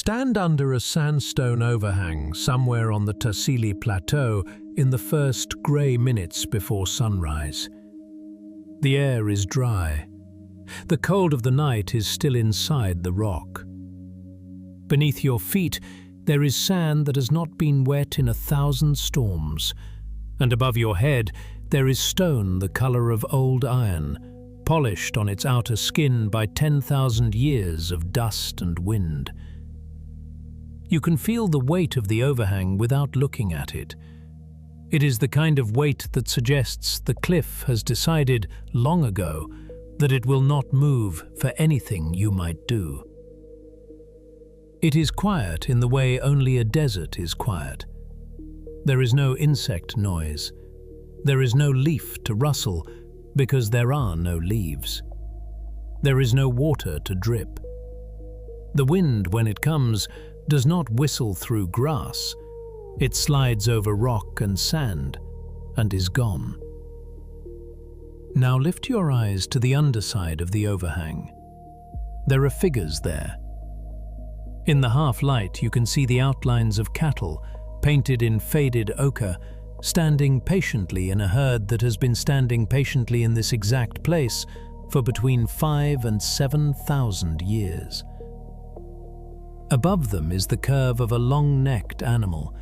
Stand under a sandstone overhang somewhere on the Tassili Plateau in the first grey minutes before sunrise. The air is dry. The cold of the night is still inside the rock. Beneath your feet, there is sand that has not been wet in 1,000 storms, and above your head there is stone the colour of old iron, polished on its outer skin by 10,000 years of dust and wind. You can feel the weight of the overhang without looking at it. It is the kind of weight that suggests the cliff has decided long ago that it will not move for anything you might do. It is quiet in the way only a desert is quiet. There is no insect noise. There is no leaf to rustle because there are no leaves. There is no water to drip. The wind, when it comes, does not whistle through grass. It slides over rock and sand and is gone. Now lift your eyes to the underside of the overhang. There are figures there. In the half-light you can see the outlines of cattle, painted in faded ochre, standing patiently in a herd that has been standing patiently in this exact place for between 5,000 and 7,000 years. Above them is the curve of a long-necked animal,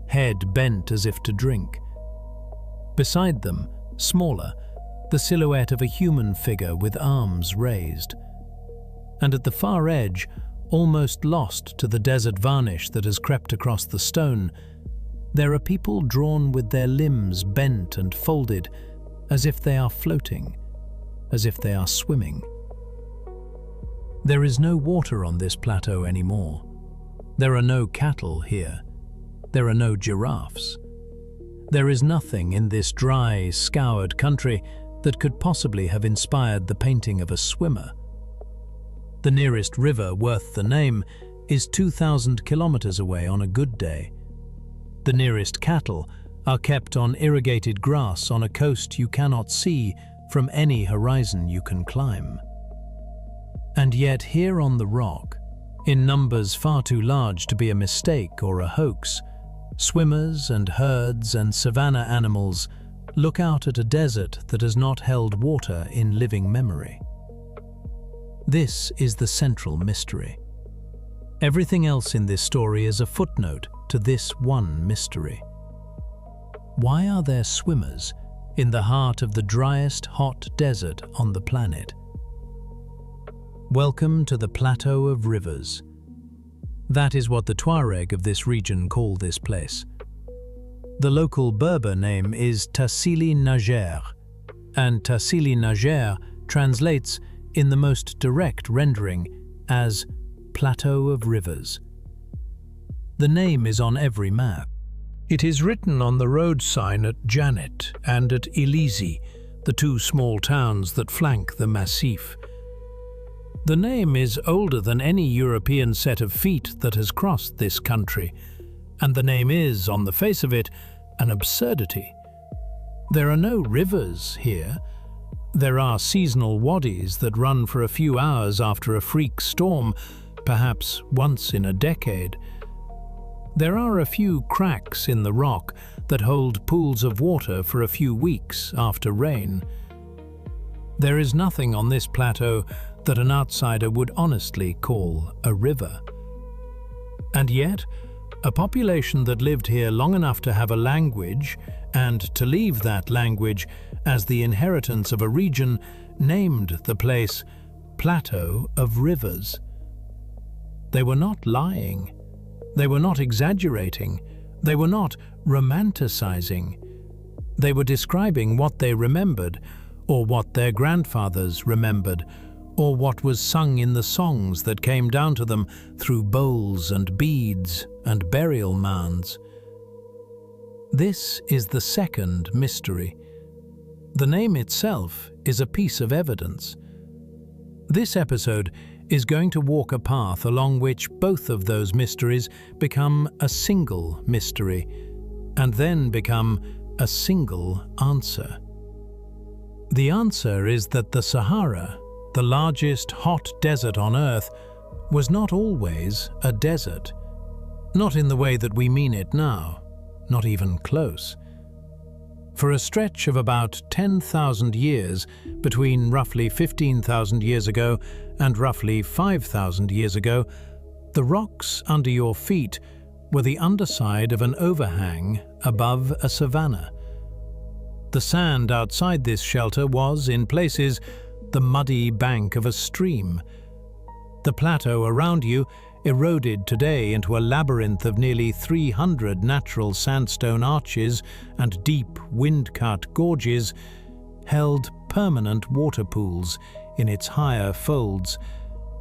head bent as if to drink. Beside them, smaller, the silhouette of a human figure with arms raised. And at the far edge, almost lost to the desert varnish that has crept across the stone, there are people drawn with their limbs bent and folded, as if they are floating, as if they are swimming. There is no water on this plateau anymore. There are no cattle here. There are no giraffes. There is nothing in this dry, scoured country that could possibly have inspired the painting of a swimmer. The nearest river worth the name is 2,000 kilometres away on a good day. The nearest cattle are kept on irrigated grass on a coast you cannot see from any horizon you can climb. And yet here on the rock, in numbers far too large to be a mistake or a hoax, swimmers and herds and savanna animals look out at a desert that has not held water in living memory. This is the central mystery. Everything else in this story is a footnote to this one mystery. Why are there swimmers in the heart of the driest hot desert on the planet? Welcome to the Plateau of Rivers. That is what the Tuareg of this region call this place. The local Berber name is Tassili Nager, and Tassili Nager translates in the most direct rendering as Plateau of Rivers. The name is on every map. It is written on the road sign at Janet and at Elizi, the two small towns that flank the massif. The name is older than any European set of feet that has crossed this country, and the name is, on the face of it, an absurdity. There are no rivers here. There are seasonal wadis that run for a few hours after a freak storm, perhaps once in a decade. There are a few cracks in the rock that hold pools of water for a few weeks after rain. There is nothing on this plateau that an outsider would honestly call a river. And yet, a population that lived here long enough to have a language and to leave that language as the inheritance of a region named the place Plateau of Rivers. They were not lying. They were not exaggerating. They were not romanticizing. They were describing what they remembered, or what their grandfathers remembered, or what was sung in the songs that came down to them through bowls and beads and burial mounds. This is the second mystery. The name itself is a piece of evidence. This episode is going to walk a path along which both of those mysteries become a single mystery, and then become a single answer. The answer is that the Sahara, the largest hot desert on Earth, was not always a desert. Not in the way that we mean it now, not even close. For a stretch of about 10,000 years, between roughly 15,000 years ago and roughly 5,000 years ago, the rocks under your feet were the underside of an overhang above a savanna. The sand outside this shelter was, in places, the muddy bank of a stream. The plateau around you, eroded today into a labyrinth of nearly 300 natural sandstone arches and deep, wind-cut gorges, held permanent water pools in its higher folds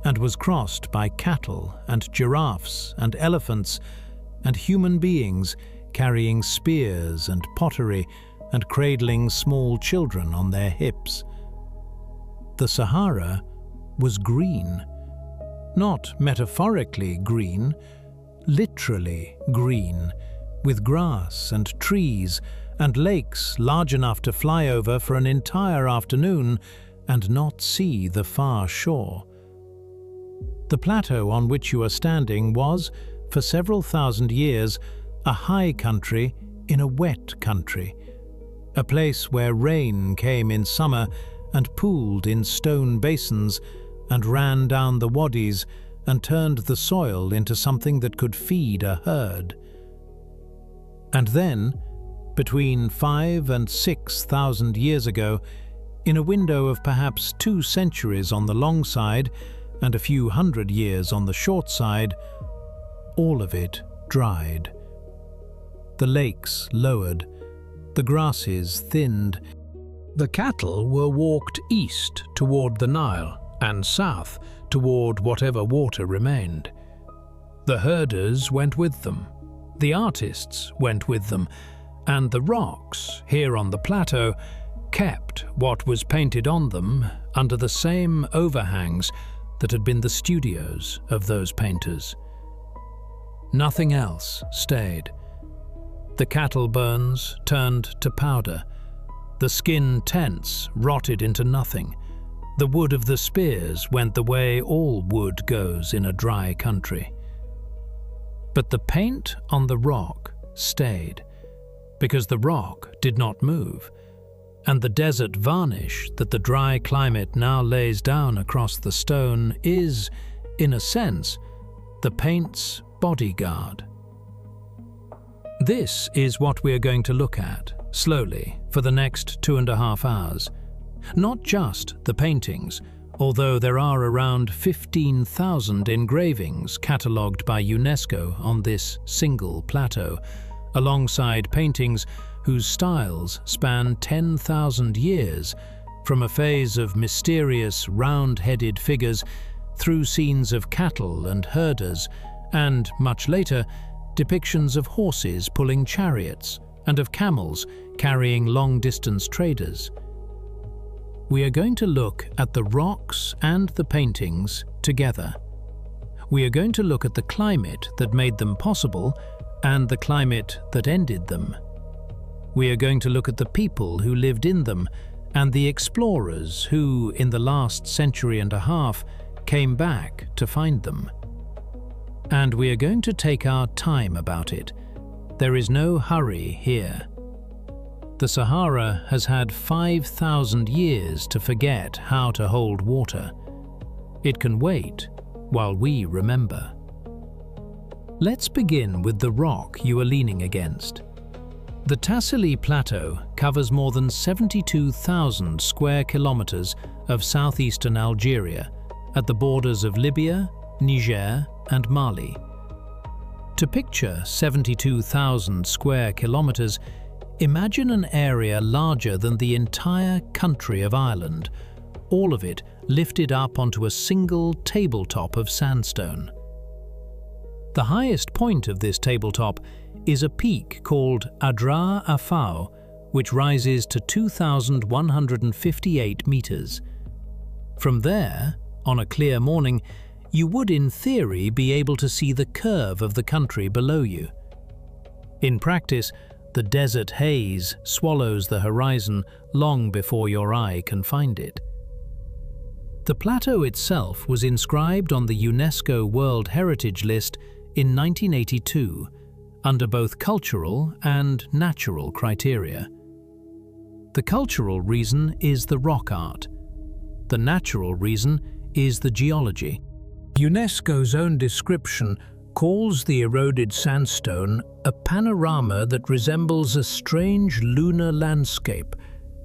and was crossed by cattle and giraffes and elephants and human beings carrying spears and pottery and cradling small children on their hips. The Sahara was green. Not metaphorically green, literally green, with grass and trees and lakes large enough to fly over for an entire afternoon and not see the far shore. The plateau on which you are standing was, for several thousand years, a high country in a wet country, a place where rain came in summer and pooled in stone basins and ran down the wadis and turned the soil into something that could feed a herd. And then, between 5,000 and 6,000 years ago, in a window of perhaps 2 centuries on the long side and a few hundred years on the short side, all of it dried. The lakes lowered, the grasses thinned, the cattle were walked east toward the Nile and south toward whatever water remained. The herders went with them, the artists went with them, and the rocks here on the plateau kept what was painted on them under the same overhangs that had been the studios of those painters. Nothing else stayed. The cattle burns turned to powder. The skin tents rotted into nothing. The wood of the spears went the way all wood goes in a dry country. But the paint on the rock stayed, because the rock did not move, and the desert varnish that the dry climate now lays down across the stone is, in a sense, the paint's bodyguard. This is what we are going to look at, slowly, for the next 2.5 hours. Not just the paintings, although there are around 15,000 engravings catalogued by UNESCO on this single plateau, alongside paintings whose styles span 10,000 years, from a phase of mysterious round-headed figures through scenes of cattle and herders, and, much later, depictions of horses pulling chariots and of camels carrying long-distance traders. We are going to look at the rocks and the paintings together. We are going to look at the climate that made them possible and the climate that ended them. We are going to look at the people who lived in them and the explorers who, in the last century and a half, came back to find them. And we are going to take our time about it. There is no hurry here. The Sahara has had 5,000 years to forget how to hold water. It can wait while we remember. Let's begin with the rock you are leaning against. The Tassili Plateau covers more than 72,000 square kilometers of southeastern Algeria at the borders of Libya, Niger, and Mali. To picture 72,000 square kilometers, imagine an area larger than the entire country of Ireland, all of it lifted up onto a single tabletop of sandstone. The highest point of this tabletop is a peak called Adra Afau, which rises to 2,158 meters. From there, on a clear morning, you would in theory be able to see the curve of the country below you. In practice, the desert haze swallows the horizon long before your eye can find it. The plateau itself was inscribed on the UNESCO World Heritage List in 1982, under both cultural and natural criteria. The cultural reason is the rock art. The natural reason is the geology. UNESCO's own description calls the eroded sandstone a panorama that resembles a strange lunar landscape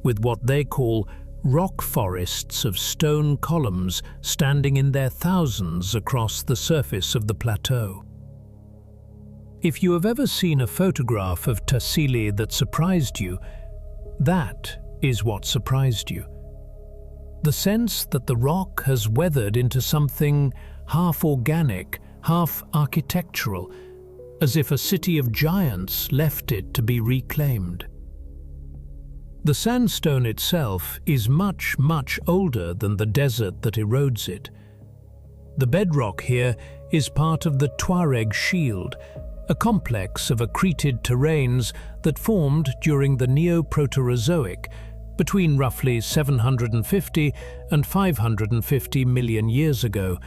with what they call rock forests of stone columns standing in their thousands across the surface of the plateau. If you have ever seen a photograph of Tassili that surprised you, that is what surprised you. The sense that the rock has weathered into something half organic, half architectural, as if a city of giants left it to be reclaimed. The sandstone itself is much, much older than the desert that erodes it. The bedrock here is part of the Tuareg Shield, a complex of accreted terrains that formed during the Neo-Proterozoic, between roughly 750 and 550 million years ago,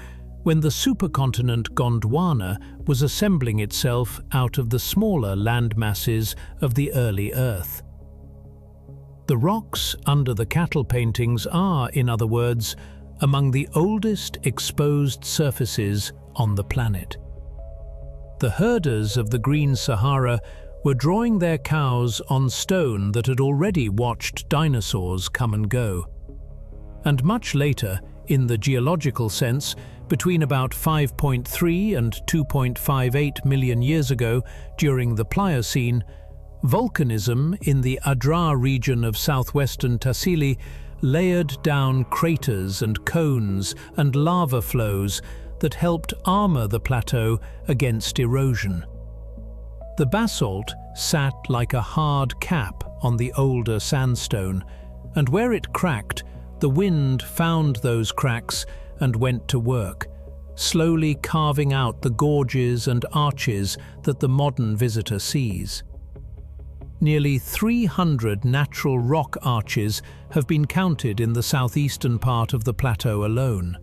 when the supercontinent Gondwana was assembling itself out of the smaller land masses of the early Earth. The rocks under the cattle paintings are, in other words, among the oldest exposed surfaces on the planet. The herders of the Green Sahara were drawing their cows on stone that had already watched dinosaurs come and go. And much later, in the geological sense, between about 5.3 and 2.58 million years ago, during the Pliocene, volcanism in the Adrar region of southwestern Tassili layered down craters and cones and lava flows that helped armor the plateau against erosion. The basalt sat like a hard cap on the older sandstone, and where it cracked, the wind found those cracks and went to work, slowly carving out the gorges and arches that the modern visitor sees. Nearly 300 natural rock arches have been counted in the southeastern part of the plateau alone.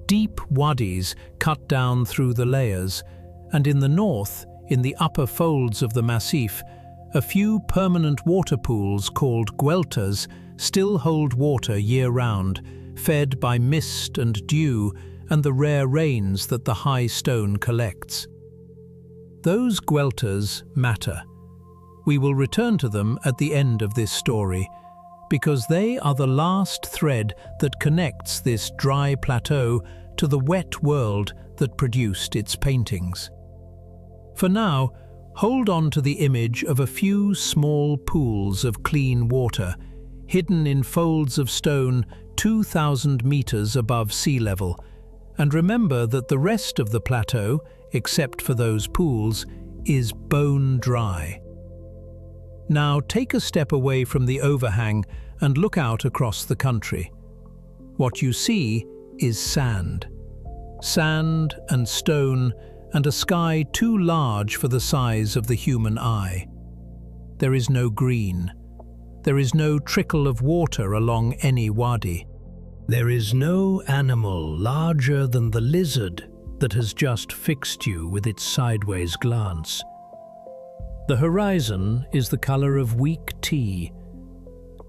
Deep wadis cut down through the layers, and in the north, in the upper folds of the massif, a few permanent water pools called gueltas still hold water year-round, fed by mist and dew and the rare rains that the high stone collects. Those gueltas matter. We will return to them at the end of this story, because they are the last thread that connects this dry plateau to the wet world that produced its paintings. For now, hold on to the image of a few small pools of clean water, hidden in folds of stone 2,000 meters above sea level, and remember that the rest of the plateau, except for those pools, is bone dry. Now take a step away from the overhang and look out across the country. What you see is sand. Sand and stone and a sky too large for the size of the human eye. There is no green. There is no trickle of water along any wadi. There is no animal larger than the lizard that has just fixed you with its sideways glance. The horizon is the color of weak tea.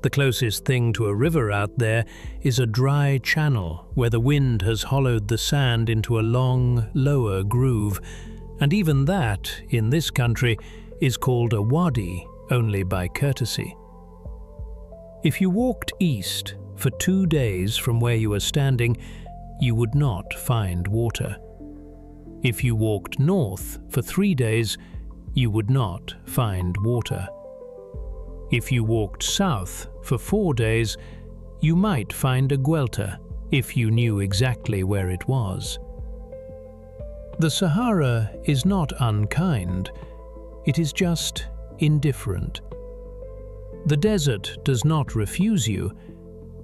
The closest thing to a river out there is a dry channel where the wind has hollowed the sand into a long, lower groove, and even that, in this country, is called a wadi only by courtesy. If you walked east for 2 days from where you are standing, you would not find water. If you walked north for 3 days, you would not find water. If you walked south for 4 days, you might find a guelta if you knew exactly where it was. The Sahara is not unkind, it is just indifferent. The desert does not refuse you,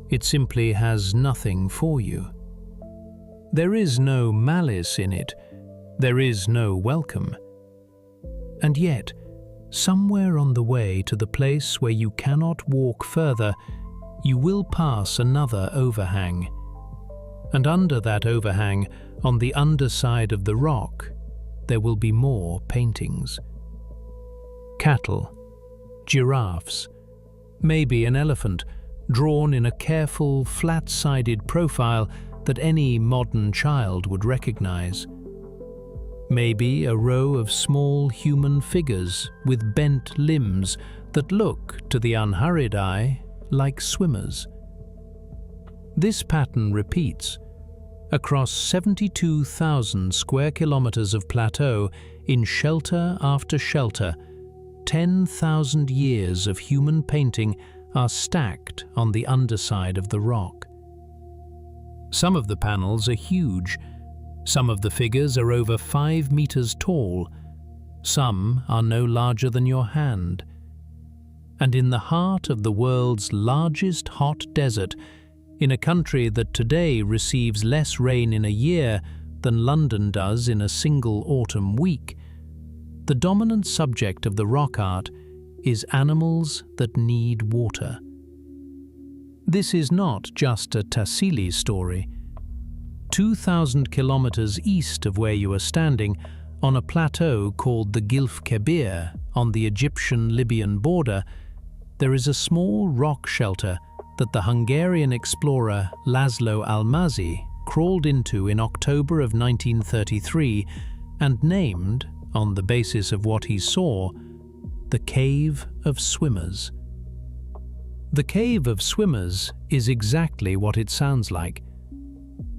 it simply has nothing for you. There is no malice in it, there is no welcome. And yet, somewhere on the way to the place where you cannot walk further, you will pass another overhang. And under that overhang, on the underside of the rock, there will be more paintings. Cattle, giraffes, maybe an elephant, drawn in a careful, flat-sided profile that any modern child would recognize. Maybe a row of small human figures with bent limbs that look, to the unhurried eye, like swimmers. This pattern repeats across 72,000 square kilometers of plateau in shelter after shelter. 10,000 years of human painting are stacked on the underside of the rock. Some of the panels are huge. Some of the figures are over 5 meters tall. Some are no larger than your hand. And in the heart of the world's largest hot desert, in a country that today receives less rain in a year than London does in a single autumn week, the dominant subject of the rock art is animals that need water. This is not just a Tassili story. 2,000 kilometers east of where you are standing, on a plateau called the Gilf Kebir on the Egyptian-Libyan border, there is a small rock shelter that the Hungarian explorer Laszlo Almazy crawled into in October of 1933 and named, on the basis of what he saw, the Cave of Swimmers. The Cave of Swimmers is exactly what it sounds like.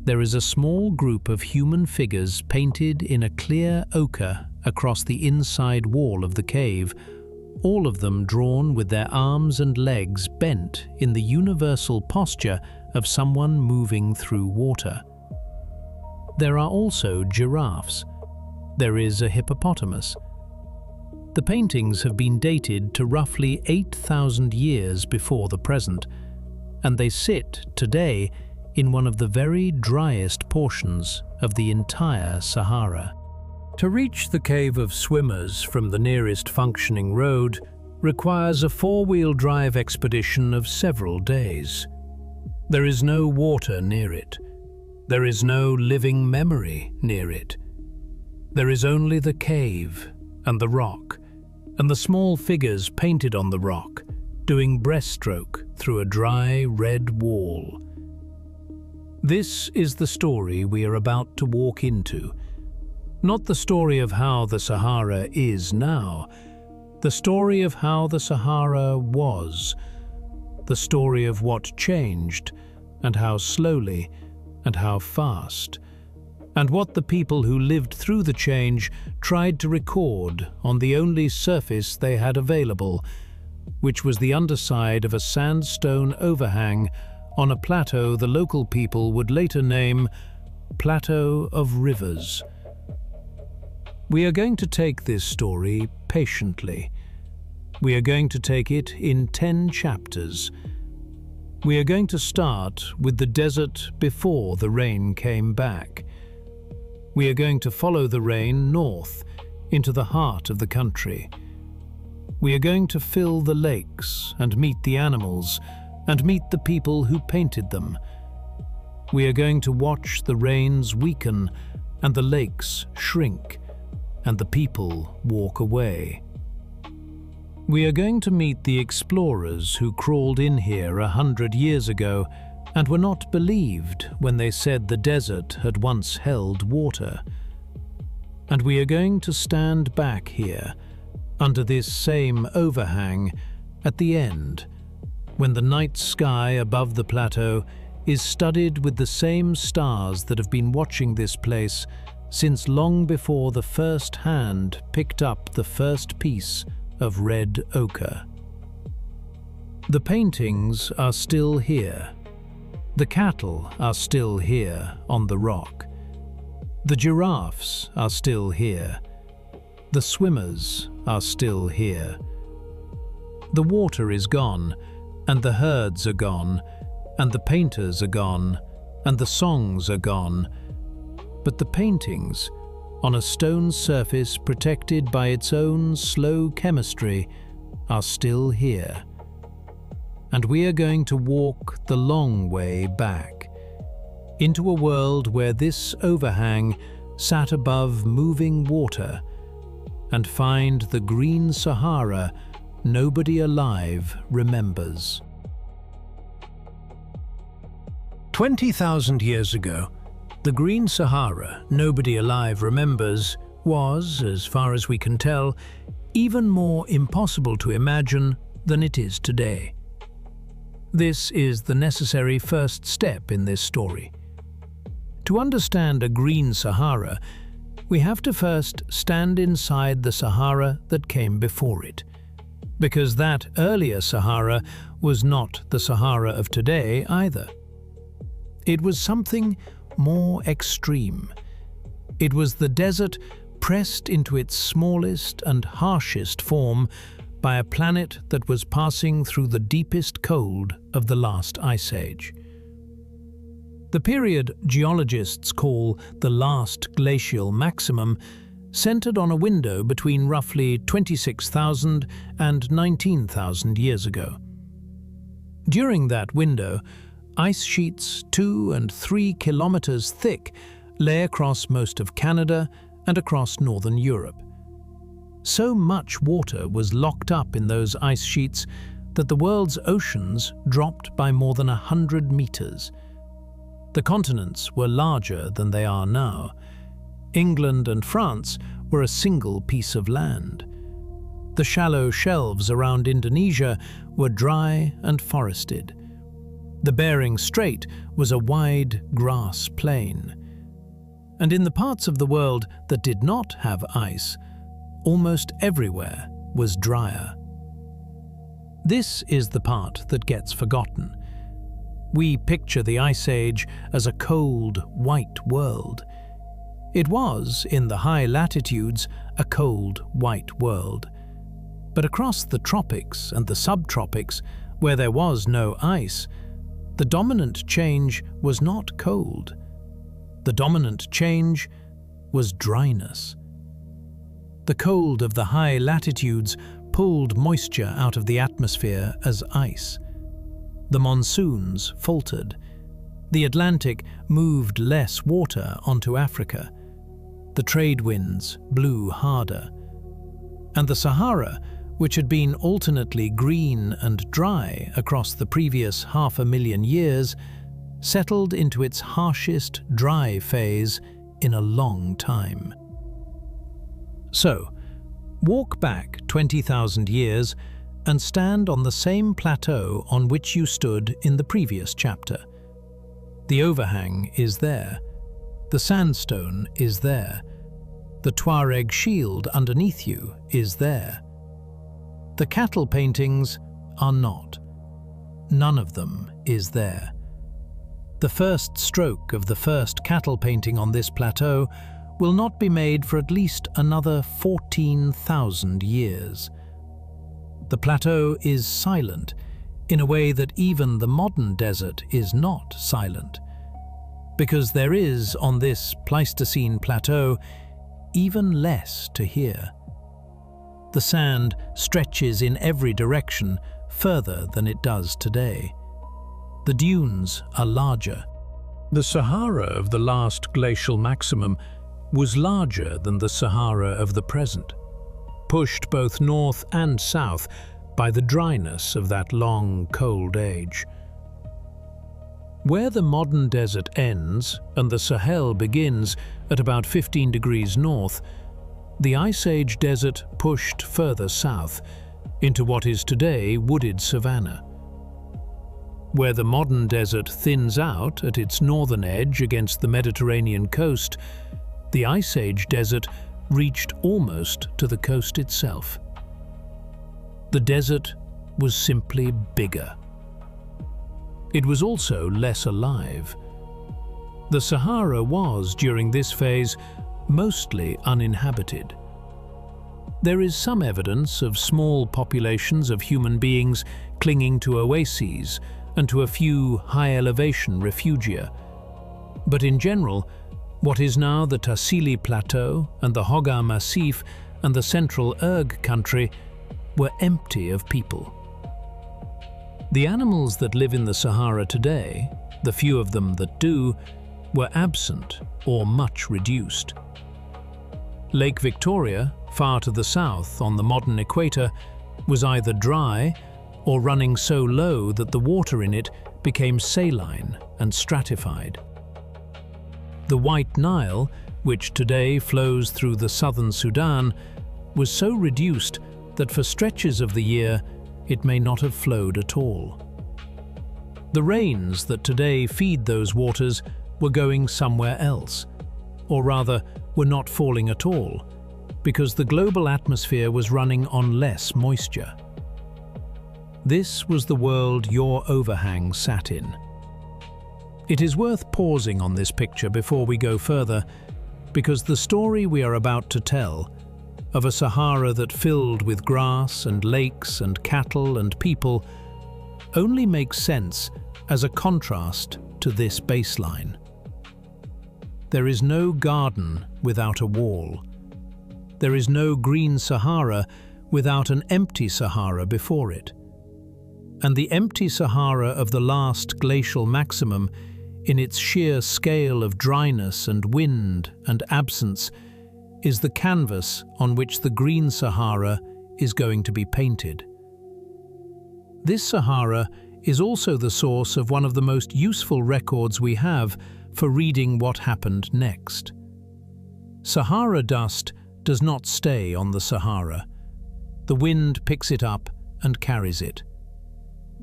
There is a small group of human figures painted in a clear ochre across the inside wall of the cave, all of them drawn with their arms and legs bent in the universal posture of someone moving through water. There are also giraffes. There is a hippopotamus. The paintings have been dated to roughly 8,000 years before the present, and they sit today in one of the very driest portions of the entire Sahara. To reach the Cave of Swimmers from the nearest functioning road requires a four-wheel drive expedition of several days. There is no water near it. There is no living memory near it. There is only the cave and the rock, and the small figures painted on the rock, doing breaststroke through a dry red wall. This is the story we are about to walk into. Not the story of how the Sahara is now, the story of how the Sahara was, the story of what changed, and how slowly, and how fast, and what the people who lived through the change tried to record on the only surface they had available, which was the underside of a sandstone overhang on a plateau the local people would later name Plateau of Rivers. We are going to take this story patiently. We are going to take it in 10 chapters. We are going to start with the desert before the rain came back. We are going to follow the rain north into the heart of the country. We are going to fill the lakes and meet the animals and meet the people who painted them. We are going to watch the rains weaken and the lakes shrink and the people walk away. We are going to meet the explorers who crawled in here 100 years ago and were not believed when they said the desert had once held water. And we are going to stand back here, under this same overhang, at the end, when the night sky above the plateau is studded with the same stars that have been watching this place since long before the first hand picked up the first piece of red ochre. The paintings are still here. The cattle are still here on the rock. The giraffes are still here. The swimmers are still here. The water is gone, and the herds are gone, and the painters are gone, and the songs are gone. But the paintings, on a stone surface protected by its own slow chemistry, are still here. And we are going to walk the long way back. into a world where this overhang sat above moving water, and find the green Sahara nobody alive remembers. 20,000 years ago, the green Sahara nobody alive remembers was, as far as we can tell, even more impossible to imagine than it is today. This is the necessary first step in this story. To understand a green Sahara, we have to first stand inside the Sahara that came before it, because that earlier Sahara was not the Sahara of today either. It was something more extreme. It was the desert pressed into its smallest and harshest form by a planet that was passing through the deepest cold of the last ice age. The period geologists call the last glacial maximum centered on a window between roughly 26,000 and 19,000 years ago. During that window, ice sheets 2 and 3 kilometers thick lay across most of Canada and across northern Europe. So much water was locked up in those ice sheets that the world's oceans dropped by more than 100 meters. The continents were larger than they are now. England and France were a single piece of land. The shallow shelves around Indonesia were dry and forested. The Bering Strait was a wide grass plain. And in the parts of the world that did not have ice, almost everywhere was drier. This is the part that gets forgotten. We picture the Ice Age as a cold, white world. It was, in the high latitudes, a cold, white world. But across the tropics and the subtropics, where there was no ice, the dominant change was not cold. The dominant change was dryness. The cold of the high latitudes pulled moisture out of the atmosphere as ice. The monsoons faltered. The Atlantic moved less water onto Africa. The trade winds blew harder. And the Sahara, which had been alternately green and dry across the previous 500,000 years, settled into its harshest dry phase in a long time. So, walk back 20,000 years and stand on the same plateau on which you stood in the previous chapter. The overhang is there. The sandstone is there. The Tuareg shield underneath you is there. The cattle paintings are not. None of them is there. The first stroke of the first cattle painting on this plateau will not be made for at least another 14,000 years. The plateau is silent in a way that even the modern desert is not silent, because there is, on this Pleistocene plateau, even less to hear. The sand stretches in every direction further than it does today. The dunes are larger. The Sahara of the last glacial maximum was larger than the Sahara of the present, pushed both north and south by the dryness of that long, cold age. Where the modern desert ends and the Sahel begins at about 15 degrees north, the Ice Age desert pushed further south into what is today wooded savanna. Where the modern desert thins out at its northern edge against the Mediterranean coast, the Ice Age desert reached almost to the coast itself. The desert was simply bigger. It was also less alive. The Sahara was, during this phase, mostly uninhabited. There is some evidence of small populations of human beings clinging to oases and to a few high-elevation refugia. But in general, what is now the Tassili Plateau and the Hoggar Massif and the central Erg country were empty of people. The animals that live in the Sahara today, the few of them that do, were absent or much reduced. Lake Victoria, far to the south on the modern equator, was either dry or running so low that the water in it became saline and stratified. The White Nile, which today flows through the southern Sudan, was so reduced that for stretches of the year it may not have flowed at all. The rains that today feed those waters were going somewhere else, or rather were not falling at all, because the global atmosphere was running on less moisture. This was the world your overhang sat in. It is worth pausing on this picture before we go further, because the story we are about to tell, of a Sahara that filled with grass and lakes and cattle and people, only makes sense as a contrast to this baseline. There is no garden without a wall. There is no green Sahara without an empty Sahara before it. And the empty Sahara of the last glacial maximum, in its sheer scale of dryness and wind and absence, is the canvas on which the green Sahara is going to be painted. This Sahara is also the source of one of the most useful records we have for reading what happened next. Sahara dust does not stay on the Sahara. The wind picks it up and carries it.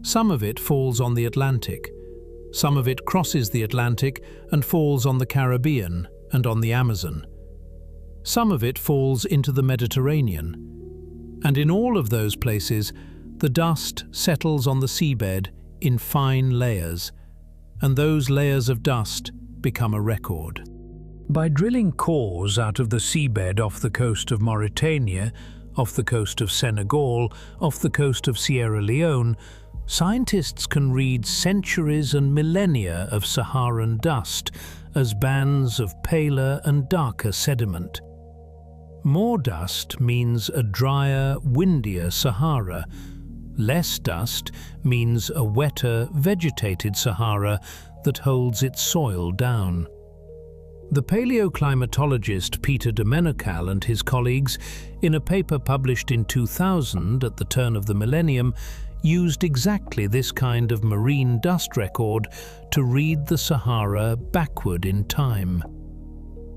Some of it falls on the Atlantic. Some of it crosses the Atlantic and falls on the Caribbean and on the Amazon. Some of it falls into the Mediterranean. And in all of those places, the dust settles on the seabed in fine layers, and those layers of dust become a record. By drilling cores out of the seabed off the coast of Mauritania, off the coast of Senegal, off the coast of Sierra Leone, scientists can read centuries and millennia of Saharan dust as bands of paler and darker sediment. More dust means a drier, windier Sahara. Less dust means a wetter, vegetated Sahara that holds its soil down. The paleoclimatologist Peter de Mennecal and his colleagues, in a paper published in 2000 at the turn of the millennium, used exactly this kind of marine dust record to read the Sahara backward in time.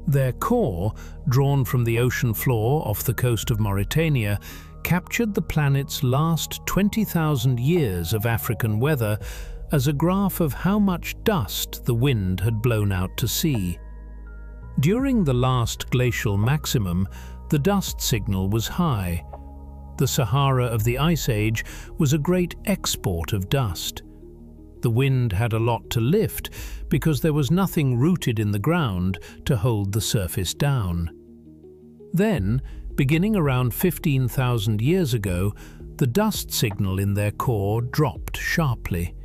Their core, drawn from the ocean floor off the coast of Mauritania, captured the planet's last 20,000 years of African weather as a graph of how much dust the wind had blown out to sea. During the last glacial maximum, the dust signal was high. The Sahara of the Ice Age was a great export of dust. The wind had a lot to lift because there was nothing rooted in the ground to hold the surface down. Then, beginning around 15,000 years ago, the dust signal in their core dropped sharply.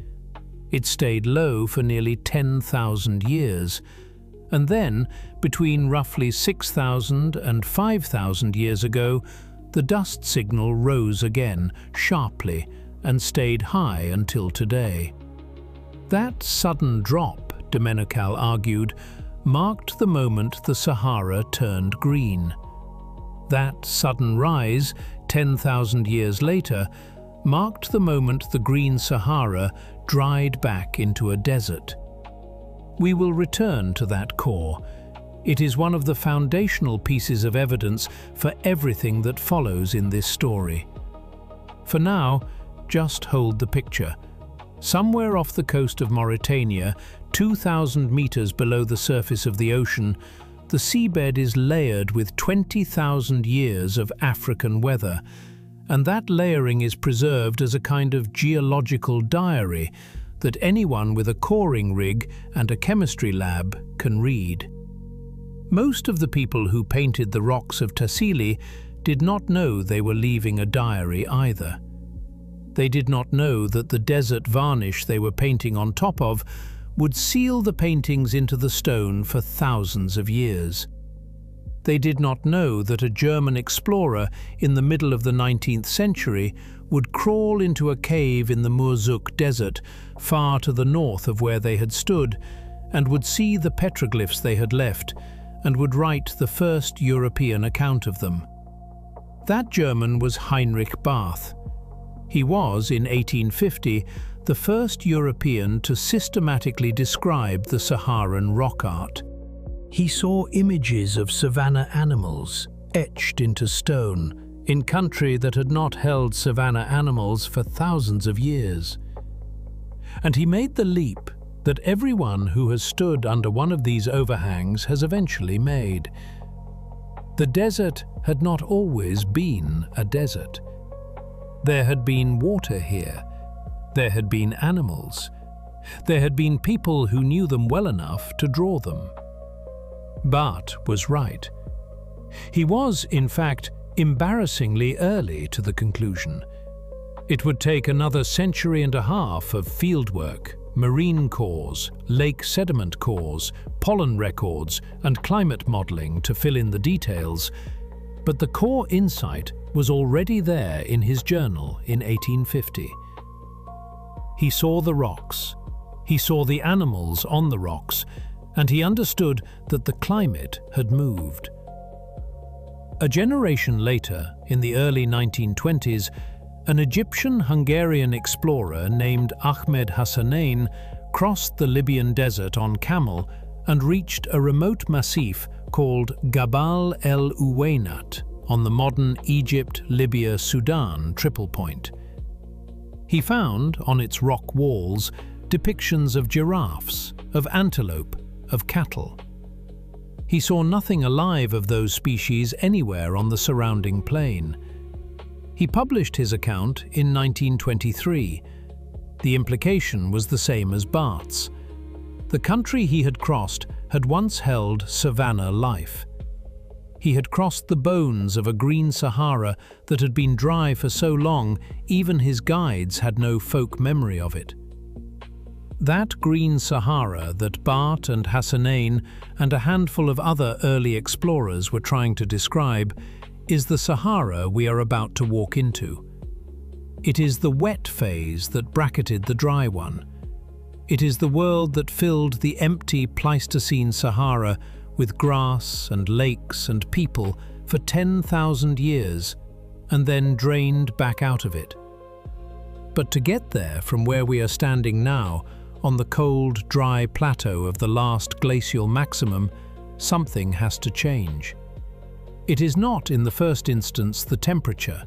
It stayed low for nearly 10,000 years, and then, between roughly 6,000 and 5,000 years ago, the dust signal rose again, sharply, and stayed high until today. That sudden drop, de Mennecal argued, marked the moment the Sahara turned green. That sudden rise, 10,000 years later, marked the moment the green Sahara dried back into a desert. We will return to that core. It is one of the foundational pieces of evidence for everything that follows in this story. For now, just hold the picture. Somewhere off the coast of Mauritania, 2,000 meters below the surface of the ocean, the seabed is layered with 20,000 years of African weather, and that layering is preserved as a kind of geological diary that anyone with a coring rig and a chemistry lab can read. Most of the people who painted the rocks of Tassili did not know they were leaving a diary either. They did not know that the desert varnish they were painting on top of would seal the paintings into the stone for thousands of years. They did not know that a German explorer in the middle of the 19th century would crawl into a cave in the Murzuk desert, far to the north of where they had stood, and would see the petroglyphs they had left and would write the first European account of them. That German was Heinrich Barth. He was, in 1850, the first European to systematically describe the Saharan rock art. He saw images of savanna animals etched into stone in country that had not held savanna animals for thousands of years. And he made the leap that everyone who has stood under one of these overhangs has eventually made. The desert had not always been a desert. There had been water here. There had been animals. There had been people who knew them well enough to draw them. Barth was right. He was, in fact, embarrassingly early to the conclusion. It would take another century and a half of fieldwork, marine cores, lake sediment cores, pollen records, and climate modeling to fill in the details, but the core insight was already there in his journal in 1850. He saw the rocks, he saw the animals on the rocks, and he understood that the climate had moved. A generation later, in the early 1920s, an Egyptian-Hungarian explorer named Ahmed Hassanein crossed the Libyan desert on camel and reached a remote massif called Gabal el Uwainat on the modern Egypt-Libya-Sudan triple point. He found, on its rock walls, depictions of giraffes, of antelope, of cattle. He saw nothing alive of those species anywhere on the surrounding plain. He published his account in 1923. The implication was the same as Barth's. The country he had crossed had once held savanna life. He had crossed the bones of a green Sahara that had been dry for so long even his guides had no folk memory of it. That green Sahara that Barth and Hassanein and a handful of other early explorers were trying to describe is the Sahara we are about to walk into. It is the wet phase that bracketed the dry one. It is the world that filled the empty Pleistocene Sahara with grass and lakes and people for 10,000 years and then drained back out of it. But to get there from where we are standing now, on the cold, dry plateau of the last glacial maximum, something has to change. It is not, in the first instance, the temperature.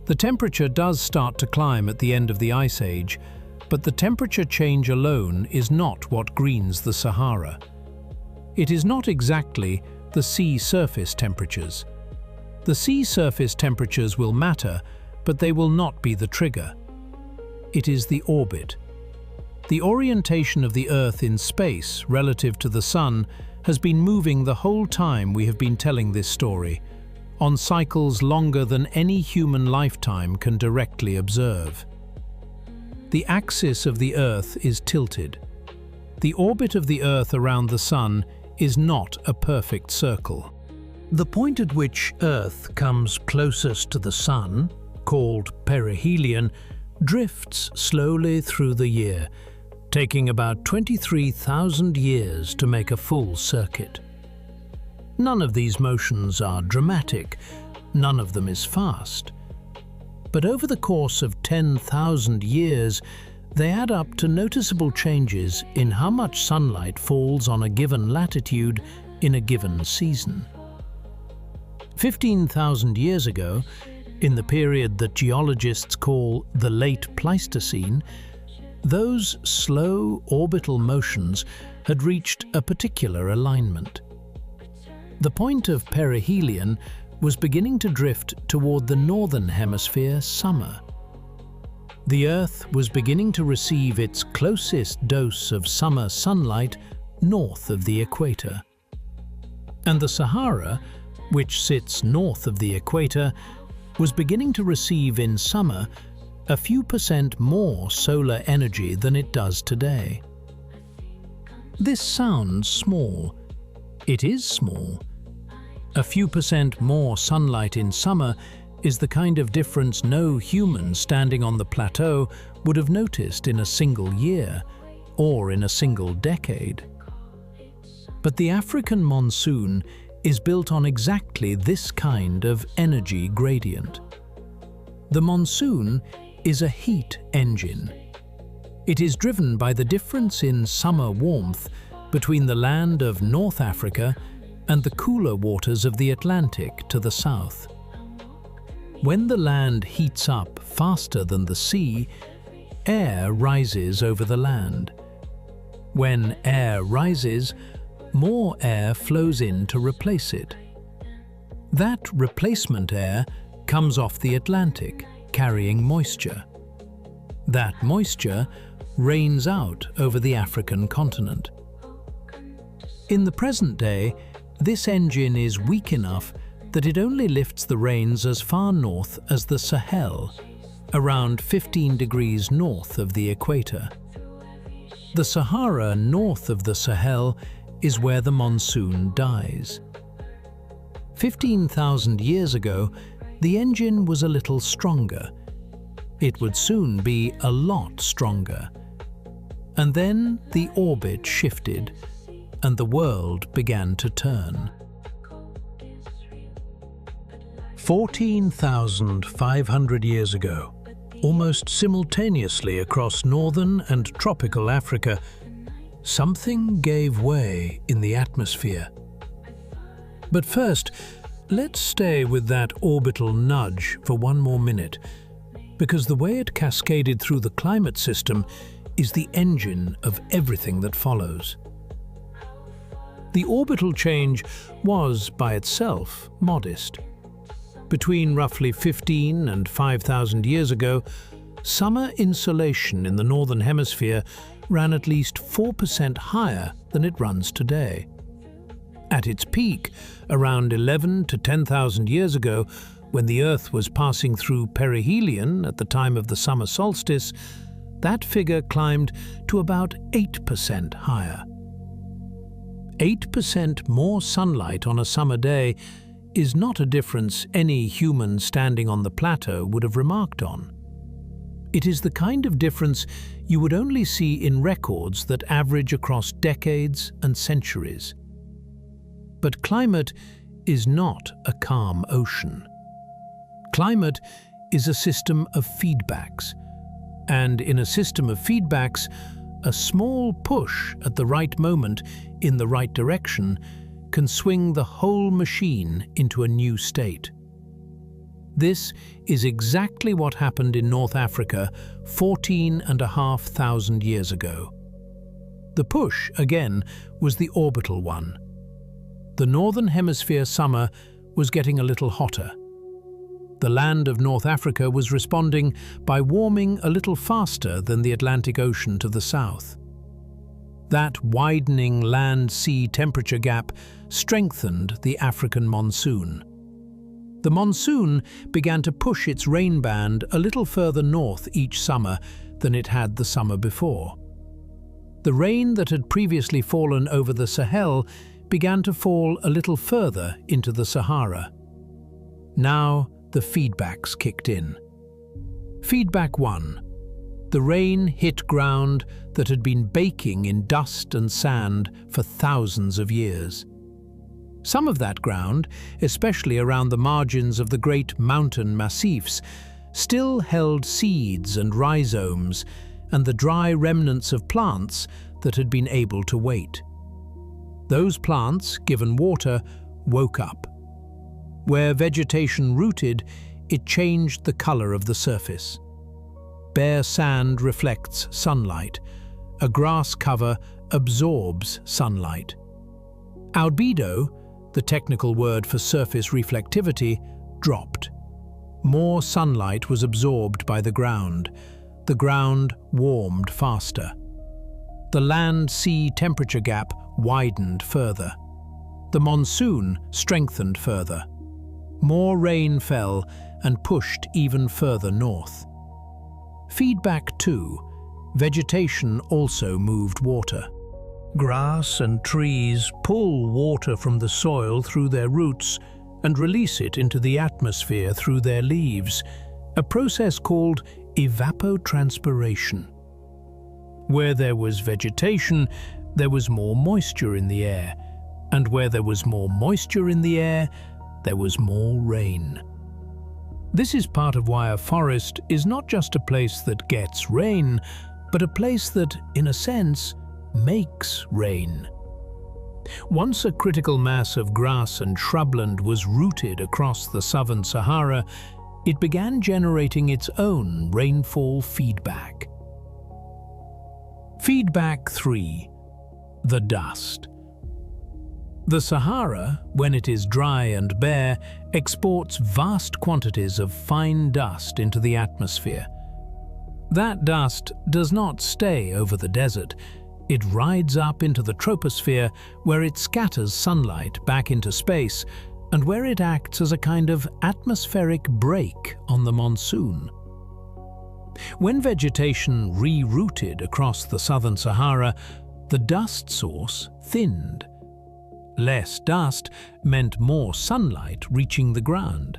The temperature does start to climb at the end of the Ice Age, but the temperature change alone is not what greens the Sahara. It is not exactly the sea surface temperatures. The sea surface temperatures will matter, but they will not be the trigger. It is the orbit. The orientation of the Earth in space relative to the Sun has been moving the whole time we have been telling this story, on cycles longer than any human lifetime can directly observe. The axis of the Earth is tilted. The orbit of the Earth around the Sun is not a perfect circle. The point at which Earth comes closest to the Sun, called perihelion, drifts slowly through the year, taking about 23,000 years to make a full circuit. None of these motions are dramatic, none of them is fast. But over the course of 10,000 years, they add up to noticeable changes in how much sunlight falls on a given latitude in a given season. 15,000 years ago, in the period that geologists call the late Pleistocene, those slow orbital motions had reached a particular alignment. The point of perihelion was beginning to drift toward the northern hemisphere summer. The Earth was beginning to receive its closest dose of summer sunlight north of the equator. And the Sahara, which sits north of the equator, was beginning to receive in summer a few % more solar energy than it does today. This sounds small. It is small. A few % more sunlight in summer is the kind of difference no human standing on the plateau would have noticed in a single year or in a single decade. But the African monsoon is built on exactly this kind of energy gradient. The monsoon is a heat engine. It is driven by the difference in summer warmth between the land of North Africa and the cooler waters of the Atlantic to the south. When the land heats up faster than the sea, air rises over the land. When air rises, more air flows in to replace it. That replacement air comes off the Atlantic, carrying moisture. That moisture rains out over the African continent. In the present day, this engine is weak enough that it only lifts the rains as far north as the Sahel, around 15 degrees north of the equator. The Sahara north of the Sahel is where the monsoon dies. 15,000 years ago, the engine was a little stronger. It would soon be a lot stronger. And then the orbit shifted, and the world began to turn. 14,500 years ago, almost simultaneously across northern and tropical Africa, something gave way in the atmosphere. But first, let's stay with that orbital nudge for one more minute, because the way it cascaded through the climate system is the engine of everything that follows. The orbital change was, by itself, modest. Between roughly 15 and 5,000 years ago, summer insolation in the Northern Hemisphere ran at least 4% higher than it runs today. At its peak, around 11 to 10,000 years ago, when the Earth was passing through perihelion at the time of the summer solstice, that figure climbed to about 8% higher. 8% more sunlight on a summer day is not a difference any human standing on the plateau would have remarked on. It is the kind of difference you would only see in records that average across decades and centuries. But climate is not a calm ocean. Climate is a system of feedbacks, and in a system of feedbacks, a small push at the right moment in the right direction can swing the whole machine into a new state. This is exactly what happened in North Africa 14,500 years ago. The push, again, was the orbital one. The Northern Hemisphere summer was getting a little hotter. The land of North Africa was responding by warming a little faster than the Atlantic Ocean to the south. That widening land-sea temperature gap strengthened the African monsoon. The monsoon began to push its rain band a little further north each summer than it had the summer before. The rain that had previously fallen over the Sahel began to fall a little further into the Sahara. Now the feedbacks kicked in. Feedback 1. The rain hit ground that had been baking in dust and sand for thousands of years. Some of that ground, especially around the margins of the great mountain massifs, still held seeds and rhizomes and the dry remnants of plants that had been able to wait. Those plants, given water, woke up. Where vegetation rooted, it changed the color of the surface. Bare sand reflects sunlight. A grass cover absorbs sunlight. Albedo, the technical word for surface reflectivity, dropped. More sunlight was absorbed by the ground. The ground warmed faster. The land-sea temperature gap widened further. The monsoon strengthened further. More rain fell and pushed even further north. Feedback 2. Vegetation also moved water. Grass and trees pull water from the soil through their roots and release it into the atmosphere through their leaves, a process called evapotranspiration. Where there was vegetation, there was more moisture in the air, and where there was more moisture in the air, there was more rain. This is part of why a forest is not just a place that gets rain, but a place that, in a sense, makes rain. Once a critical mass of grass and shrubland was rooted across the southern Sahara, it began generating its own rainfall feedback. Feedback 3. The dust. The Sahara, when it is dry and bare, exports vast quantities of fine dust into the atmosphere. That dust does not stay over the desert. It rides up into the troposphere, where it scatters sunlight back into space and where it acts as a kind of atmospheric brake on the monsoon. When vegetation rerouted across the southern Sahara, the dust source thinned. Less dust meant more sunlight reaching the ground.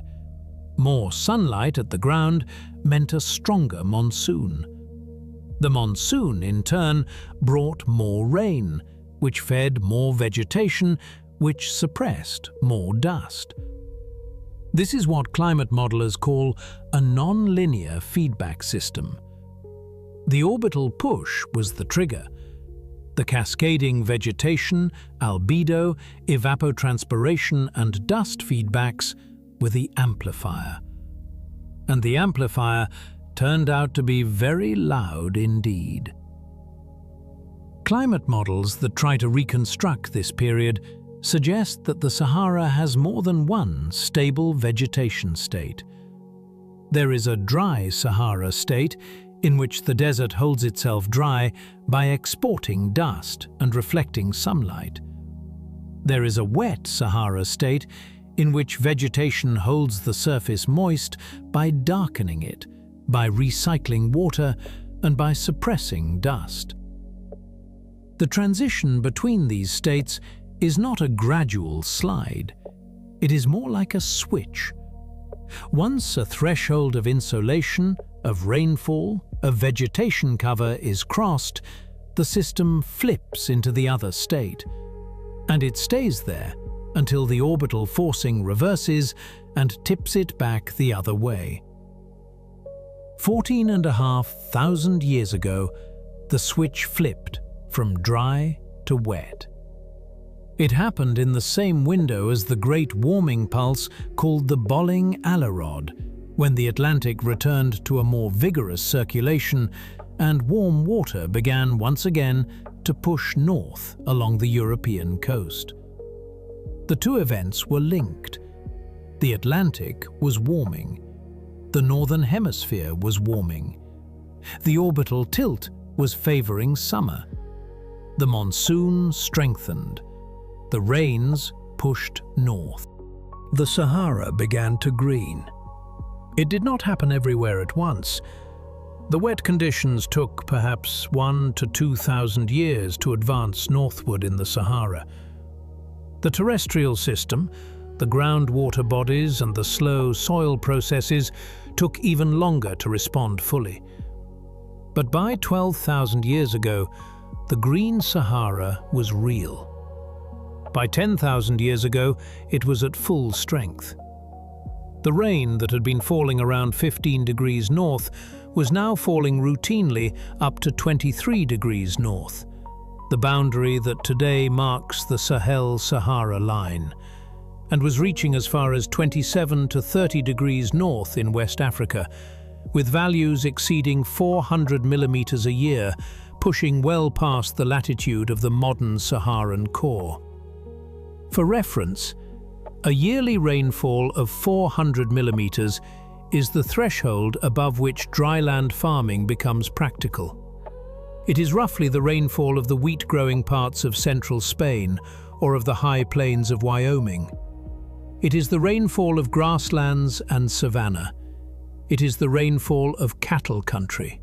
More sunlight at the ground meant a stronger monsoon. The monsoon, in turn, brought more rain, which fed more vegetation, which suppressed more dust. This is what climate modelers call a non-linear feedback system. The orbital push was the trigger. The cascading vegetation, albedo, evapotranspiration, and dust feedbacks were the amplifier. And the amplifier turned out to be very loud indeed. Climate models that try to reconstruct this period suggest that the Sahara has more than one stable vegetation state. There is a dry Sahara state, in which the desert holds itself dry by exporting dust and reflecting sunlight. There is a wet Sahara state, in which vegetation holds the surface moist by darkening it, by recycling water, and by suppressing dust. The transition between these states is not a gradual slide. It is more like a switch. Once a threshold of insolation, of rainfall, of vegetation cover is crossed, the system flips into the other state, and it stays there until the orbital forcing reverses and tips it back the other way. 14,500 years ago, the switch flipped from dry to wet. It happened in the same window as the great warming pulse called the Bolling Alarod, when the Atlantic returned to a more vigorous circulation and warm water began once again to push north along the European coast. The two events were linked. The Atlantic was warming. The northern hemisphere was warming. The orbital tilt was favoring summer. The monsoon strengthened. The rains pushed north. The Sahara began to green. It did not happen everywhere at once. The wet conditions took perhaps 1,000 to 2,000 years to advance northward in the Sahara. The terrestrial system, the groundwater bodies and the slow soil processes took even longer to respond fully. But by 12,000 years ago, the green Sahara was real. By 10,000 years ago, it was at full strength. The rain that had been falling around 15 degrees north was now falling routinely up to 23 degrees north, the boundary that today marks the Sahel-Sahara line, and was reaching as far as 27 to 30 degrees north in West Africa, with values exceeding 400 millimeters a year, pushing well past the latitude of the modern Saharan core. For reference, a yearly rainfall of 400 millimeters is the threshold above which dryland farming becomes practical. It is roughly the rainfall of the wheat-growing parts of central Spain or of the high plains of Wyoming. It is the rainfall of grasslands and savanna. It is the rainfall of cattle country.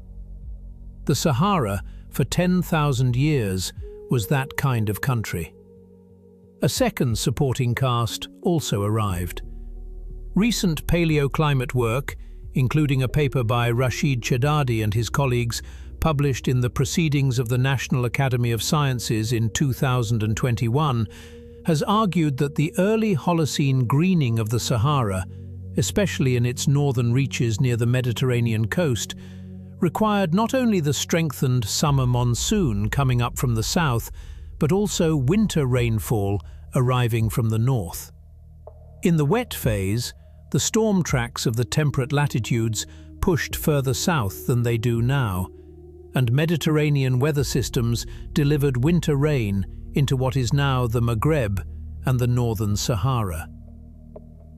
The Sahara, for 10,000 years, was that kind of country. A second supporting cast also arrived. Recent paleoclimate work, including a paper by Rashid Chedadi and his colleagues, published in the Proceedings of the National Academy of Sciences in 2021, has argued that the early Holocene greening of the Sahara, especially in its northern reaches near the Mediterranean coast, required not only the strengthened summer monsoon coming up from the south, but also winter rainfall arriving from the north. In the wet phase, the storm tracks of the temperate latitudes pushed further south than they do now, and Mediterranean weather systems delivered winter rain into what is now the Maghreb and the northern Sahara.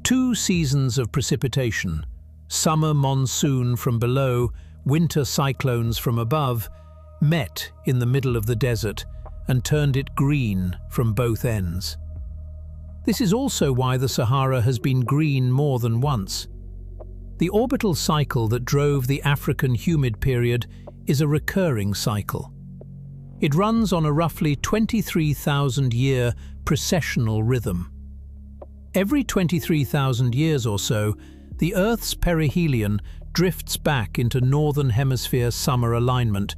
Two seasons of precipitation, summer monsoon from below, winter cyclones from above, met in the middle of the desert and turned it green from both ends. This is also why the Sahara has been green more than once. The orbital cycle that drove the African Humid Period is a recurring cycle. It runs on a roughly 23,000-year precessional rhythm. Every 23,000 years or so, the Earth's perihelion drifts back into Northern Hemisphere summer alignment,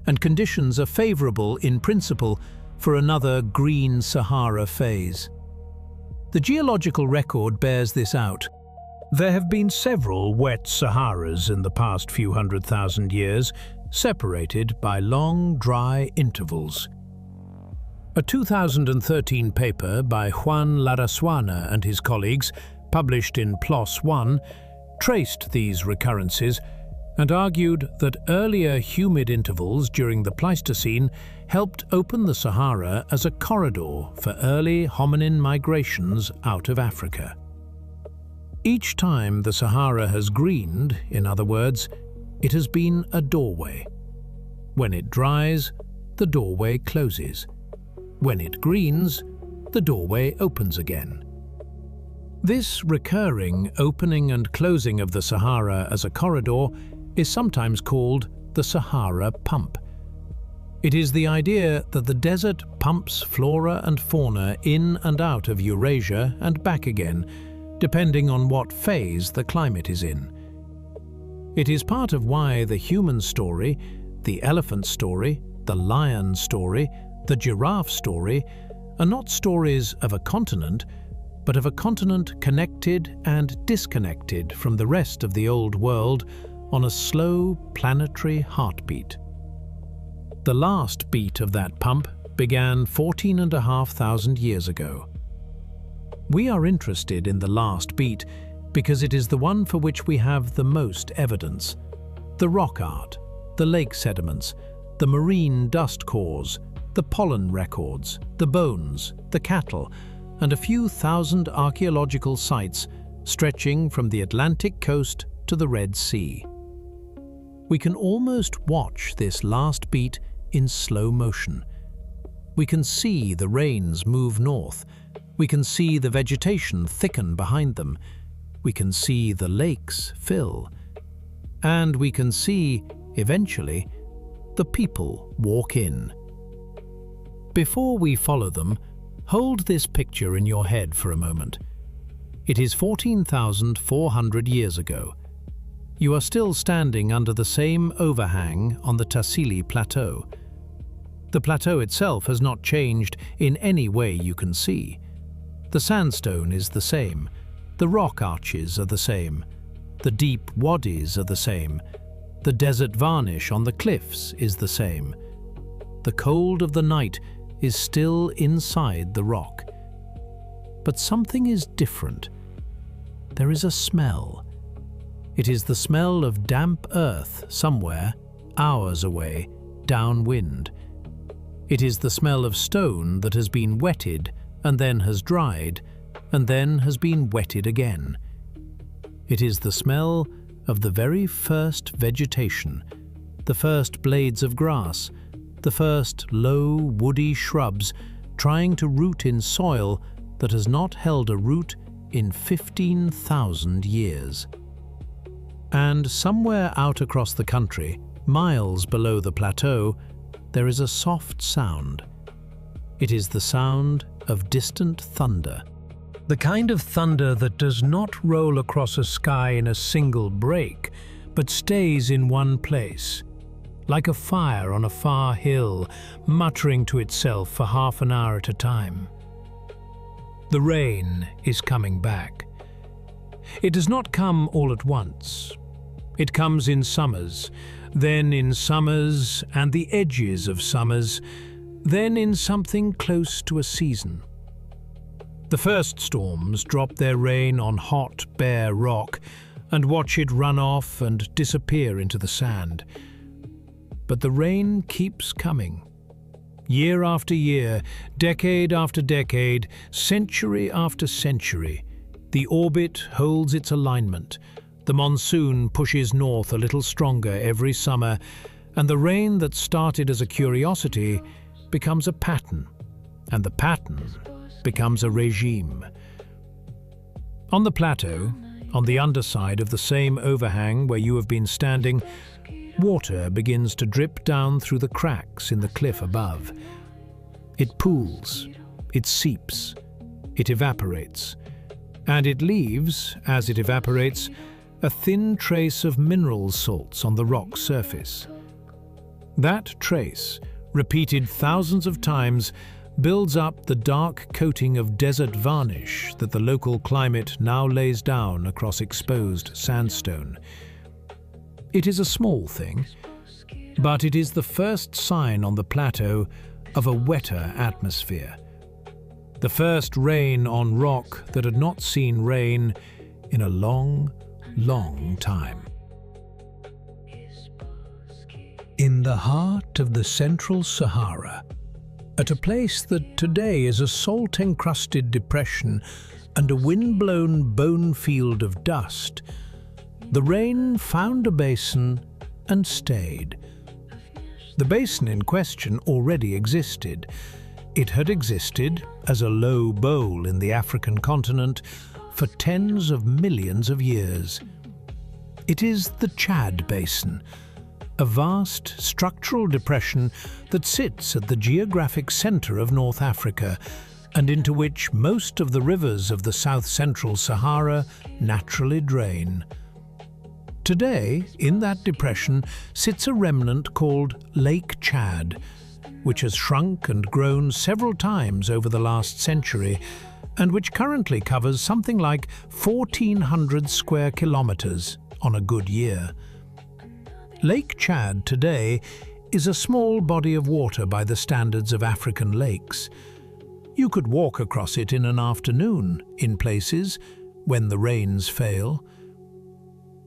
and conditions are favourable in principle for another green Sahara phase. The geological record bears this out. There have been several wet Saharas in the past few 100,000 years, separated by long, dry intervals. A 2013 paper by Juan Larrazuana and his colleagues, published in PLOS One, traced these recurrences and argued that earlier humid intervals during the Pleistocene helped open the Sahara as a corridor for early hominin migrations out of Africa. Each time the Sahara has greened, in other words, it has been a doorway. When it dries, the doorway closes. When it greens, the doorway opens again. This recurring opening and closing of the Sahara as a corridor is sometimes called the Sahara pump. It is the idea that the desert pumps flora and fauna in and out of Eurasia and back again, depending on what phase the climate is in. It is part of why the human story, the elephant story, the lion story, the giraffe story are not stories of a continent, but of a continent connected and disconnected from the rest of the old world on a slow planetary heartbeat. The last beat of that pump began 14,500 years ago. We are interested in the last beat because it is the one for which we have the most evidence. The rock art, the lake sediments, the marine dust cores, the pollen records, the bones, the cattle, and a few thousand archaeological sites stretching from the Atlantic coast to the Red Sea. We can almost watch this last beat in slow motion. We can see the rains move north. We can see the vegetation thicken behind them. We can see the lakes fill. And we can see, eventually, the people walk in. Before we follow them, hold this picture in your head for a moment. It is 14,400 years ago. You are still standing under the same overhang on the Tassili Plateau. The plateau itself has not changed in any way you can see. The sandstone is the same. The rock arches are the same. The deep wadis are the same. The desert varnish on the cliffs is the same. The cold of the night is still inside the rock. But something is different. There is a smell. It is the smell of damp earth somewhere, hours away, downwind. It is the smell of stone that has been wetted and then has dried, and then has been wetted again. It is the smell of the very first vegetation, the first blades of grass, the first low, woody shrubs trying to root in soil that has not held a root in 15,000 years. And somewhere out across the country, miles below the plateau, there is a soft sound. It is the sound of distant thunder. The kind of thunder that does not roll across a sky in a single break, but stays in one place. like a fire on a far hill, muttering to itself for half an hour at a time. The rain is coming back. It does not come all at once. It comes in summers, then in summers and the edges of summers, then in something close to a season. The first storms drop their rain on hot, bare rock and watch it run off and disappear into the sand. But the rain keeps coming. Year after year, decade after decade, century after century, the orbit holds its alignment. The monsoon pushes north a little stronger every summer, and the rain that started as a curiosity becomes a pattern, and the pattern becomes a regime. On the plateau, on the underside of the same overhang where you have been standing, water begins to drip down through the cracks in the cliff above. It pools, it seeps, it evaporates, and it leaves, as it evaporates, a thin trace of mineral salts on the rock surface. That trace, repeated thousands of times, builds up the dark coating of desert varnish that the local climate now lays down across exposed sandstone. It is a small thing, but it is the first sign on the plateau of a wetter atmosphere. The first rain on rock that had not seen rain in a long, long time. In the heart of the central Sahara, at a place that today is a salt-encrusted depression and a wind-blown bone field of dust, the rain found a basin and stayed. The basin in question already existed. It had existed as a low bowl in the African continent for tens of millions of years. It is the Chad Basin, a vast structural depression that sits at the geographic center of North Africa and into which most of the rivers of the south-central Sahara naturally drain. Today, in that depression, sits a remnant called Lake Chad, which has shrunk and grown several times over the last century, and which currently covers something like 1,400 square kilometers on a good year. Lake Chad today is a small body of water by the standards of African lakes. You could walk across it in an afternoon, in places, when the rains fail.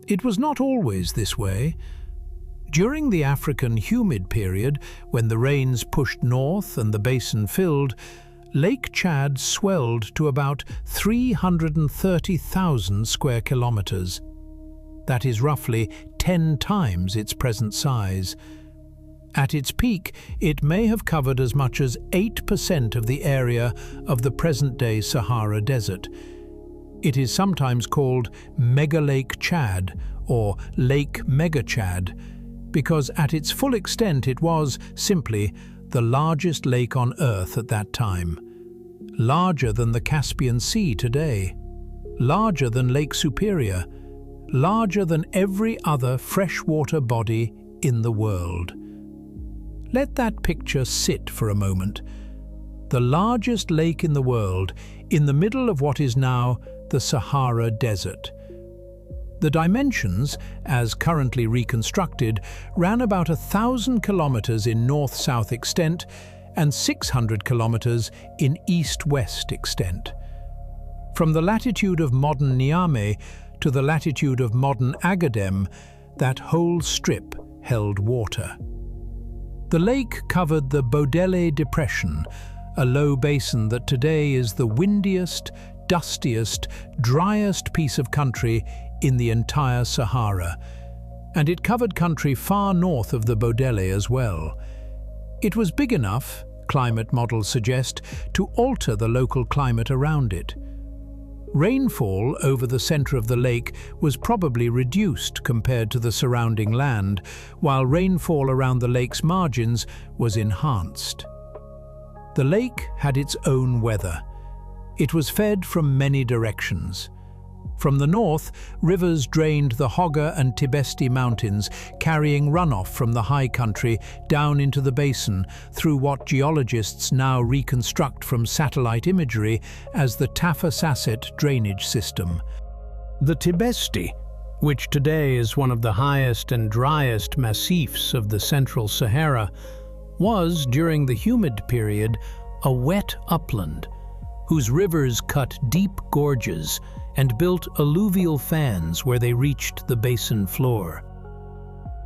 It was not always this way. During the African Humid Period, when the rains pushed north and the basin filled, Lake Chad swelled to about 330,000 square kilometers. That is roughly 10 times its present size. At its peak, it may have covered as much as 8% of the area of the present-day Sahara Desert. It is sometimes called Megalake Chad or Lake Megachad, because at its full extent it was, simply, the largest lake on Earth at that time. Larger than the Caspian Sea today. Larger than Lake Superior. Larger than every other freshwater body in the world. Let that picture sit for a moment. The largest lake in the world, in the middle of what is now the Sahara Desert. The dimensions, as currently reconstructed, ran about 1,000 kilometers in north-south extent and 600 kilometers in east-west extent. From the latitude of modern Niamey to the latitude of modern Agadir, that whole strip held water. The lake covered the Bodele Depression, a low basin that today is the windiest, dustiest, driest piece of country in the entire Sahara, and it covered country far north of the Bodele as well. It was big enough, climate models suggest, to alter the local climate around it. Rainfall over the center of the lake was probably reduced compared to the surrounding land, while rainfall around the lake's margins was enhanced. The lake had its own weather. It was fed from many directions. From the north, rivers drained the Hoggar and Tibesti mountains, carrying runoff from the high country down into the basin through what geologists now reconstruct from satellite imagery as the Tassili drainage system. The Tibesti, which today is one of the highest and driest massifs of the central Sahara, was, during the humid period, a wet upland, whose rivers cut deep gorges and built alluvial fans where they reached the basin floor.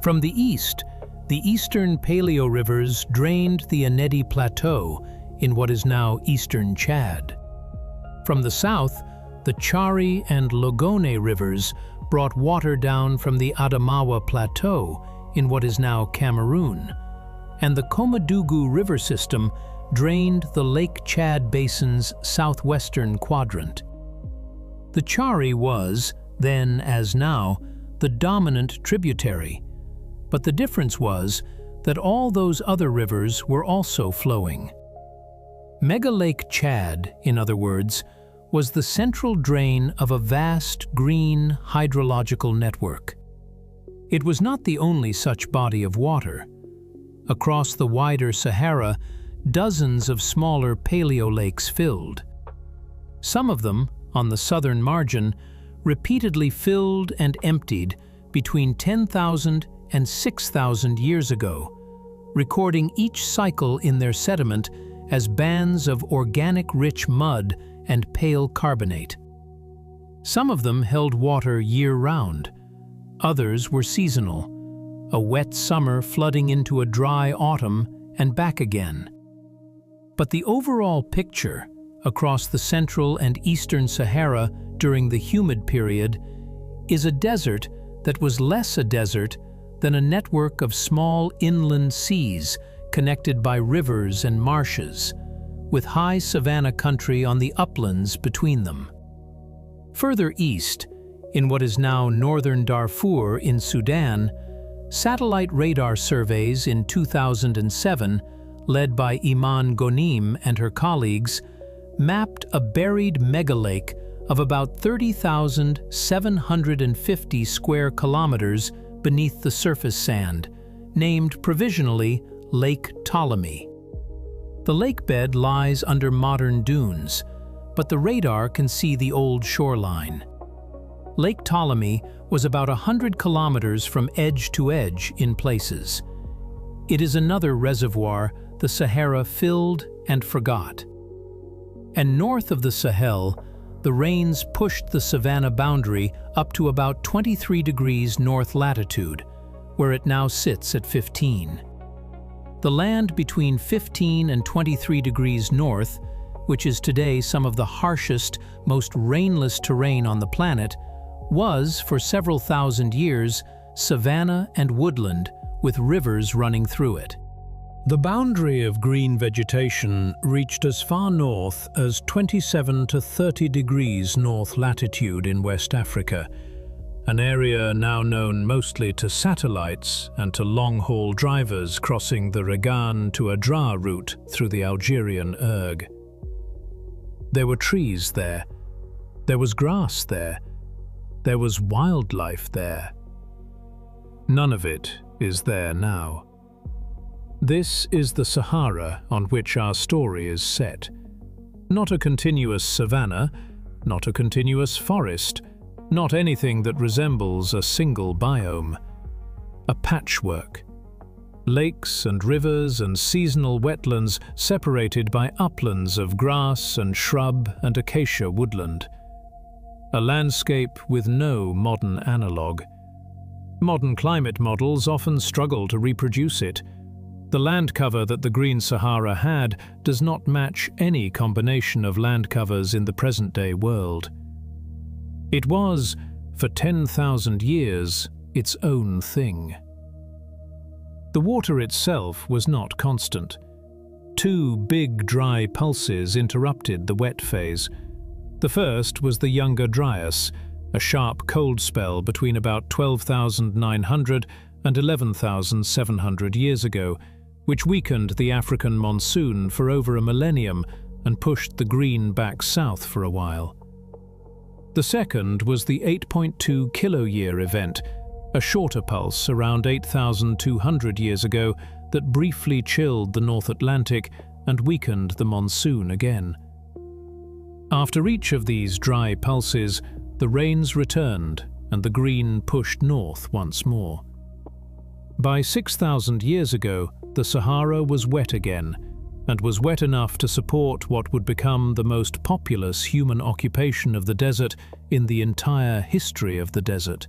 From the east, the eastern paleo rivers drained the Annedi Plateau in what is now eastern Chad. From the south, the Chari and Logone rivers brought water down from the Adamawa Plateau in what is now Cameroon, and the Komadougou river system drained the Lake Chad Basin's southwestern quadrant. The Chari was, then as now, the dominant tributary, but the difference was that all those other rivers were also flowing. Megalake Chad, in other words, was the central drain of a vast green hydrological network. It was not the only such body of water. Across the wider Sahara, dozens of smaller paleo lakes filled. Some of them, on the southern margin, repeatedly filled and emptied between 10,000 and 6,000 years ago, recording each cycle in their sediment as bands of organic-rich mud and pale carbonate. Some of them held water year-round. Others were seasonal, a wet summer flooding into a dry autumn and back again. But the overall picture across the central and eastern Sahara during the humid period is a desert that was less a desert than a network of small inland seas connected by rivers and marshes, with high savanna country on the uplands between them. Further east, in what is now northern Darfur in Sudan, satellite radar surveys in 2007, led by Iman Ghonim and her colleagues, mapped a buried megalake of about 30,750 square kilometers beneath the surface sand, named provisionally Lake Ptolemy. The lake bed lies under modern dunes, but the radar can see the old shoreline. Lake Ptolemy was about 100 kilometers from edge to edge in places. It is another reservoir the Sahara filled and forgot. And north of the Sahel, the rains pushed the savanna boundary up to about 23 degrees north latitude, where it now sits at 15. The land between 15 and 23 degrees north, which is today some of the harshest, most rainless terrain on the planet, was, for several thousand years, savanna and woodland with rivers running through it. The boundary of green vegetation reached as far north as 27 to 30 degrees north latitude in West Africa, an area now known mostly to satellites and to long-haul drivers crossing the Regan to Adrar route through the Algerian Erg. There were trees there. There was grass there. There was wildlife there. None of it is there now. This is the Sahara on which our story is set. Not a continuous savanna, not a continuous forest, not anything that resembles a single biome. A patchwork. Lakes and rivers and seasonal wetlands separated by uplands of grass and shrub and acacia woodland. A landscape with no modern analogue. Modern climate models often struggle to reproduce it. The land cover that the Green Sahara had does not match any combination of land covers in the present-day world. It was, for 10,000 years, its own thing. The water itself was not constant. Two big dry pulses interrupted the wet phase. The first was the Younger Dryas, a sharp cold spell between about 12,900 and 11,700 years ago, which weakened the African monsoon for over a millennium and pushed the green back south for a while. The second was the 8.2 kiloyear event, a shorter pulse around 8,200 years ago that briefly chilled the North Atlantic and weakened the monsoon again. After each of these dry pulses, the rains returned and the green pushed north once more. By 6,000 years ago, the Sahara was wet again, and was wet enough to support what would become the most populous human occupation of the desert in the entire history of the desert.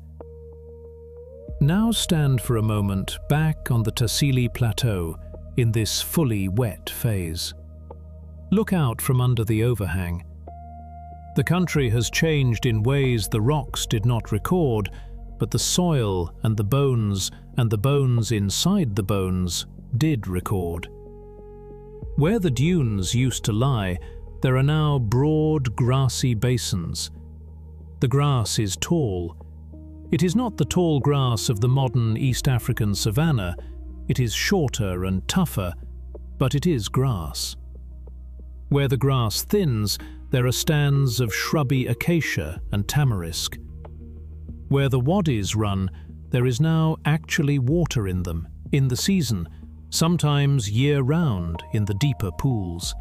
Now stand for a moment back on the Tassili Plateau in this fully wet phase. Look out from under the overhang. The country has changed in ways the rocks did not record, but the soil and the bones inside the bones did record. Where the dunes used to lie, there are now broad, grassy basins. The grass is tall. It is not the tall grass of the modern East African savanna. It is shorter and tougher, but it is grass. Where the grass thins, there are stands of shrubby acacia and tamarisk. Where the wadis run, there is now actually water in them, in the season, sometimes year-round in the deeper pools.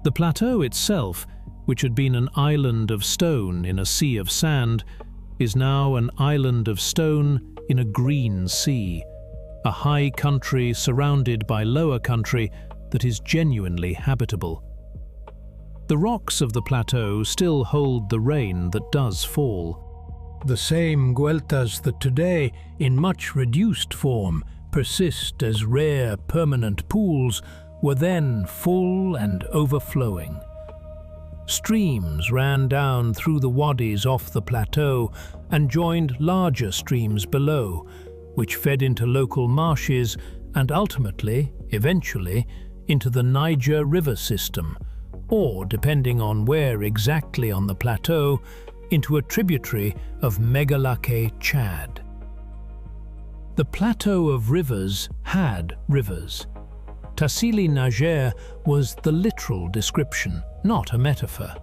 The plateau itself, which had been an island of stone in a sea of sand, is now an island of stone in a green sea, a high country surrounded by lower country that is genuinely habitable. The rocks of the plateau still hold the rain that does fall. The same gueltas that today, in much reduced form, persist as rare permanent pools were then full and overflowing. Streams ran down through the wadis off the plateau and joined larger streams below, which fed into local marshes and ultimately, eventually, into the Niger River system, or, depending on where exactly on the plateau, into a tributary of Megalake Chad. The plateau of rivers had rivers. Tassili Niger was the literal description, not a metaphor.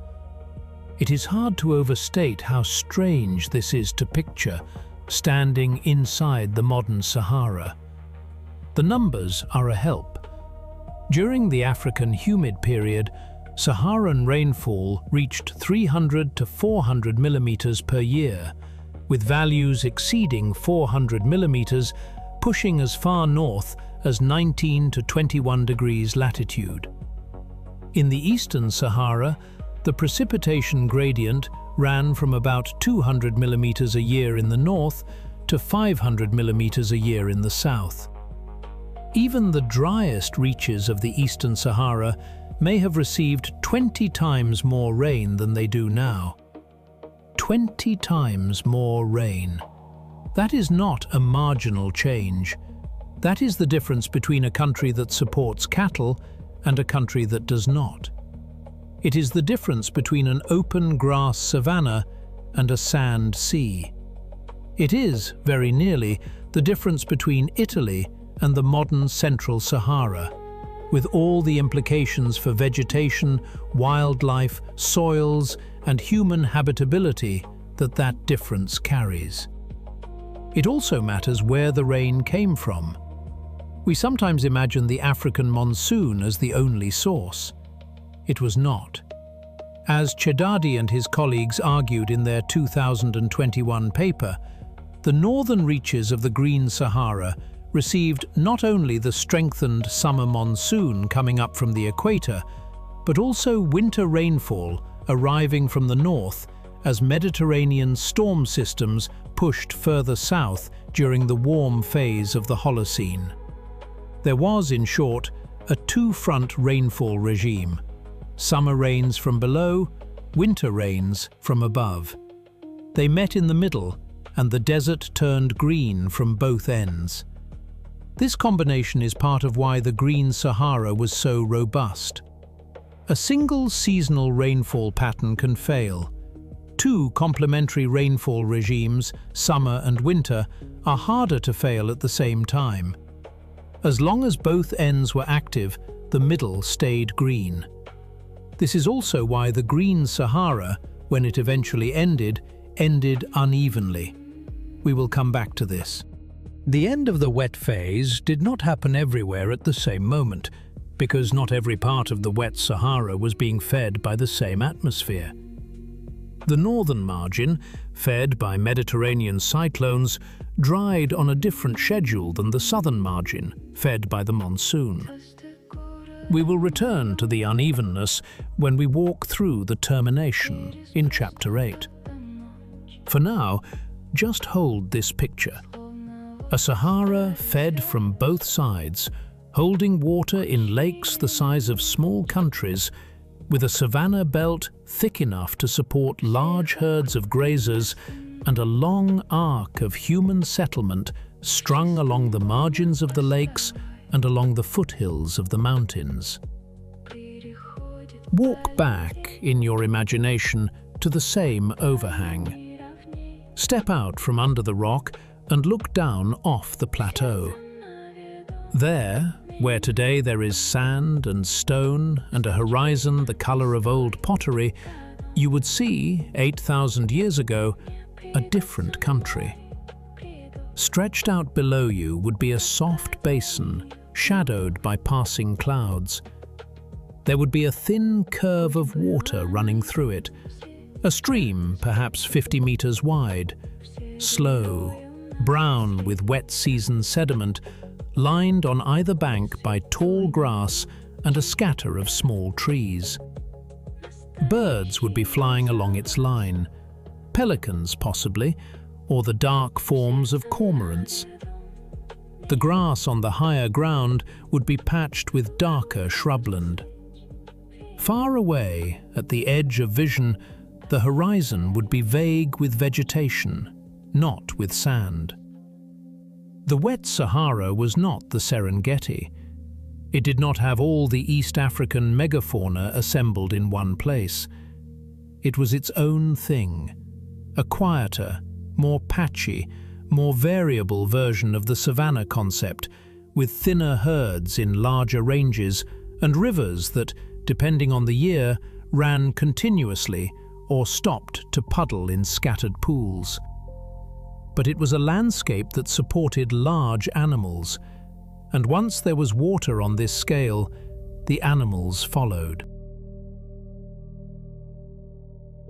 It is hard to overstate how strange this is to picture, standing inside the modern Sahara. The numbers are a help. During the African Humid Period, Saharan rainfall reached 300 to 400 millimeters per year, with values exceeding 400 millimeters, pushing as far north as 19 to 21 degrees latitude. In the eastern Sahara, the precipitation gradient ran from about 200 millimeters a year in the north to 500 millimeters a year in the south. Even the driest reaches of the eastern Sahara may have received 20 times more rain than they do now. 20 times more rain. That is not a marginal change. That is the difference between a country that supports cattle and a country that does not. It is the difference between an open grass savanna and a sand sea. It is, very nearly, the difference between Italy and the modern Central Sahara, with all the implications for vegetation, wildlife, soils, and human habitability that difference carries. It also matters where the rain came from. We sometimes imagine the African monsoon as the only source. It was not. As Chedadi and his colleagues argued in their 2021 paper, the northern reaches of the Green Sahara received not only the strengthened summer monsoon coming up from the equator, but also winter rainfall arriving from the north as Mediterranean storm systems pushed further south during the warm phase of the Holocene. There was, in short, a two-front rainfall regime: summer rains from below, winter rains from above. They met in the middle, and the desert turned green from both ends. This combination is part of why the Green Sahara was so robust. A single seasonal rainfall pattern can fail. Two complementary rainfall regimes, summer and winter, are harder to fail at the same time. As long as both ends were active, the middle stayed green. This is also why the Green Sahara, when it eventually ended unevenly. We will come back to this. The end of the wet phase did not happen everywhere at the same moment, because not every part of the wet Sahara was being fed by the same atmosphere. The northern margin, fed by Mediterranean cyclones, dried on a different schedule than the southern margin, fed by the monsoon. We will return to the unevenness when we walk through the termination in Chapter 8. For now, just hold this picture. A Sahara fed from both sides, holding water in lakes the size of small countries, with a savanna belt thick enough to support large herds of grazers and a long arc of human settlement strung along the margins of the lakes and along the foothills of the mountains. Walk back in your imagination to the same overhang. Step out from under the rock and look down off the plateau. There, where today there is sand and stone and a horizon the color of old pottery, you would see, 8,000 years ago, a different country. Stretched out below you would be a soft basin, shadowed by passing clouds. There would be a thin curve of water running through it, a stream perhaps 50 meters wide, slow, brown with wet season sediment, lined on either bank by tall grass and a scatter of small trees. Birds would be flying along its line, pelicans possibly, or the dark forms of cormorants. The grass on the higher ground would be patched with darker shrubland. Far away, at the edge of vision, the horizon would be vague with vegetation, not with sand. The wet Sahara was not the Serengeti. It did not have all the East African megafauna assembled in one place. It was its own thing, a quieter, more patchy, more variable version of the savanna concept, with thinner herds in larger ranges and rivers that, depending on the year, ran continuously or stopped to puddle in scattered pools. But it was a landscape that supported large animals, and once there was water on this scale, the animals followed.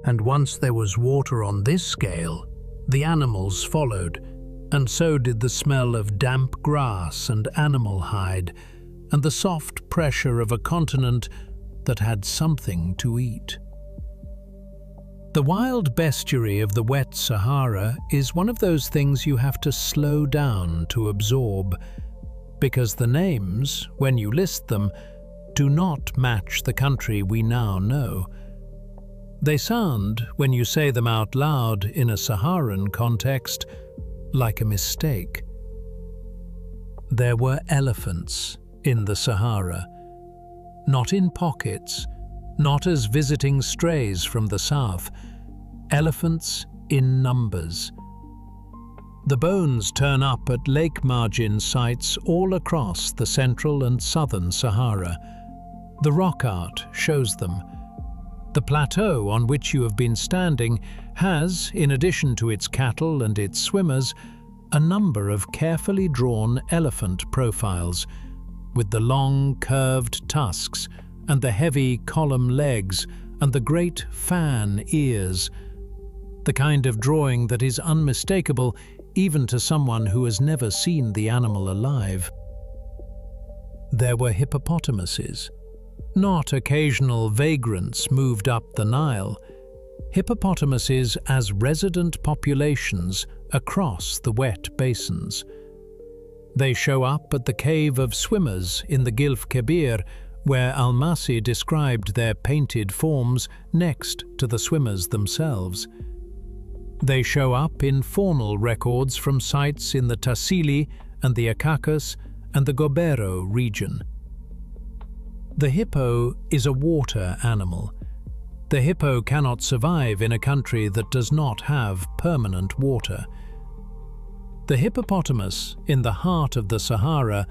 And once there was water on this scale, the animals followed, and so did the smell of damp grass and animal hide, and the soft pressure of a continent that had something to eat. The wild bestiary of the wet Sahara is one of those things you have to slow down to absorb, because the names, when you list them, do not match the country we now know. They sound, when you say them out loud in a Saharan context, like a mistake. There were elephants in the Sahara, not in pockets, not as visiting strays from the south, elephants in numbers. The bones turn up at lake margin sites all across the central and southern Sahara. The rock art shows them. The plateau on which you have been standing has, in addition to its cattle and its swimmers, a number of carefully drawn elephant profiles, with the long curved tusks and the heavy column legs and the great fan ears, the kind of drawing that is unmistakable even to someone who has never seen the animal alive. There were hippopotamuses, not occasional vagrants moved up the Nile, hippopotamuses as resident populations across the wet basins. They show up at the cave of swimmers in the Gilf Kebir, where Almasi described their painted forms next to the swimmers themselves. They show up in faunal records from sites in the Tassili and the Akakos and the Gobero region. The hippo is a water animal. The hippo cannot survive in a country that does not have permanent water. The hippopotamus in the heart of the Sahara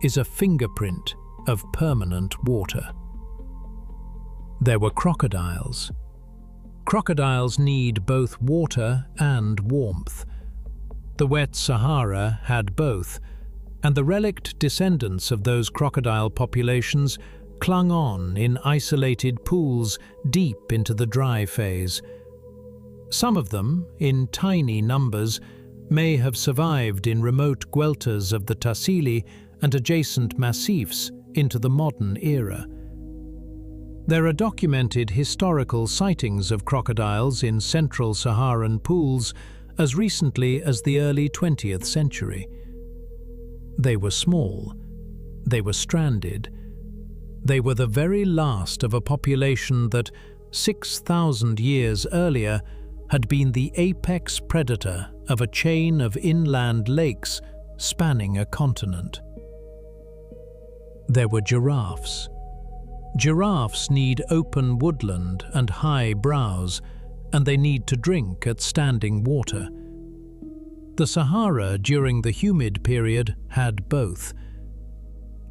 is a fingerprint of permanent water. There were crocodiles. Crocodiles need both water and warmth. The wet Sahara had both, and the relict descendants of those crocodile populations clung on in isolated pools deep into the dry phase. Some of them, in tiny numbers, may have survived in remote gueltas of the Tassili and adjacent massifs into the modern era. There are documented historical sightings of crocodiles in central Saharan pools as recently as the early 20th century. They were small, they were stranded, they were the very last of a population that, 6,000 years earlier, had been the apex predator of a chain of inland lakes spanning a continent. There were giraffes. Giraffes need open woodland and high browse, and they need to drink at standing water. The Sahara during the humid period had both.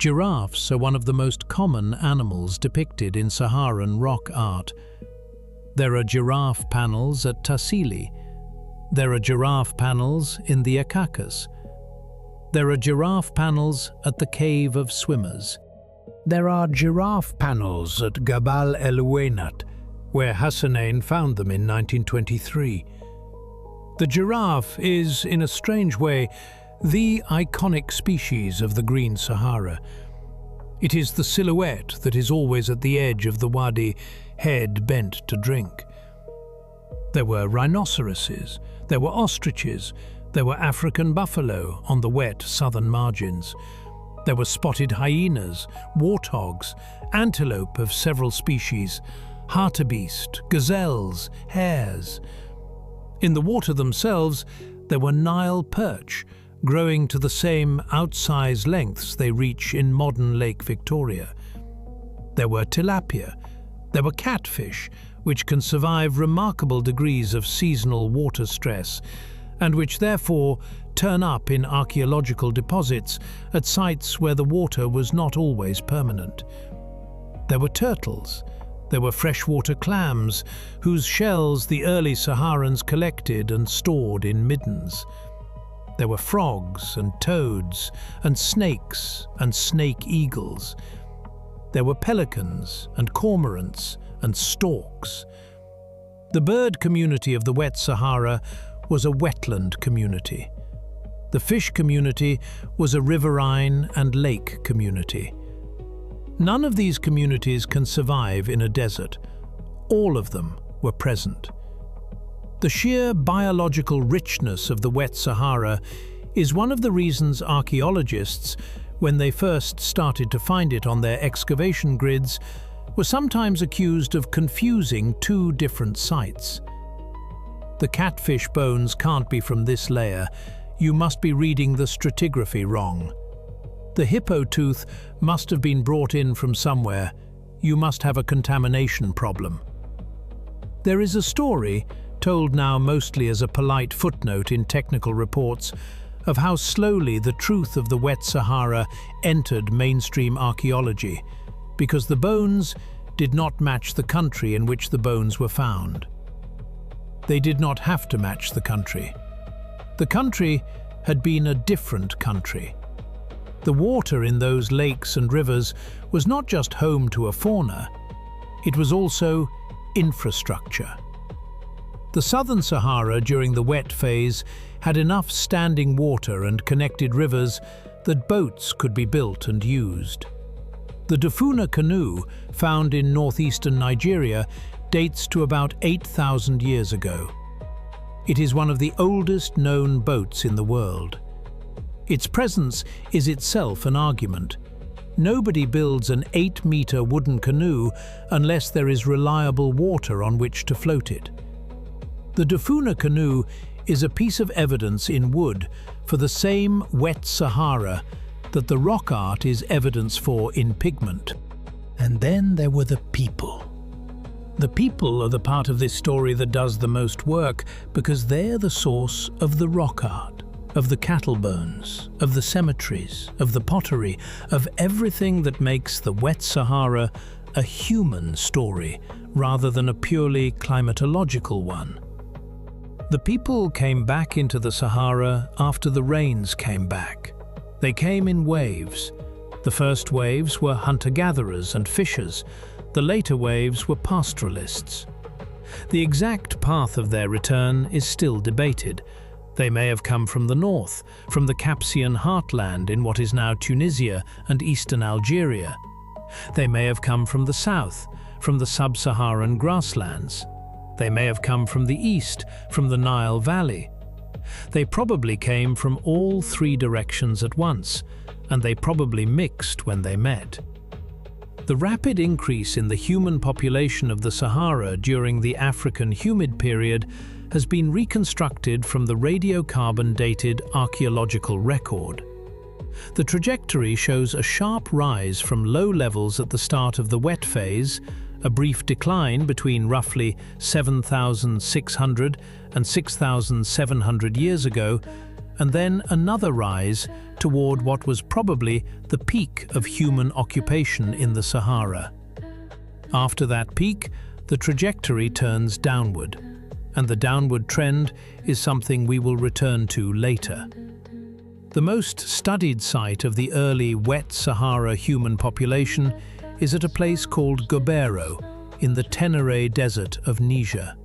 Giraffes are one of the most common animals depicted in Saharan rock art. There are giraffe panels at Tassili. There are giraffe panels in the Akakis. There are giraffe panels at the Cave of Swimmers. There are giraffe panels at Gabal El Ouenat, where Hassanein found them in 1923. The giraffe is, in a strange way, the iconic species of the Green Sahara. It is the silhouette that is always at the edge of the wadi, head bent to drink. There were rhinoceroses, there were ostriches, there were African buffalo on the wet southern margins. There were spotted hyenas, warthogs, antelope of several species, hartebeest, gazelles, hares. In the water themselves, there were Nile perch, growing to the same outsize lengths they reach in modern Lake Victoria. There were tilapia. There were catfish, which can survive remarkable degrees of seasonal water stress, and which therefore turn up in archaeological deposits at sites where the water was not always permanent. There were turtles. There were freshwater clams, whose shells the early Saharans collected and stored in middens. There were frogs and toads and snakes and snake eagles. There were pelicans and cormorants and storks. The bird community of the wet Sahara was a wetland community. The fish community was a riverine and lake community. None of these communities can survive in a desert. All of them were present. The sheer biological richness of the wet Sahara is one of the reasons archaeologists, when they first started to find it on their excavation grids, were sometimes accused of confusing two different sites. The catfish bones can't be from this layer. You must be reading the stratigraphy wrong. The hippo tooth must have been brought in from somewhere. You must have a contamination problem. There is a story, told now mostly as a polite footnote in technical reports, of how slowly the truth of the wet Sahara entered mainstream archaeology, because the bones did not match the country in which the bones were found. They did not have to match the country. The country had been a different country. The water in those lakes and rivers was not just home to a fauna, it was also infrastructure. The southern Sahara during the wet phase had enough standing water and connected rivers that boats could be built and used. The Dufuna canoe, found in northeastern Nigeria, dates to about 8,000 years ago. It is one of the oldest known boats in the world. Its presence is itself an argument. Nobody builds an 8-meter wooden canoe unless there is reliable water on which to float it. The Dufuna canoe is a piece of evidence in wood for the same wet Sahara that the rock art is evidence for in pigment. And then there were the people. The people are the part of this story that does the most work because they're the source of the rock art, of the cattle bones, of the cemeteries, of the pottery, of everything that makes the wet Sahara a human story rather than a purely climatological one. The people came back into the Sahara after the rains came back. They came in waves. The first waves were hunter-gatherers and fishers. The later waves were pastoralists. The exact path of their return is still debated. They may have come from the north, from the Capsian heartland in what is now Tunisia and eastern Algeria. They may have come from the south, from the sub-Saharan grasslands. They may have come from the east, from the Nile Valley. They probably came from all three directions at once, and they probably mixed when they met. The rapid increase in the human population of the Sahara during the African Humid Period has been reconstructed from the radiocarbon-dated archaeological record. The trajectory shows a sharp rise from low levels at the start of the wet phase, a brief decline between roughly 7,600 and 6,700 years ago, and then another rise toward what was probably the peak of human occupation in the Sahara. After that peak, the trajectory turns downward, and the downward trend is something we will return to later. The most studied site of the early wet Sahara human population is at a place called Gobero in the Tenere Desert of Niger.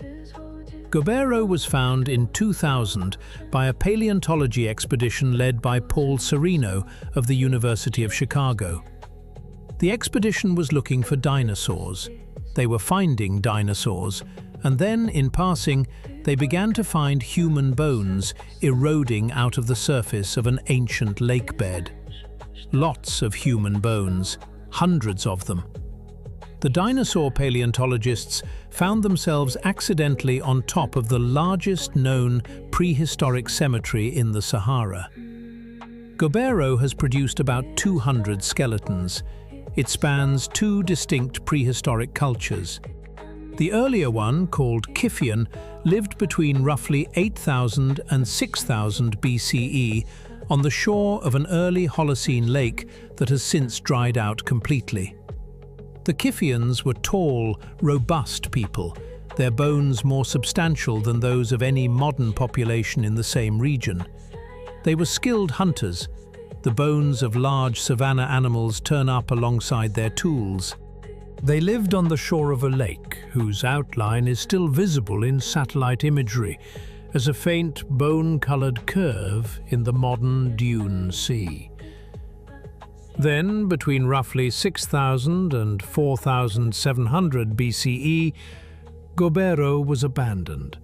Gobero was found in 2000 by a paleontology expedition led by Paul Sereno of the University of Chicago. The expedition was looking for dinosaurs. They were finding dinosaurs, and then, in passing, they began to find human bones eroding out of the surface of an ancient lake bed. Lots of human bones, hundreds of them. The dinosaur paleontologists found themselves accidentally on top of the largest known prehistoric cemetery in the Sahara. Gobero has produced about 200 skeletons. It spans two distinct prehistoric cultures. The earlier one, called Kifian, lived between roughly 8,000 and 6,000 BCE on the shore of an early Holocene lake that has since dried out completely. The Kifians were tall, robust people, their bones more substantial than those of any modern population in the same region. They were skilled hunters. The bones of large savanna animals turn up alongside their tools. They lived on the shore of a lake, whose outline is still visible in satellite imagery, as a faint bone-colored curve in the modern dune sea. Then, between roughly 6,000 and 4,700 BCE, Gobero was abandoned.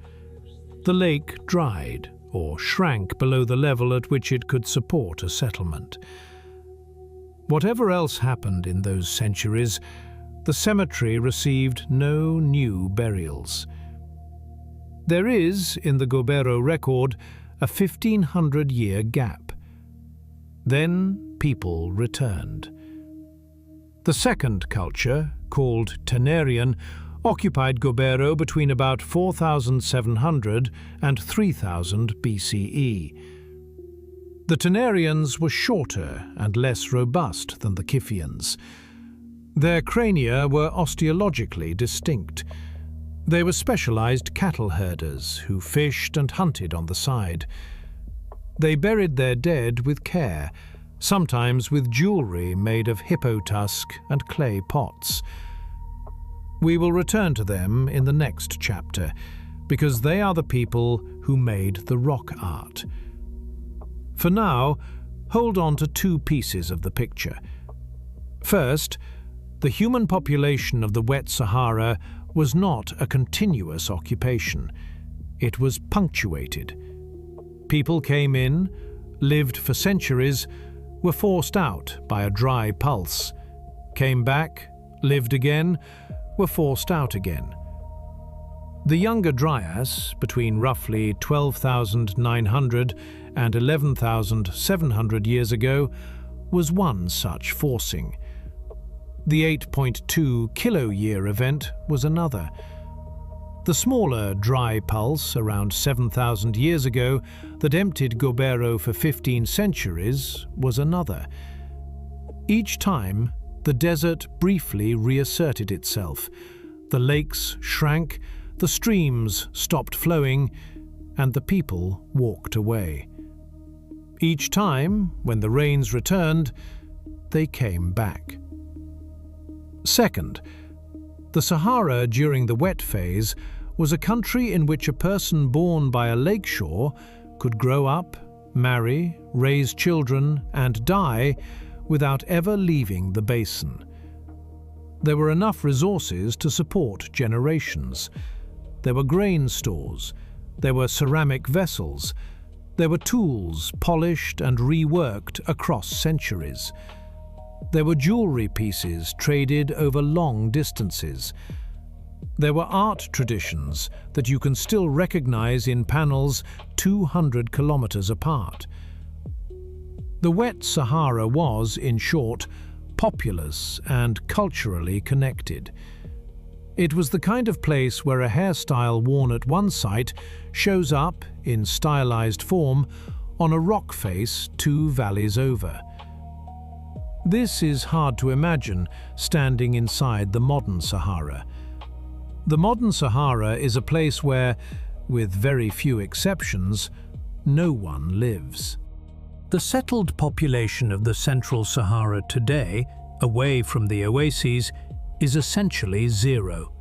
The lake dried, or shrank below the level at which it could support a settlement. Whatever else happened in those centuries, the cemetery received no new burials. There is, in the Gobero record, a 1,500-year gap. Then people returned. The second culture, called Tenerian, occupied Gobero between about 4,700 and 3,000 BCE. The Tenerians were shorter and less robust than the Kifians. Their crania were osteologically distinct. They were specialized cattle herders who fished and hunted on the side. They buried their dead with care, sometimes with jewelry made of hippo tusk and clay pots. We will return to them in the next chapter, because they are the people who made the rock art. For now, hold on to two pieces of the picture. First, the human population of the wet Sahara was not a continuous occupation. It was punctuated. People came in, lived for centuries, were forced out by a dry pulse, came back, lived again, were forced out again. The Younger Dryas, between roughly 12,900 and 11,700 years ago, was one such forcing. The 8.2 kilo-year event was another. The smaller dry pulse around 7,000 years ago that emptied Gobero for 15 centuries was another. Each time, the desert briefly reasserted itself. The lakes shrank, the streams stopped flowing, and the people walked away. Each time, when the rains returned, they came back. Second, the Sahara during the wet phase was a country in which a person born by a lakeshore could grow up, marry, raise children, and die without ever leaving the basin. There were enough resources to support generations. There were grain stores, there were ceramic vessels, there were tools polished and reworked across centuries. There were jewelry pieces traded over long distances. There were art traditions that you can still recognize in panels 200 kilometers apart. The wet Sahara was, in short, populous and culturally connected. It was the kind of place where a hairstyle worn at one site shows up, in stylized form, on a rock face 2 valleys over. This is hard to imagine standing inside the modern Sahara. The modern Sahara is a place where, with very few exceptions, no one lives. The settled population of the Central Sahara today, away from the oases, is essentially zero.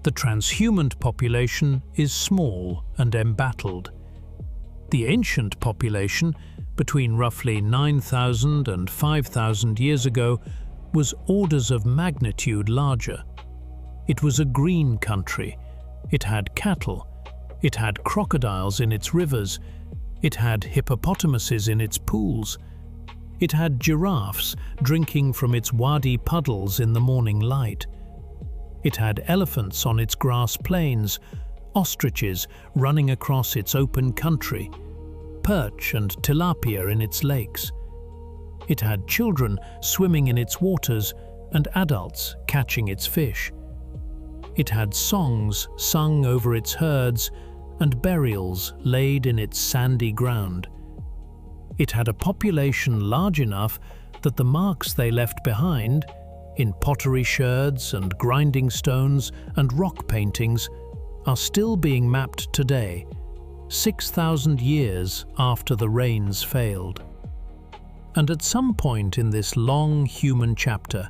The transhumant population is small and embattled. The ancient population, between roughly 9,000 and 5,000 years ago, was orders of magnitude larger. It was a green country. It had cattle. It had crocodiles in its rivers. It had hippopotamuses in its pools. It had giraffes drinking from its wadi puddles in the morning light. It had elephants on its grass plains, ostriches running across its open country, perch and tilapia in its lakes. It had children swimming in its waters and adults catching its fish. It had songs sung over its herds and burials laid in its sandy ground. It had a population large enough that the marks they left behind, in pottery sherds and grinding stones and rock paintings, are still being mapped today, 6,000 years after the rains failed. And at some point in this long human chapter,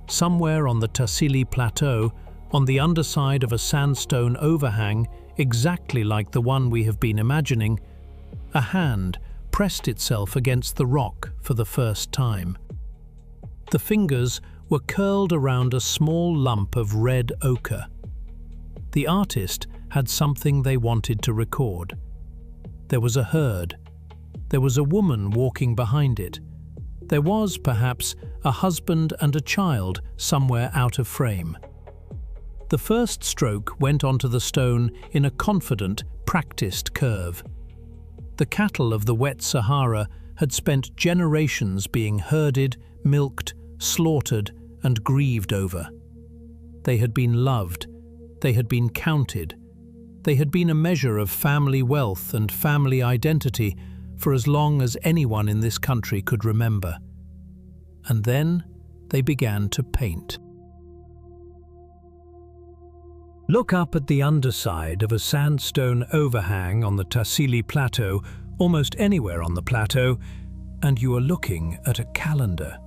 somewhere on the Tassili Plateau, on the underside of a sandstone overhang, exactly like the one we have been imagining, a hand pressed itself against the rock for the first time. The fingers were curled around a small lump of red ochre. The artist had something they wanted to record. There was a herd. There was a woman walking behind it. There was, perhaps, a husband and a child somewhere out of frame. The first stroke went onto the stone in a confident, practiced curve. The cattle of the wet Sahara had spent generations being herded, milked, slaughtered, and grieved over. They had been loved. They had been counted. They had been a measure of family wealth and family identity for as long as anyone in this country could remember. And then they began to paint. Look up at the underside of a sandstone overhang on the Tassili Plateau, almost anywhere on the plateau, and you are looking at a calendar.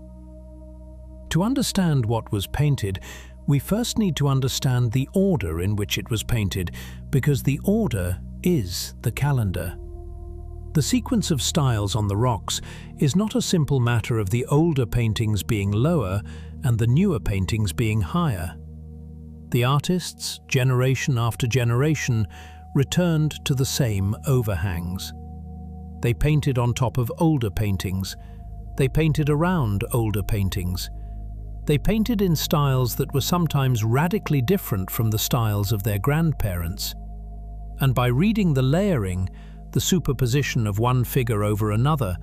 To understand what was painted, we first need to understand the order in which it was painted, because the order is the calendar. The sequence of styles on the rocks is not a simple matter of the older paintings being lower and the newer paintings being higher. The artists, generation after generation, returned to the same overhangs. They painted on top of older paintings. They painted around older paintings. They painted in styles that were sometimes radically different from the styles of their grandparents. And by reading the layering, the superposition of one figure over another,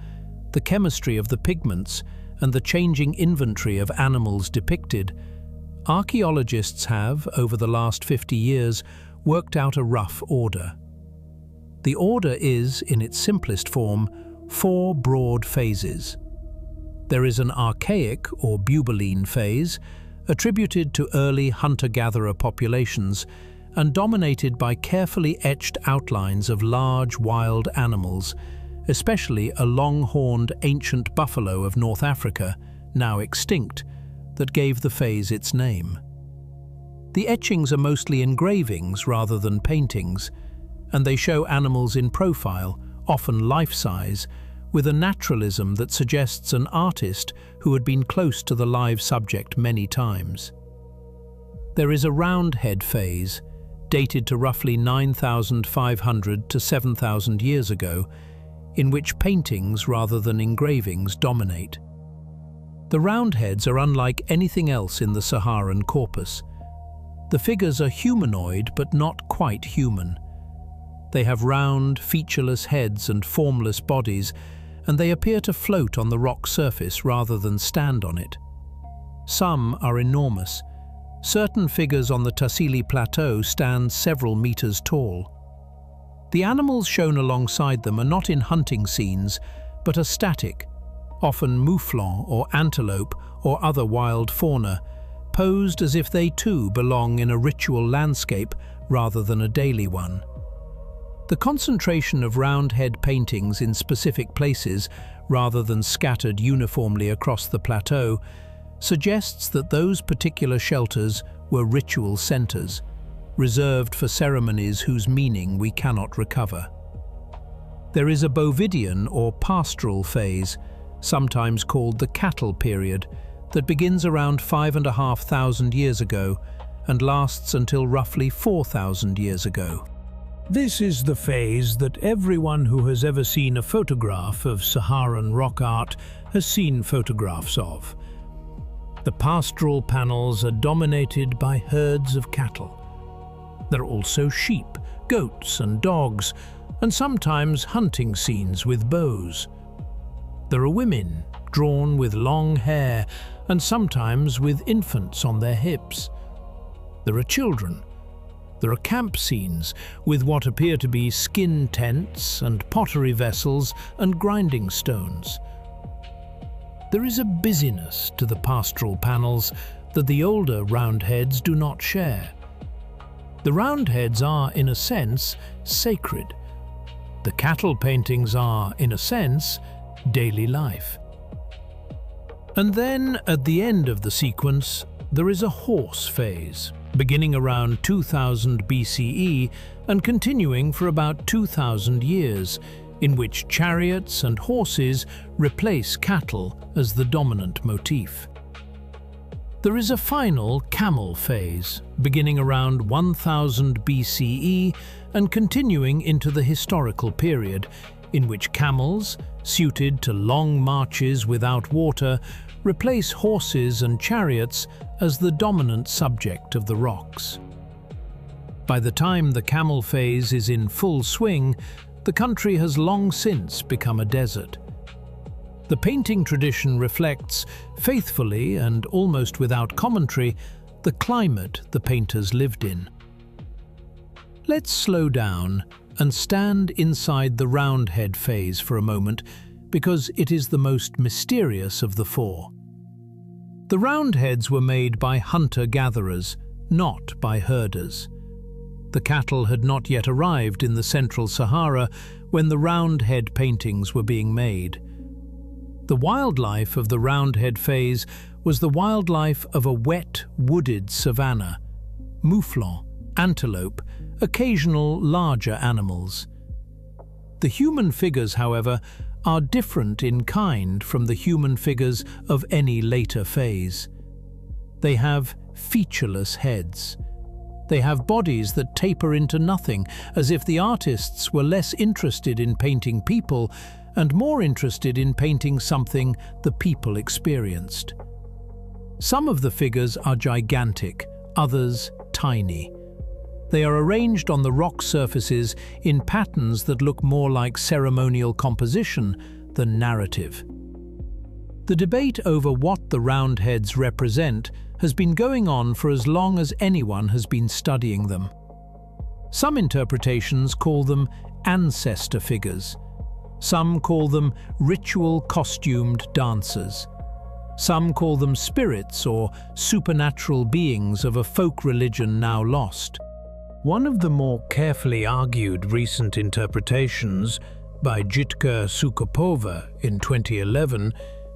the chemistry of the pigments, and the changing inventory of animals depicted, archaeologists have, over the last 50 years, worked out a rough order. The order is, in its simplest form, 4 broad phases. There is an archaic or bubaline phase, attributed to early hunter-gatherer populations and dominated by carefully etched outlines of large wild animals, especially a long-horned ancient buffalo of North Africa, now extinct, that gave the phase its name. The etchings are mostly engravings rather than paintings, and they show animals in profile, often life-size, with a naturalism that suggests an artist who had been close to the live subject many times. There is a roundhead phase, dated to roughly 9,500 to 7,000 years ago, in which paintings rather than engravings dominate. The roundheads are unlike anything else in the Saharan corpus. The figures are humanoid but not quite human. They have round, featureless heads and formless bodies, and they appear to float on the rock surface rather than stand on it. Some are enormous. Certain figures on the Tassili Plateau stand several meters tall. The animals shown alongside them are not in hunting scenes, but are static, often mouflon or antelope or other wild fauna, posed as if they too belong in a ritual landscape rather than a daily one. The concentration of roundhead paintings in specific places, rather than scattered uniformly across the plateau, suggests that those particular shelters were ritual centers, reserved for ceremonies whose meaning we cannot recover. There is a bovidian or pastoral phase, sometimes called the cattle period, that begins around 5,500 years ago and lasts until roughly 4,000 years ago. This is the phase that everyone who has ever seen a photograph of Saharan rock art has seen photographs of. The pastoral panels are dominated by herds of cattle. There are also sheep, goats and dogs, and sometimes hunting scenes with bows. There are women, drawn with long hair, and sometimes with infants on their hips. There are children. There are camp scenes with what appear to be skin tents and pottery vessels and grinding stones. There is a busyness to the pastoral panels that the older roundheads do not share. The roundheads are, in a sense, sacred. The cattle paintings are, in a sense, daily life. And then, at the end of the sequence, there is a horse phase, beginning around 2000 BCE and continuing for about 2,000 years, in which chariots and horses replace cattle as the dominant motif. There is a final camel phase, beginning around 1000 BCE and continuing into the historical period, in which camels, suited to long marches without water, replace horses and chariots as the dominant subject of the rocks. By the time the camel phase is in full swing, the country has long since become a desert. The painting tradition reflects, faithfully and almost without commentary, the climate the painters lived in. Let's slow down and stand inside the roundhead phase for a moment, because it is the most mysterious of the four. The roundheads were made by hunter-gatherers, not by herders. The cattle had not yet arrived in the central Sahara when the roundhead paintings were being made. The wildlife of the roundhead phase was the wildlife of a wet, wooded savanna, mouflon, antelope, occasional larger animals. The human figures, however, are different in kind from the human figures of any later phase. They have featureless heads. They have bodies that taper into nothing, as if the artists were less interested in painting people and more interested in painting something the people experienced. Some of the figures are gigantic, others tiny. They are arranged on the rock surfaces in patterns that look more like ceremonial composition than narrative. The debate over what the roundheads represent has been going on for as long as anyone has been studying them. Some interpretations call them ancestor figures. Some call them ritual costumed dancers. Some call them spirits or supernatural beings of a folk religion now lost. One of the more carefully argued recent interpretations, by Jitka Sukopova in 2011,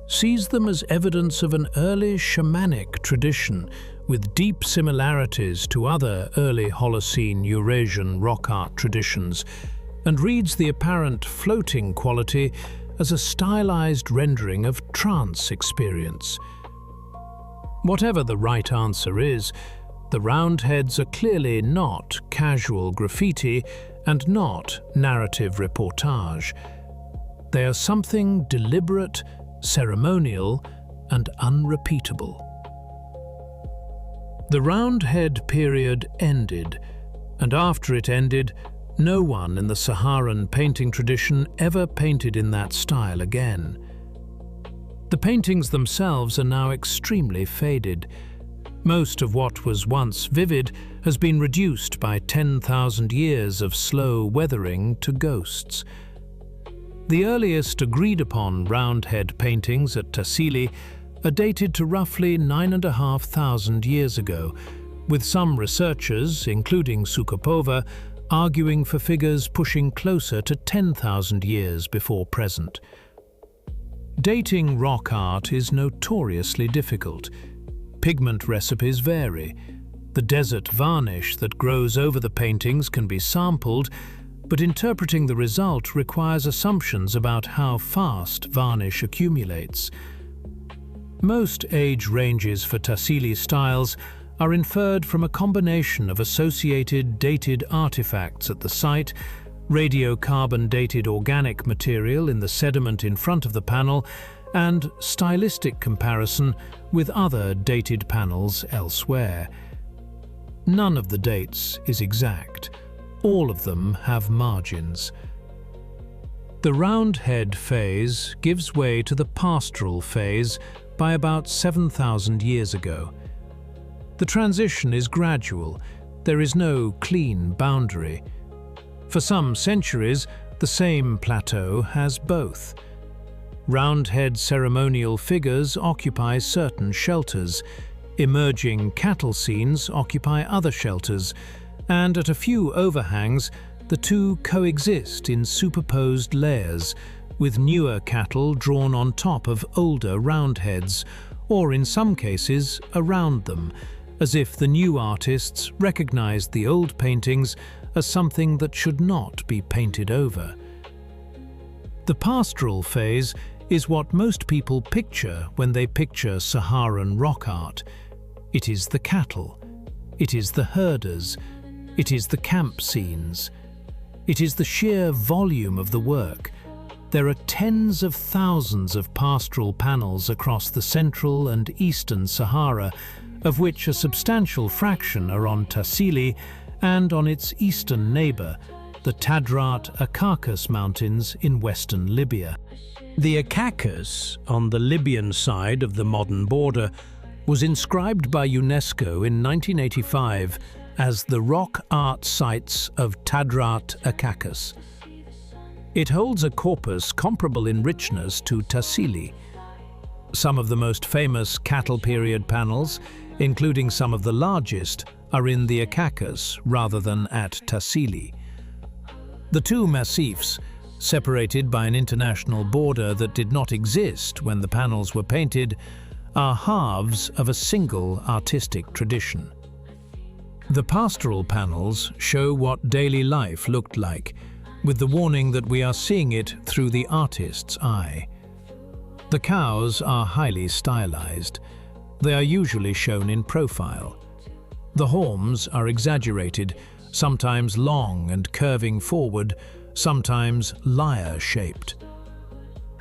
sees them as evidence of an early shamanic tradition with deep similarities to other early Holocene Eurasian rock art traditions, and reads the apparent floating quality as a stylized rendering of trance experience. Whatever the right answer is, the roundheads are clearly not casual graffiti and not narrative reportage. They are something deliberate, ceremonial, and unrepeatable. The Roundhead period ended, and after it ended, no one in the Saharan painting tradition ever painted in that style again. The paintings themselves are now extremely faded. Most of what was once vivid has been reduced by 10,000 years of slow weathering to ghosts. The earliest agreed-upon Roundhead paintings at Tassili are dated to roughly 9,500 years ago, with some researchers, including Sukopova, arguing for figures pushing closer to 10,000 years before present. Dating rock art is notoriously difficult. Pigment recipes vary. The desert varnish that grows over the paintings can be sampled, but interpreting the result requires assumptions about how fast varnish accumulates. Most age ranges for Tassili styles are inferred from a combination of associated dated artifacts at the site, radiocarbon-dated organic material in the sediment in front of the panel, and stylistic comparison with other dated panels elsewhere. None of the dates is exact. All of them have margins. The Roundhead phase gives way to the pastoral phase by about 7,000 years ago. The transition is gradual. There is no clean boundary. For some centuries, the same plateau has both. Roundhead ceremonial figures occupy certain shelters, emerging cattle scenes occupy other shelters, and at a few overhangs, the two coexist in superposed layers, with newer cattle drawn on top of older Roundheads, or in some cases around them, as if the new artists recognized the old paintings as something that should not be painted over. The pastoral phase is what most people picture when they picture Saharan rock art. It is the cattle. It is the herders. It is the camp scenes. It is the sheer volume of the work. There are tens of thousands of pastoral panels across the central and eastern Sahara, of which a substantial fraction are on Tassili and on its eastern neighbour, the Tadrat Akakos Mountains in western Libya. The Akakos, on the Libyan side of the modern border, was inscribed by UNESCO in 1985 as the Rock Art Sites of Tadrat Akakos. It holds a corpus comparable in richness to Tassili. Some of the most famous cattle period panels, including some of the largest, are in the Akakos rather than at Tassili. The two massifs, separated by an international border that did not exist when the panels were painted, are halves of a single artistic tradition. The pastoral panels show what daily life looked like, with the warning that we are seeing it through the artist's eye. The cows are highly stylized. They are usually shown in profile. The horns are exaggerated, sometimes long and curving forward, sometimes lyre-shaped.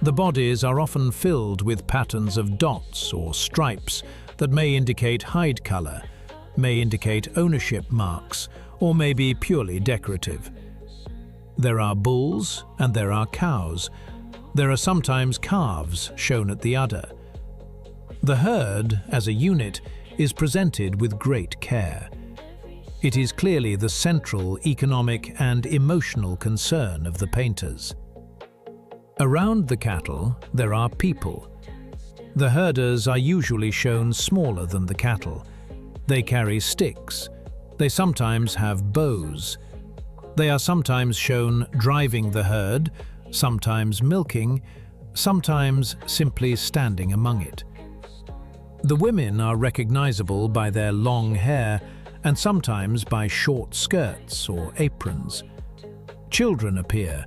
The bodies are often filled with patterns of dots or stripes that may indicate hide color, may indicate ownership marks, or may be purely decorative. There are bulls and there are cows. There are sometimes calves shown at the udder. The herd, as a unit, is presented with great care. It is clearly the central economic and emotional concern of the painters. Around the cattle, there are people. The herders are usually shown smaller than the cattle. They carry sticks. They sometimes have bows. They are sometimes shown driving the herd, sometimes milking, sometimes simply standing among it. The women are recognizable by their long hair and sometimes by short skirts or aprons. Children appear,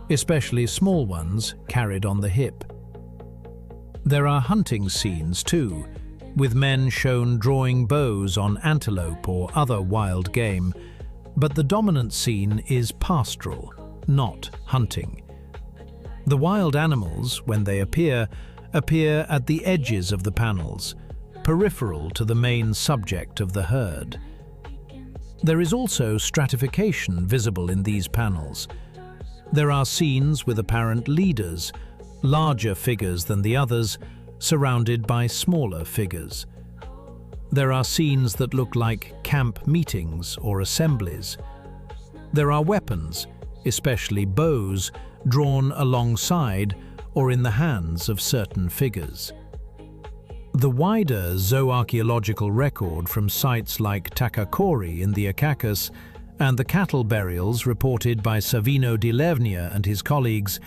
especially small ones carried on the hip. There are hunting scenes too, with men shown drawing bows on antelope or other wild game, but the dominant scene is pastoral, not hunting. The wild animals, when they appear at the edges of the panels, peripheral to the main subject of the herd. There is also stratification visible in these panels. There are scenes with apparent leaders, larger figures than the others, surrounded by smaller figures. There are scenes that look like camp meetings or assemblies. There are weapons, especially bows, drawn alongside or in the hands of certain figures. The wider zooarchaeological record from sites like Takakori in the Akakos and the cattle burials reported by Savino di Levnia and his colleagues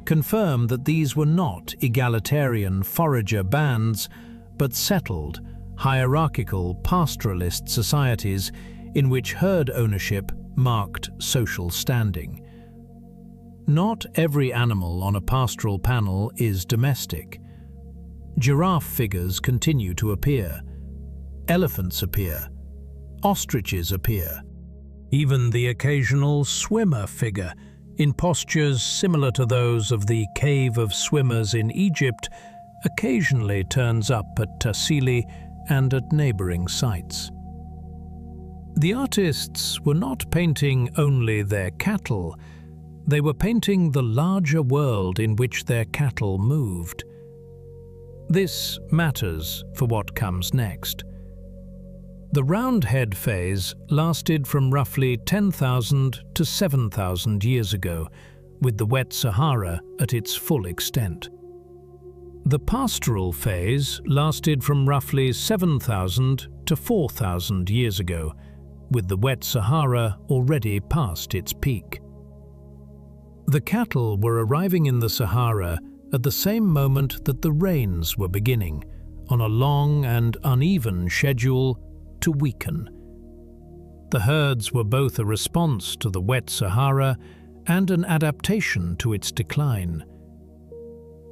confirm that these were not egalitarian forager bands, but settled, hierarchical pastoralist societies in which herd ownership marked social standing. Not every animal on a pastoral panel is domestic. Giraffe figures continue to appear. Elephants appear. Ostriches appear. Even the occasional swimmer figure, in postures similar to those of the Cave of Swimmers in Egypt, occasionally turns up at Tassili and at neighboring sites. The artists were not painting only their cattle, they were painting the larger world in which their cattle moved. This matters for what comes next. The roundhead phase lasted from roughly 10,000 to 7,000 years ago, with the wet Sahara at its full extent. The pastoral phase lasted from roughly 7,000 to 4,000 years ago, with the wet Sahara already past its peak. The cattle were arriving in the Sahara at the same moment that the rains were beginning, on a long and uneven schedule to weaken. The herds were both a response to the wet Sahara and an adaptation to its decline.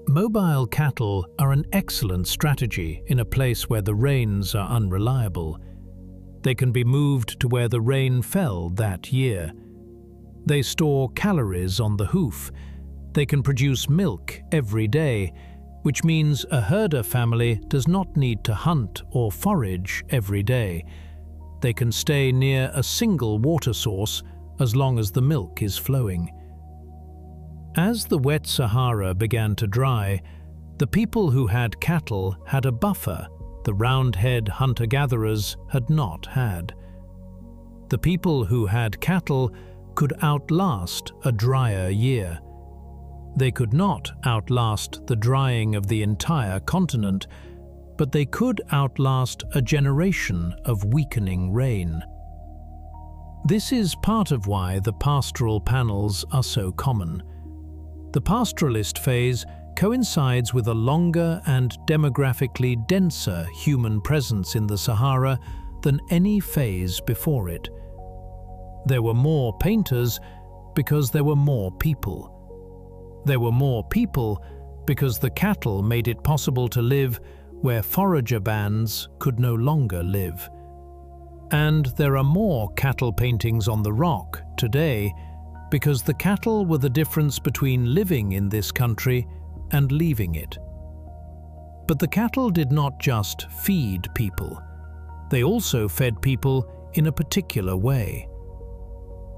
Mobile cattle are an excellent strategy in a place where the rains are unreliable. They can be moved to where the rain fell that year. They store calories on the hoof. They can produce milk every day, which means a herder family does not need to hunt or forage every day. They can stay near a single water source as long as the milk is flowing. As the wet Sahara began to dry, the people who had cattle had a buffer the roundhead hunter-gatherers had not had. The people who had cattle could outlast a drier year. They could not outlast the drying of the entire continent, but they could outlast a generation of weakening rain. This is part of why the pastoral panels are so common. The pastoralist phase coincides with a longer and demographically denser human presence in the Sahara than any phase before it. There were more painters because there were more people. There were more people because the cattle made it possible to live where forager bands could no longer live. And there are more cattle paintings on the rock today because the cattle were the difference between living in this country and leaving it. But the cattle did not just feed people. They also fed people in a particular way.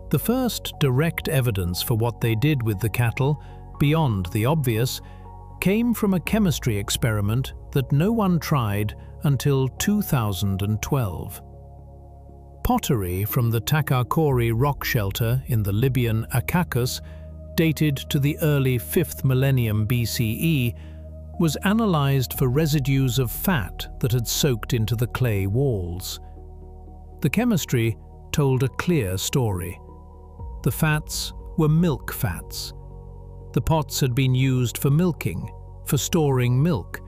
The first direct evidence for what they did with the cattle, beyond the obvious, came from a chemistry experiment that no one tried until 2012. Pottery from the Takakori rock shelter in the Libyan Akakos, dated to the early 5th millennium BCE, was analysed for residues of fat that had soaked into the clay walls. The chemistry told a clear story. The fats were milk fats. The pots had been used for milking, for storing milk,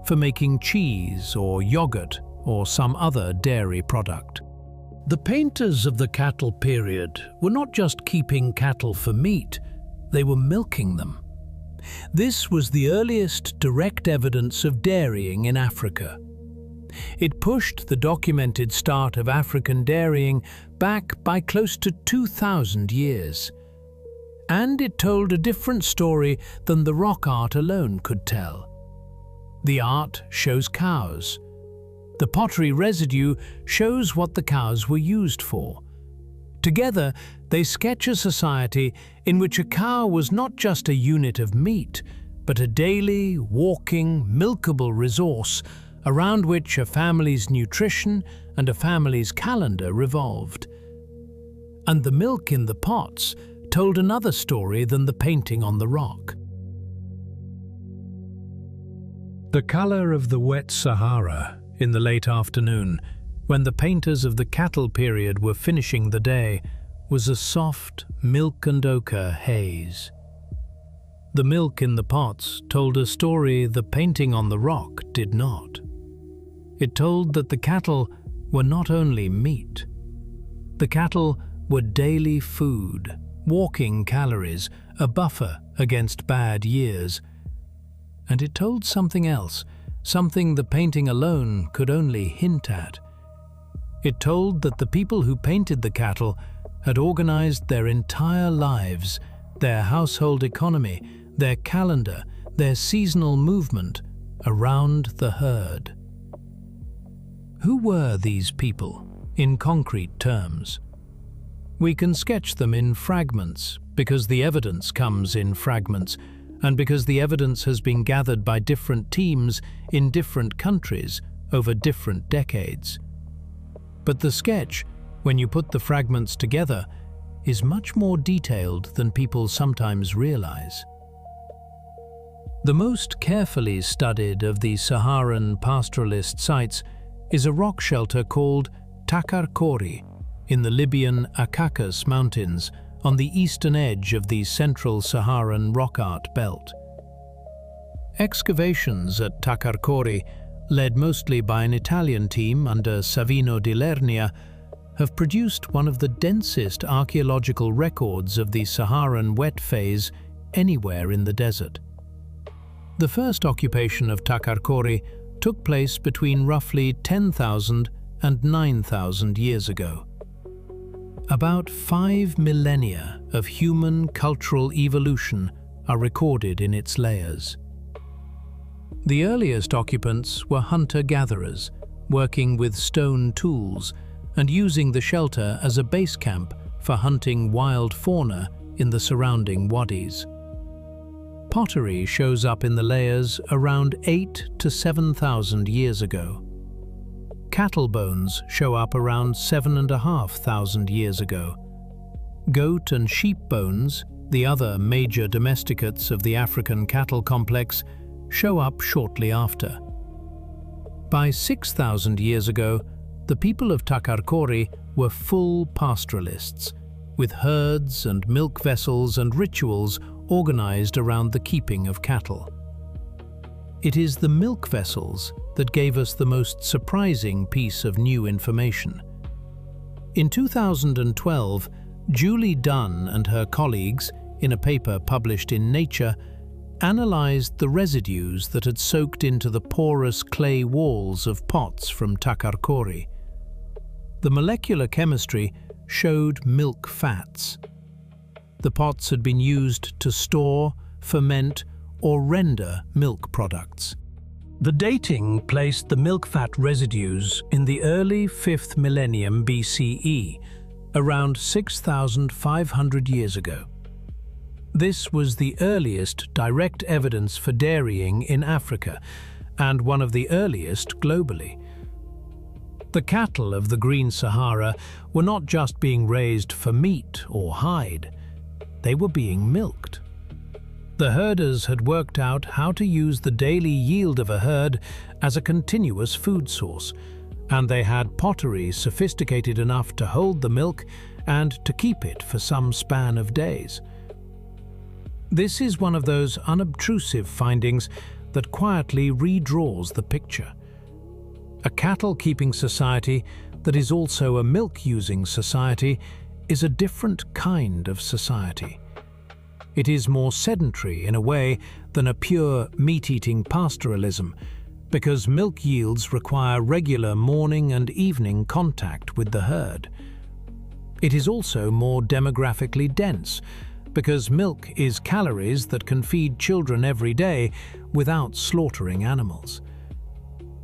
for making cheese or yogurt or some other dairy product. The painters of the cattle period were not just keeping cattle for meat, they were milking them. This was the earliest direct evidence of dairying in Africa. It pushed the documented start of African dairying back by close to 2,000 years. And it told a different story than the rock art alone could tell. The art shows cows. The pottery residue shows what the cows were used for. Together, they sketch a society in which a cow was not just a unit of meat, but a daily, walking, milkable resource around which a family's nutrition and a family's calendar revolved. And the milk in the pots told another story than the painting on the rock. The color of the wet Sahara in the late afternoon, when the painters of the cattle period were finishing the day, was a soft milk and ochre haze. The milk in the pots told a story the painting on the rock did not. It told that the cattle were not only meat. The cattle were daily food, walking calories, a buffer against bad years. And it told something else, something the painting alone could only hint at. It told that the people who painted the cattle had organized their entire lives, their household economy, their calendar, their seasonal movement around the herd. Who were these people, in concrete terms? We can sketch them in fragments, because the evidence comes in fragments, and because the evidence has been gathered by different teams in different countries over different decades. But the sketch, when you put the fragments together, is much more detailed than people sometimes realize. The most carefully studied of the Saharan pastoralist sites is a rock shelter called Takarkori in the Libyan Akakas Mountains on the eastern edge of the central Saharan rock art belt. Excavations at Takarkori, led mostly by an Italian team under Savino di Lernia, have produced one of the densest archaeological records of the Saharan wet phase anywhere in the desert. The first occupation of Takarkori took place between roughly 10,000 and 9,000 years ago. About 5 millennia of human cultural evolution are recorded in its layers. The earliest occupants were hunter-gatherers, working with stone tools and using the shelter as a base camp for hunting wild fauna in the surrounding wadis. Pottery shows up in the layers around 8 to 7,000 years ago. Cattle bones show up around 7,500 years ago. Goat and sheep bones, the other major domesticates of the African cattle complex, show up shortly after. By 6,000 years ago, the people of Takarkori were full pastoralists, with herds and milk vessels and rituals organized around the keeping of cattle. It is the milk vessels that gave us the most surprising piece of new information. In 2012, Julie Dunn and her colleagues, in a paper published in Nature, analyzed the residues that had soaked into the porous clay walls of pots from Takarkori. The molecular chemistry showed milk fats. The pots had been used to store, ferment, or render milk products. The dating placed the milk fat residues in the early 5th millennium BCE, around 6,500 years ago. This was the earliest direct evidence for dairying in Africa, and one of the earliest globally. The cattle of the Green Sahara were not just being raised for meat or hide, they were being milked. The herders had worked out how to use the daily yield of a herd as a continuous food source, and they had pottery sophisticated enough to hold the milk and to keep it for some span of days. This is one of those unobtrusive findings that quietly redraws the picture. A cattle-keeping society that is also a milk-using society is a different kind of society. It is more sedentary in a way than a pure meat-eating pastoralism, because milk yields require regular morning and evening contact with the herd. It is also more demographically dense, because milk is calories that can feed children every day without slaughtering animals.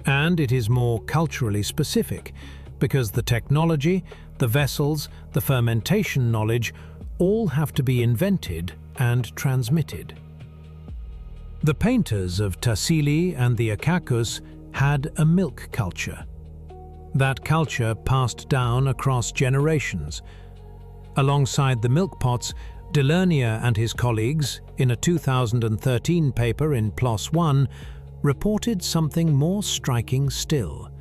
And it is more culturally specific, because the technology, the vessels, the fermentation knowledge all have to be invented and transmitted. The painters of Tassili and the Ichthys had a milk culture. That culture passed down across generations. Alongside the milk pots, Delernier and his colleagues, in a 2013 paper in PLOS One, reported something more striking still.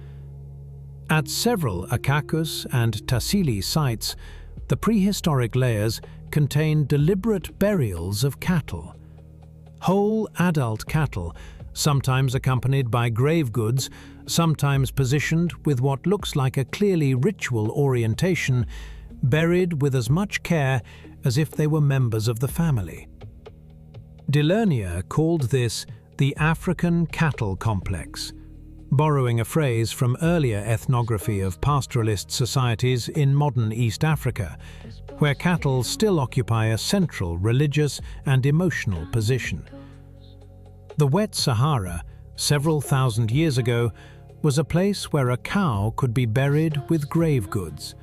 At several Ichthys and Tassili sites, the prehistoric layers contain deliberate burials of cattle. Whole adult cattle, sometimes accompanied by grave goods, sometimes positioned with what looks like a clearly ritual orientation, buried with as much care as if they were members of the family. Delernier called this the African cattle complex, borrowing a phrase from earlier ethnography of pastoralist societies in modern East Africa, where cattle still occupy a central religious and emotional position. The wet Sahara, several thousand years ago, was a place where a cow could be buried with grave goods.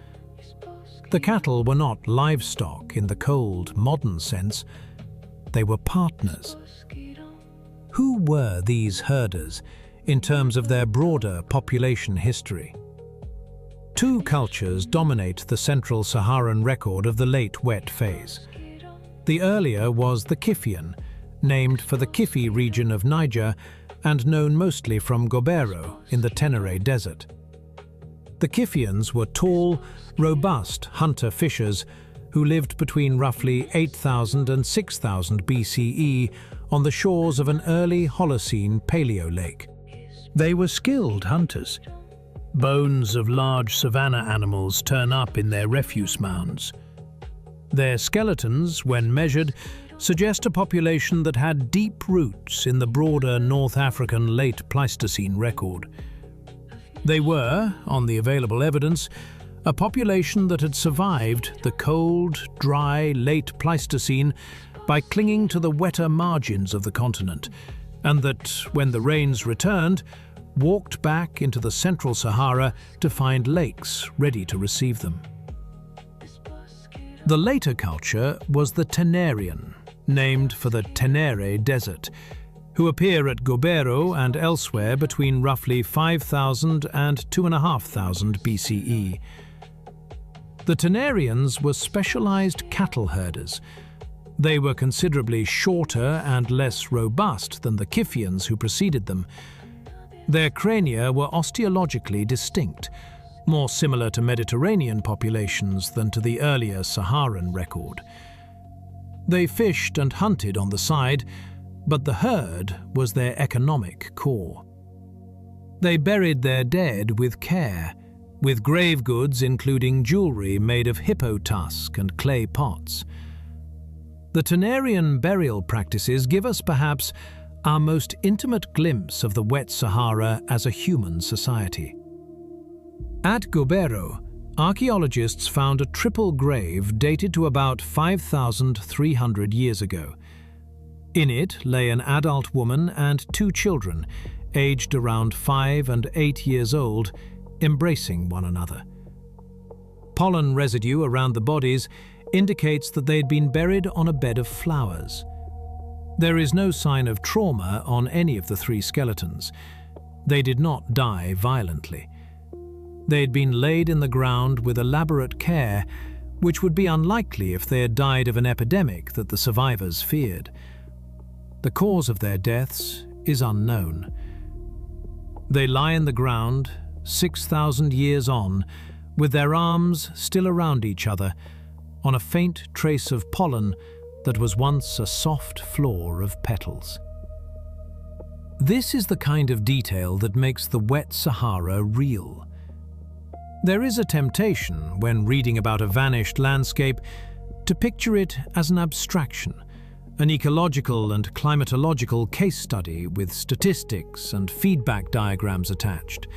The cattle were not livestock in the cold, modern sense. They were partners. Who were these herders in terms of their broader population history? Two cultures dominate the central Saharan record of the late wet phase. The earlier was the Kifian, named for the Kifi region of Niger and known mostly from Gobero in the Tenere Desert. The Kifians were tall, robust hunter-fishers who lived between roughly 8,000 and 6,000 BCE on the shores of an early Holocene paleolake. They were skilled hunters. Bones of large savanna animals turn up in their refuse mounds. Their skeletons, when measured, suggest a population that had deep roots in the broader North African late Pleistocene record. They were, on the available evidence, a population that had survived the cold, dry, late Pleistocene by clinging to the wetter margins of the continent, and that, when the rains returned, walked back into the central Sahara to find lakes ready to receive them. The later culture was the Tenerian, named for the Tenere Desert, who appear at Gobero and elsewhere between roughly 5,000 and 2,500 BCE. The Tenerians were specialized cattle herders. They were considerably shorter and less robust than the Kifians who preceded them. Their crania were osteologically distinct, more similar to Mediterranean populations than to the earlier Saharan record. They fished and hunted on the side, but the herd was their economic core. They buried their dead with care, with grave goods including jewelry made of hippo tusk and clay pots. The Tenerian burial practices give us perhaps our most intimate glimpse of the wet Sahara as a human society. At Gobero, archaeologists found a triple grave dated to about 5,300 years ago. In it lay an adult woman and two children, aged around 5 and 8 years old, embracing one another. Pollen residue around the bodies indicates that they had been buried on a bed of flowers. There is no sign of trauma on any of the three skeletons. They did not die violently. They had been laid in the ground with elaborate care, which would be unlikely if they had died of an epidemic that the survivors feared. The cause of their deaths is unknown. They lie in the ground, 6,000 years on, with their arms still around each other, on a faint trace of pollen that was once a soft floor of petals. This is the kind of detail that makes the wet Sahara real. There is a temptation, when reading about a vanished landscape, to picture it as an abstraction, an ecological and climatological case study with statistics and feedback diagrams attached.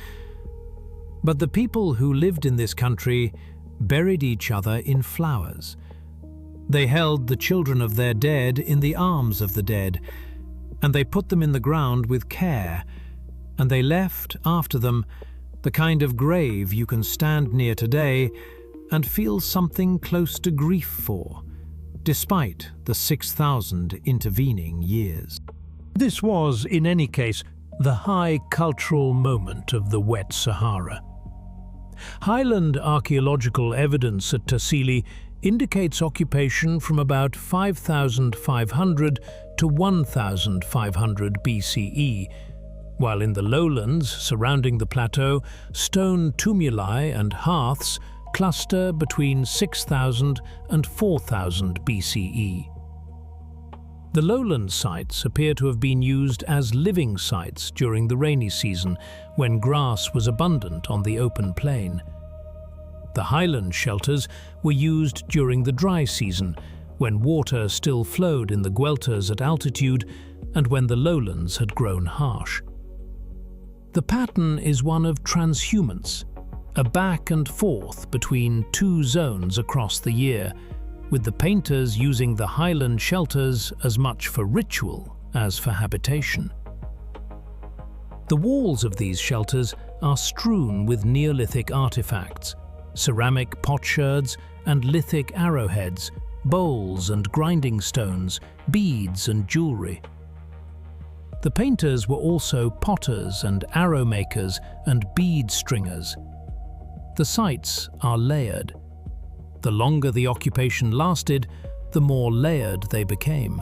But the people who lived in this country buried each other in flowers. They held the children of their dead in the arms of the dead, and they put them in the ground with care, and they left after them the kind of grave you can stand near today and feel something close to grief for, despite the 6,000 intervening years. This was, in any case, the high cultural moment of the wet Sahara. Highland archaeological evidence at Tassili indicates occupation from about 5,500 to 1,500 BCE, while in the lowlands surrounding the plateau, stone tumuli and hearths cluster between 6,000 and 4,000 BCE. The lowland sites appear to have been used as living sites during the rainy season, when grass was abundant on the open plain. The highland shelters were used during the dry season, when water still flowed in the gueltas at altitude and when the lowlands had grown harsh. The pattern is one of transhumance, a back and forth between two zones across the year, with the painters using the highland shelters as much for ritual as for habitation. The walls of these shelters are strewn with Neolithic artifacts, ceramic potsherds and lithic arrowheads, bowls and grinding stones, beads and jewelry. The painters were also potters and arrow makers and bead stringers. The sites are layered. The longer the occupation lasted, the more layered they became.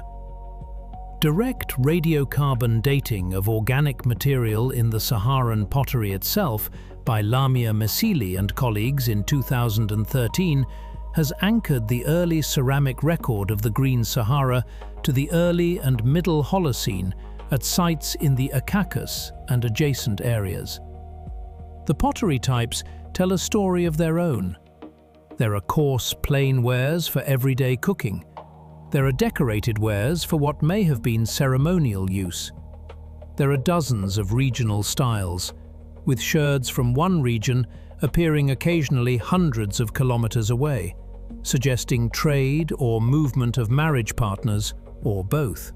Direct radiocarbon dating of organic material in the Saharan pottery itself by Lamia Mesili and colleagues in 2013 has anchored the early ceramic record of the Green Sahara to the early and middle Holocene at sites in the Akakos and adjacent areas. The pottery types tell a story of their own. There are coarse, plain wares for everyday cooking. There are decorated wares for what may have been ceremonial use. There are dozens of regional styles, with sherds from one region appearing occasionally hundreds of kilometers away, suggesting trade or movement of marriage partners, or both.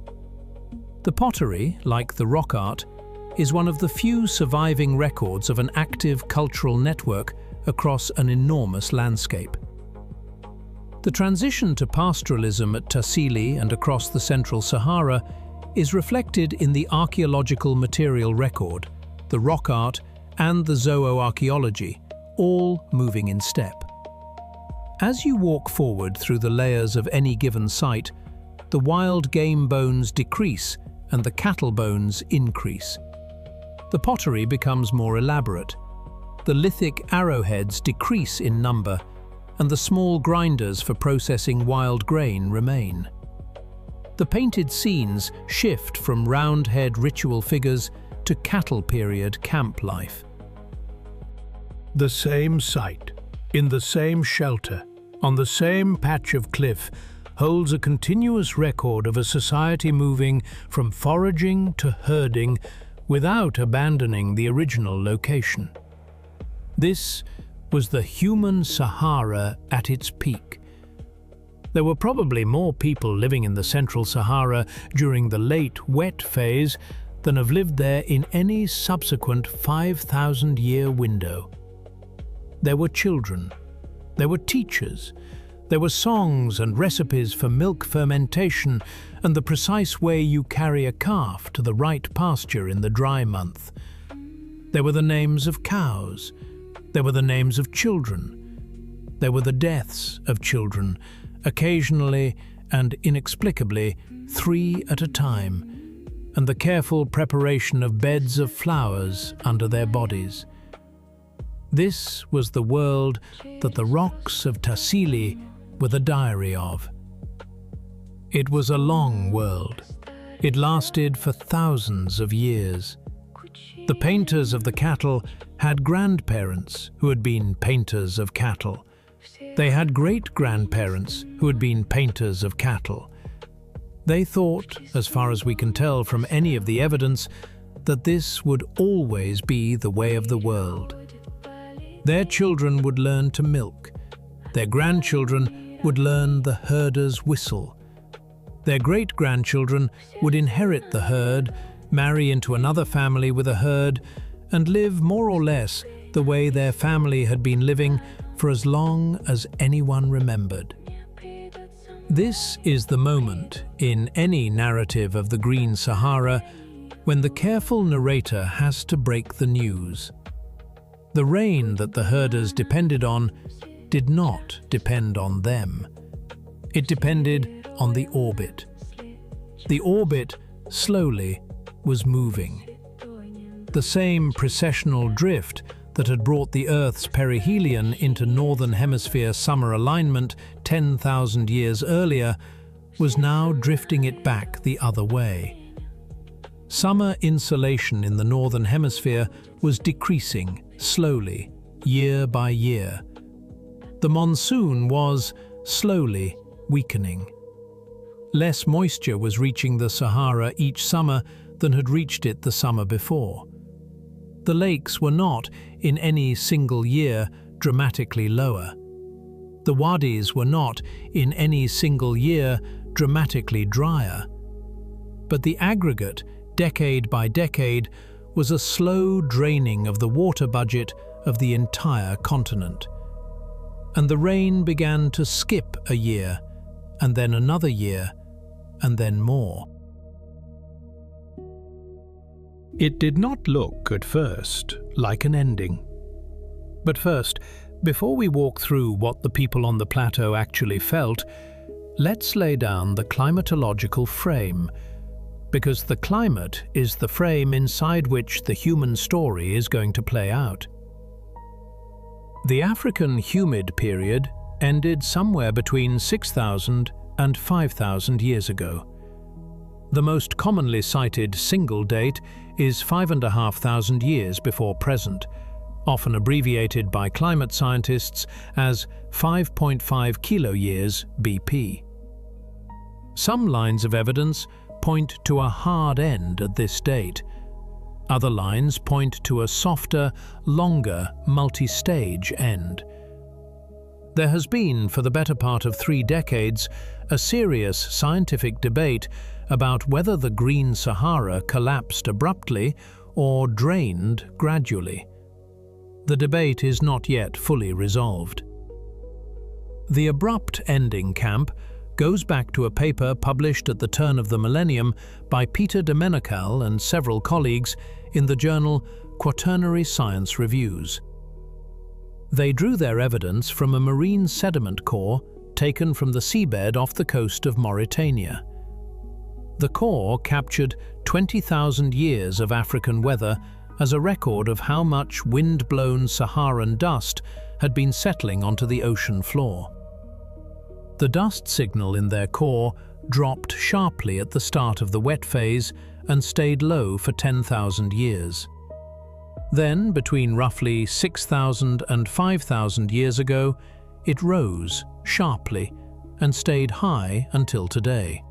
The pottery, like the rock art, is one of the few surviving records of an active cultural network across an enormous landscape. The transition to pastoralism at Tassili and across the Central Sahara is reflected in the archaeological material record, the rock art and the zooarchaeology, all moving in step. As you walk forward through the layers of any given site, the wild game bones decrease and the cattle bones increase. The pottery becomes more elaborate. The lithic arrowheads decrease in number, and the small grinders for processing wild grain remain. The painted scenes shift from round-head ritual figures to cattle period camp life. The same site, in the same shelter, on the same patch of cliff, holds a continuous record of a society moving from foraging to herding without abandoning the original location. This was the human Sahara at its peak. There were probably more people living in the Central Sahara during the late wet phase than have lived there in any subsequent 5,000-year window. There were children, there were teachers, there were songs and recipes for milk fermentation and the precise way you carry a calf to the right pasture in the dry month. There were the names of cows, there were the names of children, there were the deaths of children, occasionally and inexplicably 3 at a time, and the careful preparation of beds of flowers under their bodies. This was the world that the rocks of Tassili were the diary of. It was a long world. It lasted for thousands of years. The painters of the cattle had grandparents who had been painters of cattle. They had great-grandparents who had been painters of cattle. They thought, as far as we can tell from any of the evidence, that this would always be the way of the world. Their children would learn to milk. Their grandchildren would learn the herder's whistle. Their great-grandchildren would inherit the herd, marry into another family with a herd, and live more or less the way their family had been living for as long as anyone remembered. This is the moment in any narrative of the Green Sahara when the careful narrator has to break the news. The rain that the herders depended on did not depend on them. It depended on the orbit. The orbit, slowly, was moving. The same precessional drift that had brought the Earth's perihelion into Northern Hemisphere summer alignment 10,000 years earlier was now drifting it back the other way. Summer insolation in the Northern Hemisphere was decreasing slowly, year by year. The monsoon was slowly weakening. Less moisture was reaching the Sahara each summer than had reached it the summer before. The lakes were not, in any single year, dramatically lower. The wadis were not, in any single year, dramatically drier. But the aggregate, decade by decade, was a slow draining of the water budget of the entire continent. And the rain began to skip a year, and then another year, and then more. It did not look, at first, like an ending. But first, before we walk through what the people on the plateau actually felt, let's lay down the climatological frame, because the climate is the frame inside which the human story is going to play out. The African Humid Period ended somewhere between 6,000 and 5,000 years ago. The most commonly cited single date is 5,500 years before present, often abbreviated by climate scientists as 5.5 kiloyears BP. Some lines of evidence point to a hard end at this date. Other lines point to a softer, longer, multi-stage end. There has been, for the better part of 3 decades, a serious scientific debate about whether the Green Sahara collapsed abruptly or drained gradually. The debate is not yet fully resolved. The abrupt ending camp goes back to a paper published at the turn of the millennium by Peter de Mennecal and several colleagues in the journal Quaternary Science Reviews. They drew their evidence from a marine sediment core taken from the seabed off the coast of Mauritania. The core captured 20,000 years of African weather as a record of how much wind-blown Saharan dust had been settling onto the ocean floor. The dust signal in their core dropped sharply at the start of the wet phase and stayed low for 10,000 years. Then, between roughly 6,000 and 5,000 years ago, it rose sharply and stayed high until today.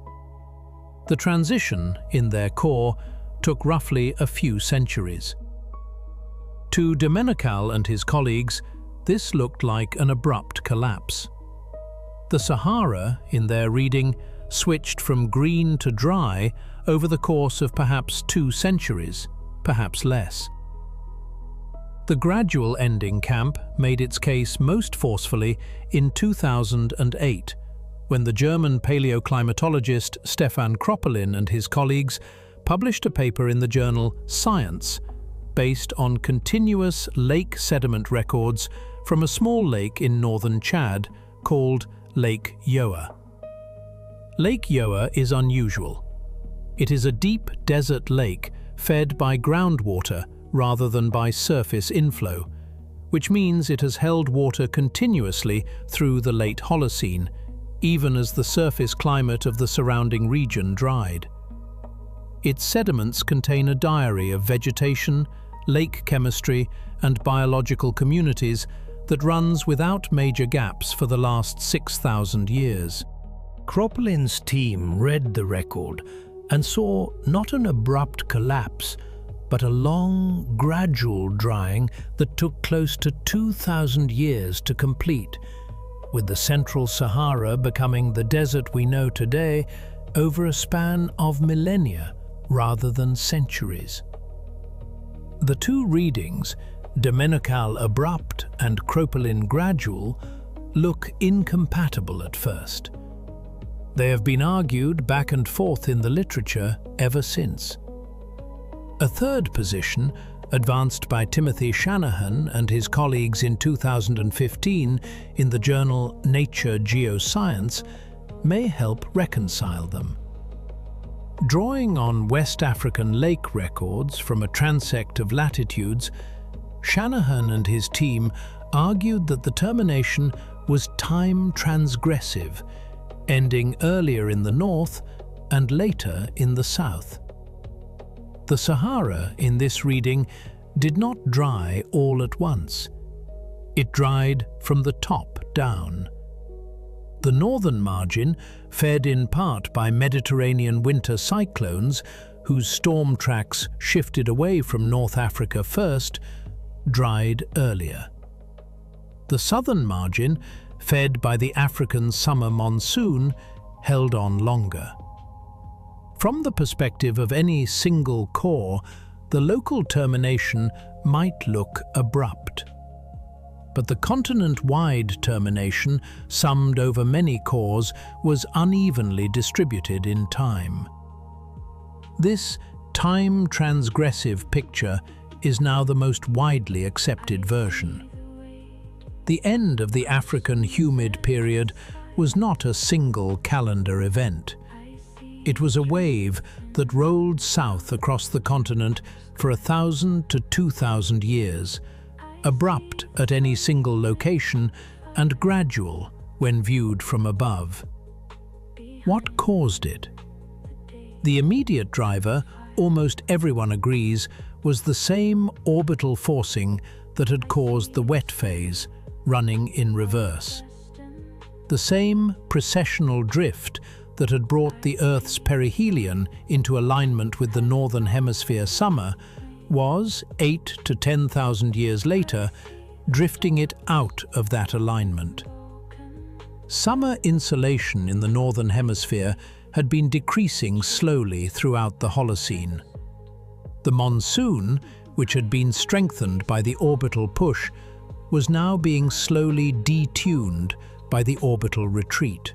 The transition in their core took roughly a few centuries. To de Mennecal and his colleagues, this looked like an abrupt collapse. The Sahara, in their reading, switched from green to dry over the course of perhaps 2 centuries, perhaps less. The gradual ending camp made its case most forcefully in 2008, when the German paleoclimatologist Stefan Kroppelin and his colleagues published a paper in the journal Science, based on continuous lake sediment records from a small lake in northern Chad called Lake Yoa. Lake Yoa is unusual. It is a deep desert lake fed by groundwater rather than by surface inflow, which means it has held water continuously through the late Holocene, even as the surface climate of the surrounding region dried. Its sediments contain a diary of vegetation, lake chemistry, and biological communities that runs without major gaps for the last 6,000 years. Crocolin's team read the record and saw not an abrupt collapse, but a long, gradual drying that took close to 2,000 years to complete, with the central Sahara becoming the desert we know today over a span of millennia rather than centuries. The two readings, Domenical abrupt and Crocolin gradual, look incompatible at first. They have been argued back and forth in the literature ever since. A third position, advanced by Timothy Shanahan and his colleagues in 2015 in the journal Nature Geoscience, may help reconcile them. Drawing on West African lake records from a transect of latitudes, Shanahan and his team argued that the termination was time transgressive, ending earlier in the north and later in the south. The Sahara in this reading did not dry all at once. It dried from the top down. The northern margin, fed in part by Mediterranean winter cyclones, whose storm tracks shifted away from North Africa first, dried earlier. The southern margin, fed by the African summer monsoon, held on longer. From the perspective of any single core, the local termination might look abrupt. But the continent-wide termination, summed over many cores, was unevenly distributed in time. This time-transgressive picture is now the most widely accepted version. The end of the African Humid Period was not a single calendar event. It was a wave that rolled south across the continent for 1,000 to 2,000 years, abrupt at any single location and gradual when viewed from above. What caused it? The immediate driver, almost everyone agrees, was the same orbital forcing that had caused the wet phase, running in reverse. The same precessional drift that had brought the Earth's perihelion into alignment with the Northern Hemisphere summer was, 8,000 to 10,000 years later, drifting it out of that alignment. Summer insolation in the Northern Hemisphere had been decreasing slowly throughout the Holocene. The monsoon, which had been strengthened by the orbital push, was now being slowly detuned by the orbital retreat.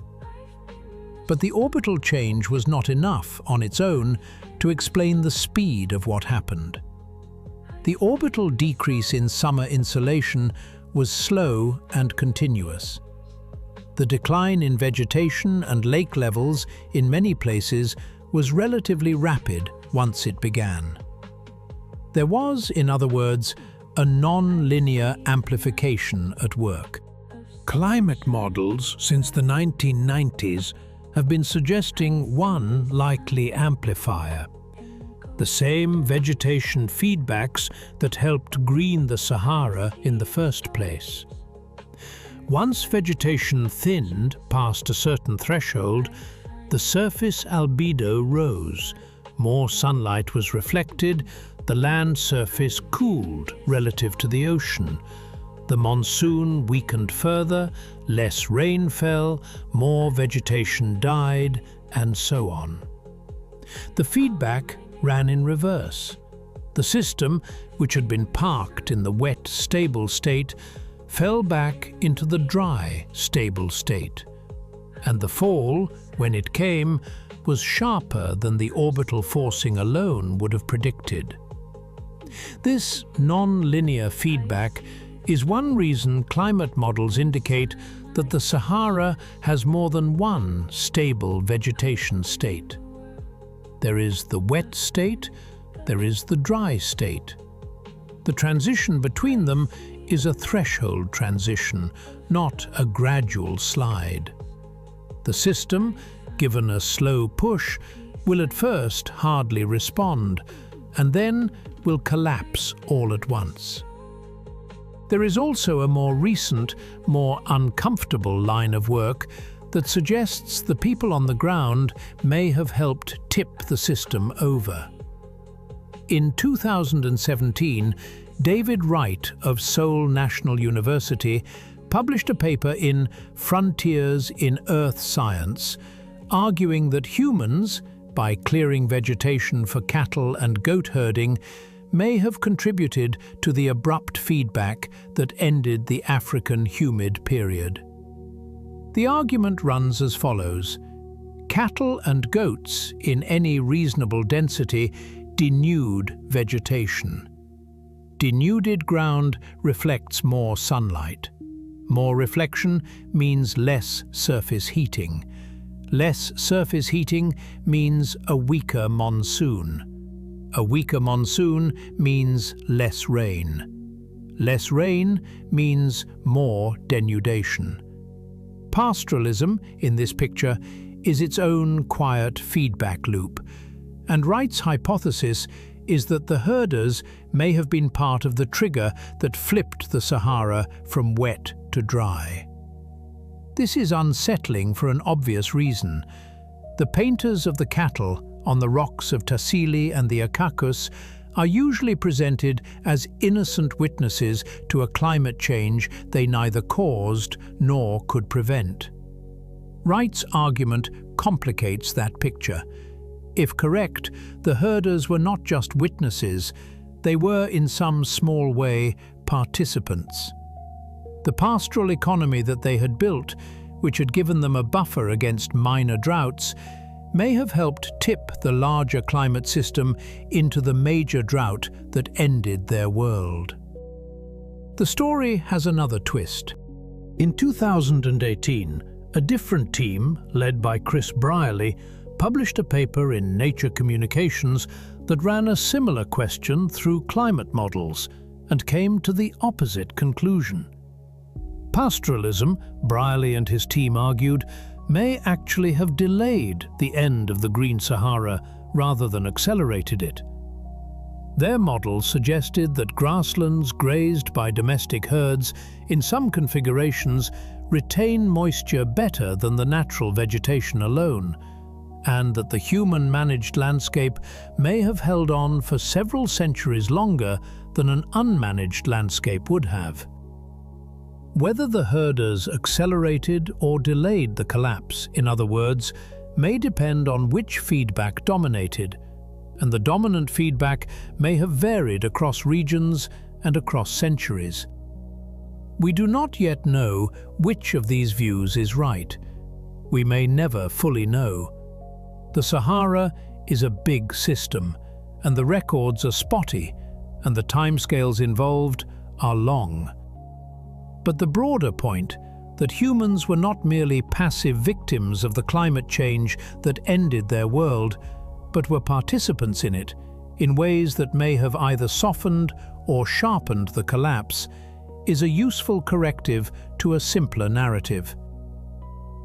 But the orbital change was not enough on its own to explain the speed of what happened. The orbital decrease in summer insolation was slow and continuous. The decline in vegetation and lake levels in many places was relatively rapid once it began. There was, in other words, a non-linear amplification at work. Climate models since the 1990s have been suggesting one likely amplifier: the same vegetation feedbacks that helped green the Sahara in the first place. Once vegetation thinned past a certain threshold, the surface albedo rose, more sunlight was reflected, the land surface cooled relative to the ocean. The monsoon weakened further, less rain fell, more vegetation died, and so on. The feedback ran in reverse. The system, which had been parked in the wet, stable state, fell back into the dry, stable state. And the fall, when it came, was sharper than the orbital forcing alone would have predicted. This non-linear feedback is one reason climate models indicate that the Sahara has more than one stable vegetation state. There is the wet state, there is the dry state. The transition between them is a threshold transition, not a gradual slide. The system, given a slow push, will at first hardly respond, and then will collapse all at once. There is also a more recent, more uncomfortable line of work that suggests the people on the ground may have helped tip the system over. In 2017, David Wright of Seoul National University published a paper in Frontiers in Earth Science, arguing that humans, by clearing vegetation for cattle and goat herding, may have contributed to the abrupt feedback that ended the African Humid Period. The argument runs as follows. Cattle and goats in any reasonable density denude vegetation. Denuded ground reflects more sunlight. More reflection means less surface heating. Less surface heating means a weaker monsoon. A weaker monsoon means less rain. Less rain means more denudation. Pastoralism, in this picture, is its own quiet feedback loop, and Wright's hypothesis is that the herders may have been part of the trigger that flipped the Sahara from wet to dry. This is unsettling for an obvious reason. The painters of the cattle on the rocks of Tassili and the Iquitos are usually presented as innocent witnesses to a climate change they neither caused nor could prevent. Wright's argument complicates that picture. If correct, the herders were not just witnesses, they were in some small way participants. The pastoral economy that they had built, which had given them a buffer against minor droughts, may have helped tip the larger climate system into the major drought that ended their world. The story has another twist. In 2018, a different team, led by Chris Brierley, published a paper in Nature Communications that ran a similar question through climate models and came to the opposite conclusion. Pastoralism, Brierley and his team argued, may actually have delayed the end of the Green Sahara rather than accelerated it. Their model suggested that grasslands grazed by domestic herds in some configurations retain moisture better than the natural vegetation alone, and that the human-managed landscape may have held on for several centuries longer than an unmanaged landscape would have. Whether the herders accelerated or delayed the collapse, in other words, may depend on which feedback dominated, and the dominant feedback may have varied across regions and across centuries. We do not yet know which of these views is right. We may never fully know. The Sahara is a big system, and the records are spotty, and the timescales involved are long. But the broader point, that humans were not merely passive victims of the climate change that ended their world, but were participants in it, in ways that may have either softened or sharpened the collapse, is a useful corrective to a simpler narrative.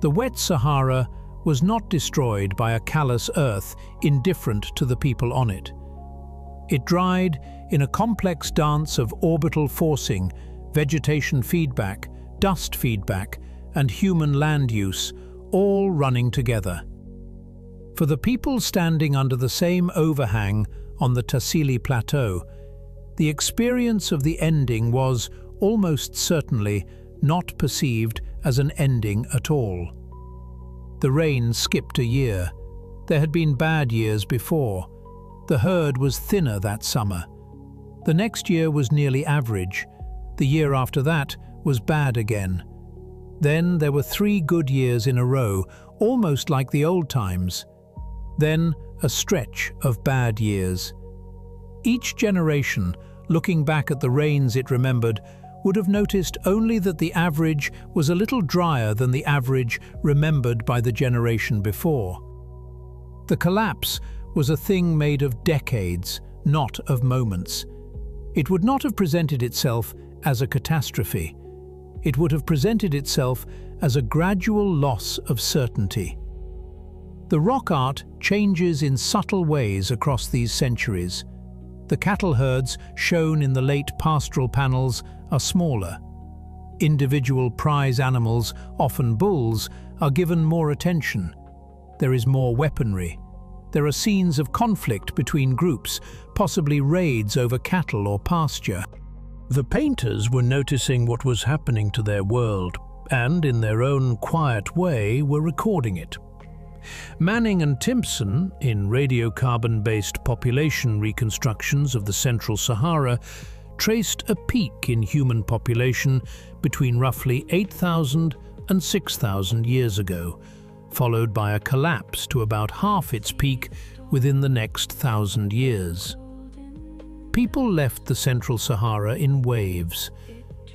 The wet Sahara was not destroyed by a callous earth indifferent to the people on it. It dried in a complex dance of orbital forcing, vegetation feedback, dust feedback, and human land use, all running together. For the people standing under the same overhang on the Tassili Plateau, the experience of the ending was, almost certainly, not perceived as an ending at all. The rain skipped a year. There had been bad years before. The herd was thinner that summer. The next year was nearly average. The year after that was bad again. Then there were 3 good years in a row, almost like the old times. Then a stretch of bad years. Each generation, looking back at the rains it remembered, would have noticed only that the average was a little drier than the average remembered by the generation before. The collapse was a thing made of decades, not of moments. It would not have presented itself as a catastrophe. It would have presented itself as a gradual loss of certainty. The rock art changes in subtle ways across these centuries. The cattle herds shown in the late pastoral panels are smaller. Individual prize animals, often bulls, are given more attention. There is more weaponry. There are scenes of conflict between groups, possibly raids over cattle or pasture. The painters were noticing what was happening to their world, and in their own quiet way were recording it. Manning and Timpson, in radiocarbon-based population reconstructions of the Central Sahara, traced a peak in human population between roughly 8,000 and 6,000 years ago, followed by a collapse to about half its peak within the next 1,000 years. People left the Central Sahara in waves.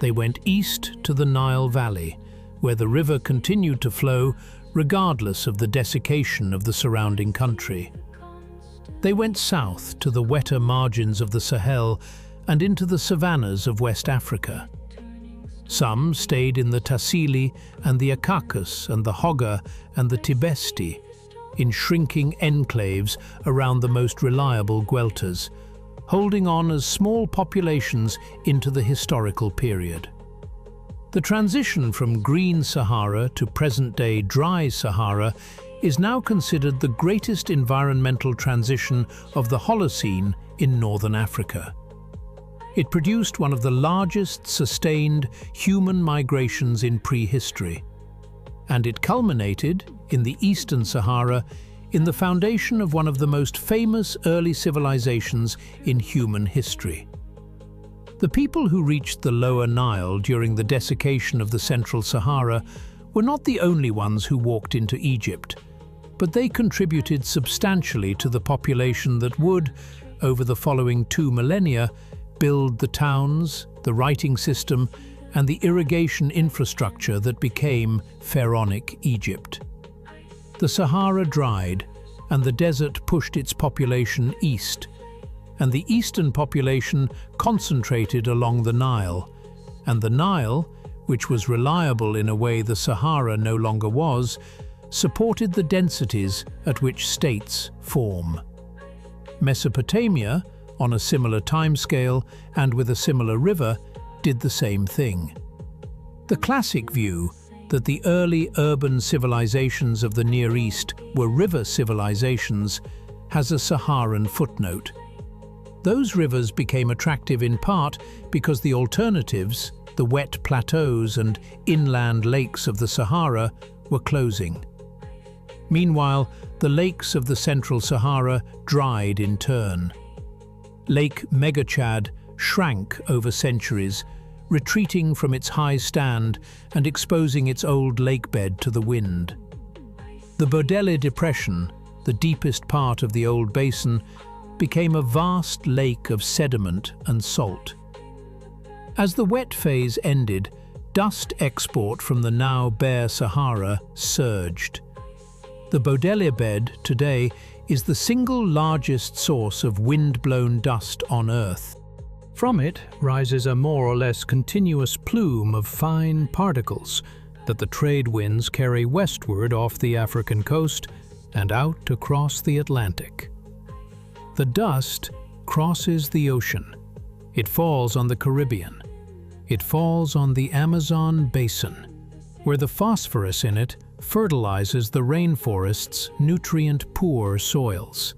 They went east to the Nile Valley, where the river continued to flow regardless of the desiccation of the surrounding country. They went south to the wetter margins of the Sahel and into the savannas of West Africa. Some stayed in the Tassili and the Akakas and the Hoggar and the Tibesti, in shrinking enclaves around the most reliable gueltas, holding on as small populations into the historical period. The transition from green Sahara to present-day dry Sahara is now considered the greatest environmental transition of the Holocene in northern Africa. It produced one of the largest sustained human migrations in prehistory, and it culminated, in the eastern Sahara, in the foundation of one of the most famous early civilizations in human history. The people who reached the lower Nile during the desiccation of the Central Sahara were not the only ones who walked into Egypt, but they contributed substantially to the population that would, over the following 2 millennia, build the towns, the writing system, and the irrigation infrastructure that became pharaonic Egypt. The Sahara dried, and the desert pushed its population east, and the eastern population concentrated along the Nile, and the Nile, which was reliable in a way the Sahara no longer was, supported the densities at which states form. Mesopotamia, on a similar timescale and with a similar river, did the same thing. The classic view that the early urban civilizations of the Near East were river civilizations has a Saharan footnote. Those rivers became attractive in part because the alternatives, the wet plateaus and inland lakes of the Sahara, were closing. Meanwhile, the lakes of the Central Sahara dried in turn. Lake Megalake Chad shrank over centuries, retreating from its high stand and exposing its old lakebed to the wind. The Bordele Depression, the deepest part of the old basin, became a vast lake of sediment and salt. As the wet phase ended, dust export from the now bare Sahara surged. The Bordele bed today is the single largest source of wind-blown dust on Earth. From it rises a more or less continuous plume of fine particles that the trade winds carry westward off the African coast and out across the Atlantic. The dust crosses the ocean. It falls on the Caribbean. It falls on the Amazon basin, where the phosphorus in it fertilizes the rainforest's nutrient-poor soils.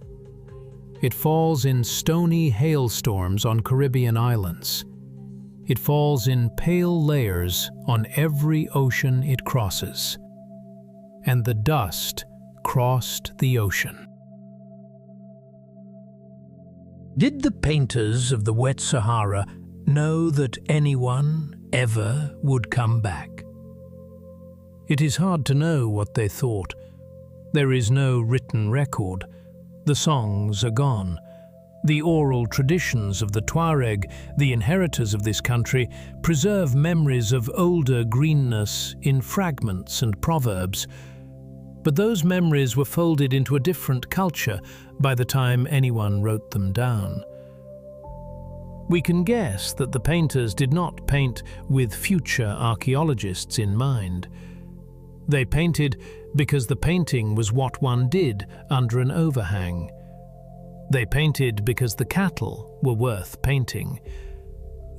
It falls in stony hailstorms on Caribbean islands. It falls in pale layers on every ocean it crosses. And the dust crossed the ocean. Did the painters of the wet Sahara know that anyone ever would come back? It is hard to know what they thought. There is no written record. The songs are gone. The oral traditions of the Tuareg, the inheritors of this country, preserve memories of older greenness in fragments and proverbs. But those memories were folded into a different culture by the time anyone wrote them down. We can guess that the painters did not paint with future archaeologists in mind. They painted because the painting was what one did under an overhang. They painted because the cattle were worth painting.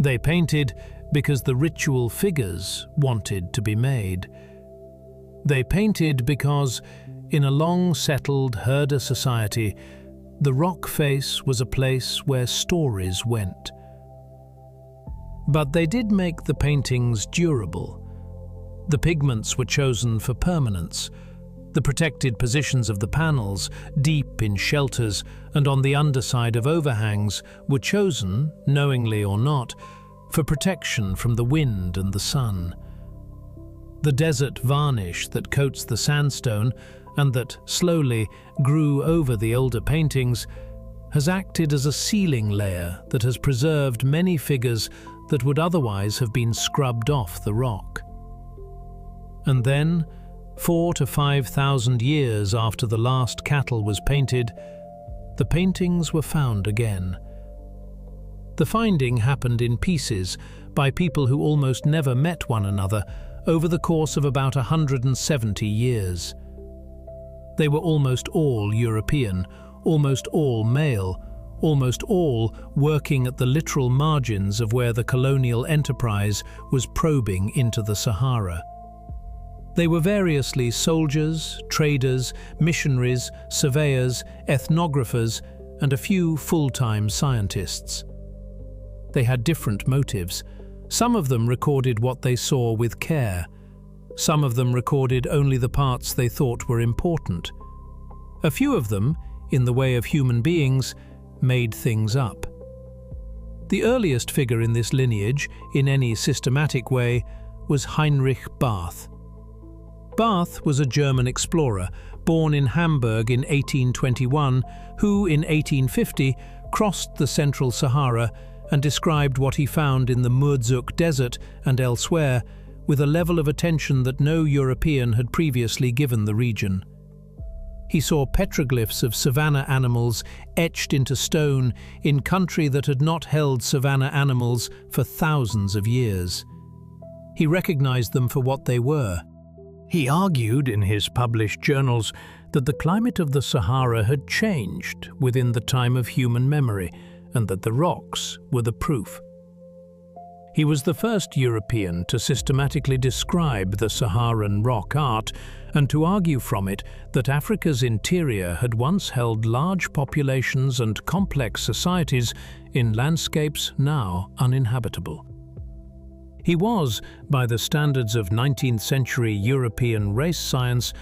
They painted because the ritual figures wanted to be made. They painted because, in a long-settled herder society, the rock face was a place where stories went. But they did make the paintings durable. The pigments were chosen for permanence. The protected positions of the panels, deep in shelters and on the underside of overhangs, were chosen, knowingly or not, for protection from the wind and the sun. The desert varnish that coats the sandstone and that slowly grew over the older paintings has acted as a sealing layer that has preserved many figures that would otherwise have been scrubbed off the rock. And then, 4,000 to 5,000 years after the last cattle was painted, the paintings were found again. The finding happened in pieces by people who almost never met one another over the course of about 170 years. They were almost all European, almost all male, almost all working at the literal margins of where the colonial enterprise was probing into the Sahara. They were variously soldiers, traders, missionaries, surveyors, ethnographers, and a few full-time scientists. They had different motives. Some of them recorded what they saw with care. Some of them recorded only the parts they thought were important. A few of them, in the way of human beings, made things up. The earliest figure in this lineage, in any systematic way, was Heinrich Barth. Barth was a German explorer, born in Hamburg in 1821, who, in 1850, crossed the central Sahara and described what he found in the Murzuk Desert and elsewhere with a level of attention that no European had previously given the region. He saw petroglyphs of savanna animals etched into stone in country that had not held savanna animals for thousands of years. He recognized them for what they were. He argued in his published journals that the climate of the Sahara had changed within the time of human memory, and that the rocks were the proof. He was the first European to systematically describe the Saharan rock art and to argue from it that Africa's interior had once held large populations and complex societies in landscapes now uninhabitable. He was, by the standards of 19th century European race science,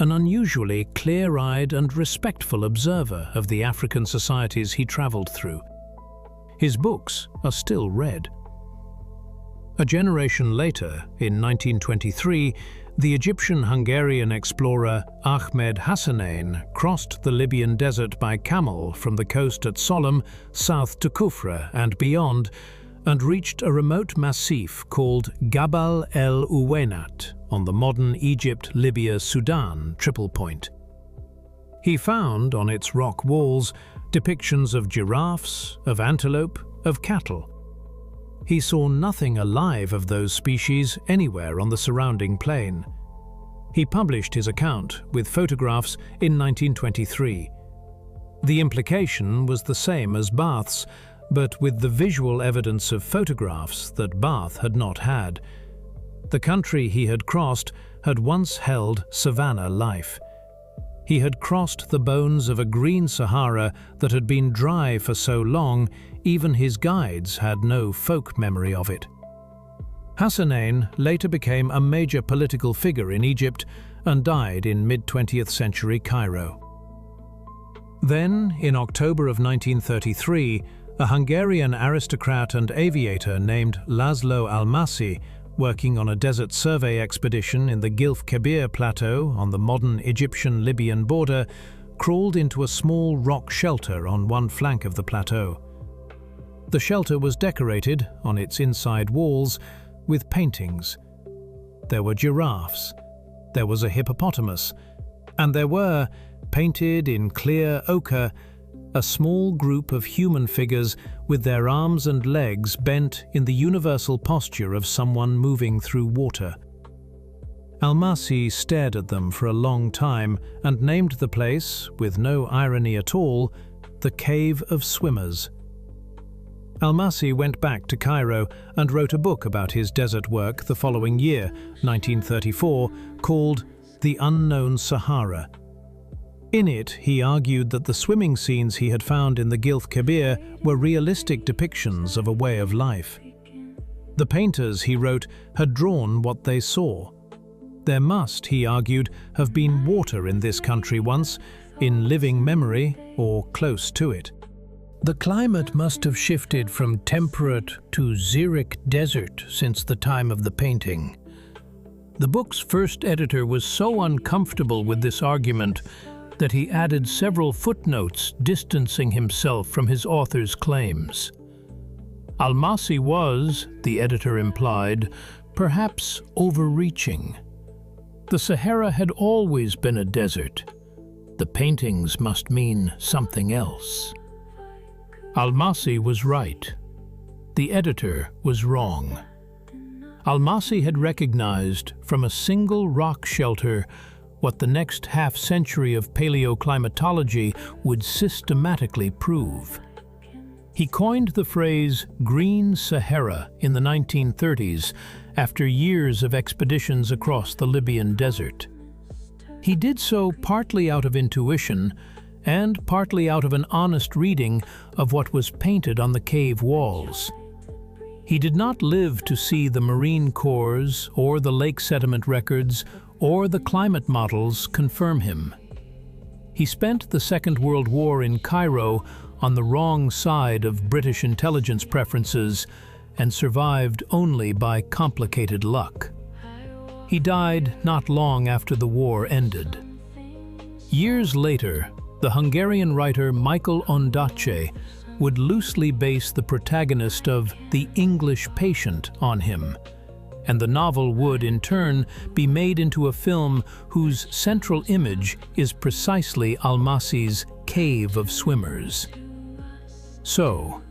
an unusually clear-eyed and respectful observer of the African societies he traveled through. His books are still read. A generation later, in 1923, the Egyptian-Hungarian explorer Ahmed Hassanein crossed the Libyan desert by camel from the coast at Sollum south to Kufra and beyond, and reached a remote massif called Gabal el Uwainat on the modern Egypt-Libya-Sudan triple point. He found on its rock walls depictions of giraffes, of antelope, of cattle. He saw nothing alive of those species anywhere on the surrounding plain. He published his account with photographs in 1923. The implication was the same as Barth's, but with the visual evidence of photographs that Barth had not had. The country he had crossed had once held savanna life. He had crossed the bones of a green Sahara that had been dry for so long, even his guides had no folk memory of it. Hassanein later became a major political figure in Egypt and died in mid-20th century Cairo. Then, in October of 1933, a Hungarian aristocrat and aviator named Laszlo Almasi, working on a desert survey expedition in the Gilf Kebir Plateau on the modern Egyptian-Libyan border, crawled into a small rock shelter on one flank of the plateau. The shelter was decorated, on its inside walls, with paintings. There were giraffes, there was a hippopotamus, And there were, painted in clear ochre, a small group of human figures with their arms and legs bent in the universal posture of someone moving through water. Almasi stared at them for a long time and named the place, with no irony at all, the Cave of Swimmers. Almasi went back to Cairo and wrote a book about his desert work the following year, 1934, called The Unknown Sahara. In it, he argued that the swimming scenes he had found in the Gilf Kebir were realistic depictions of a way of life. The painters, he wrote, had drawn what they saw. There must, he argued, have been water in this country once, in living memory or close to it. The climate must have shifted from temperate to xeric desert since the time of the painting. The book's first editor was so uncomfortable with this argument that he added several footnotes distancing himself from his author's claims. Almasi was, the editor implied, perhaps overreaching. The Sahara had always been a desert. The paintings must mean something else. Almasi was right. The editor was wrong. Almasi had recognized from a single rock shelter what the next half-century of paleoclimatology would systematically prove. He coined the phrase Green Sahara in the 1930s after years of expeditions across the Libyan desert. He did so partly out of intuition and partly out of an honest reading of what was painted on the cave walls. He did not live to see the marine cores or the lake sediment records or the climate models confirm him. He spent the Second World War in Cairo on the wrong side of British intelligence preferences and survived only by complicated luck. He died not long after the war ended. Years later, the Hungarian writer Michael Ondaatje would loosely base the protagonist of The English Patient on him, and the novel would, in turn, be made into a film whose central image is precisely Almasi's Cave of Swimmers. So,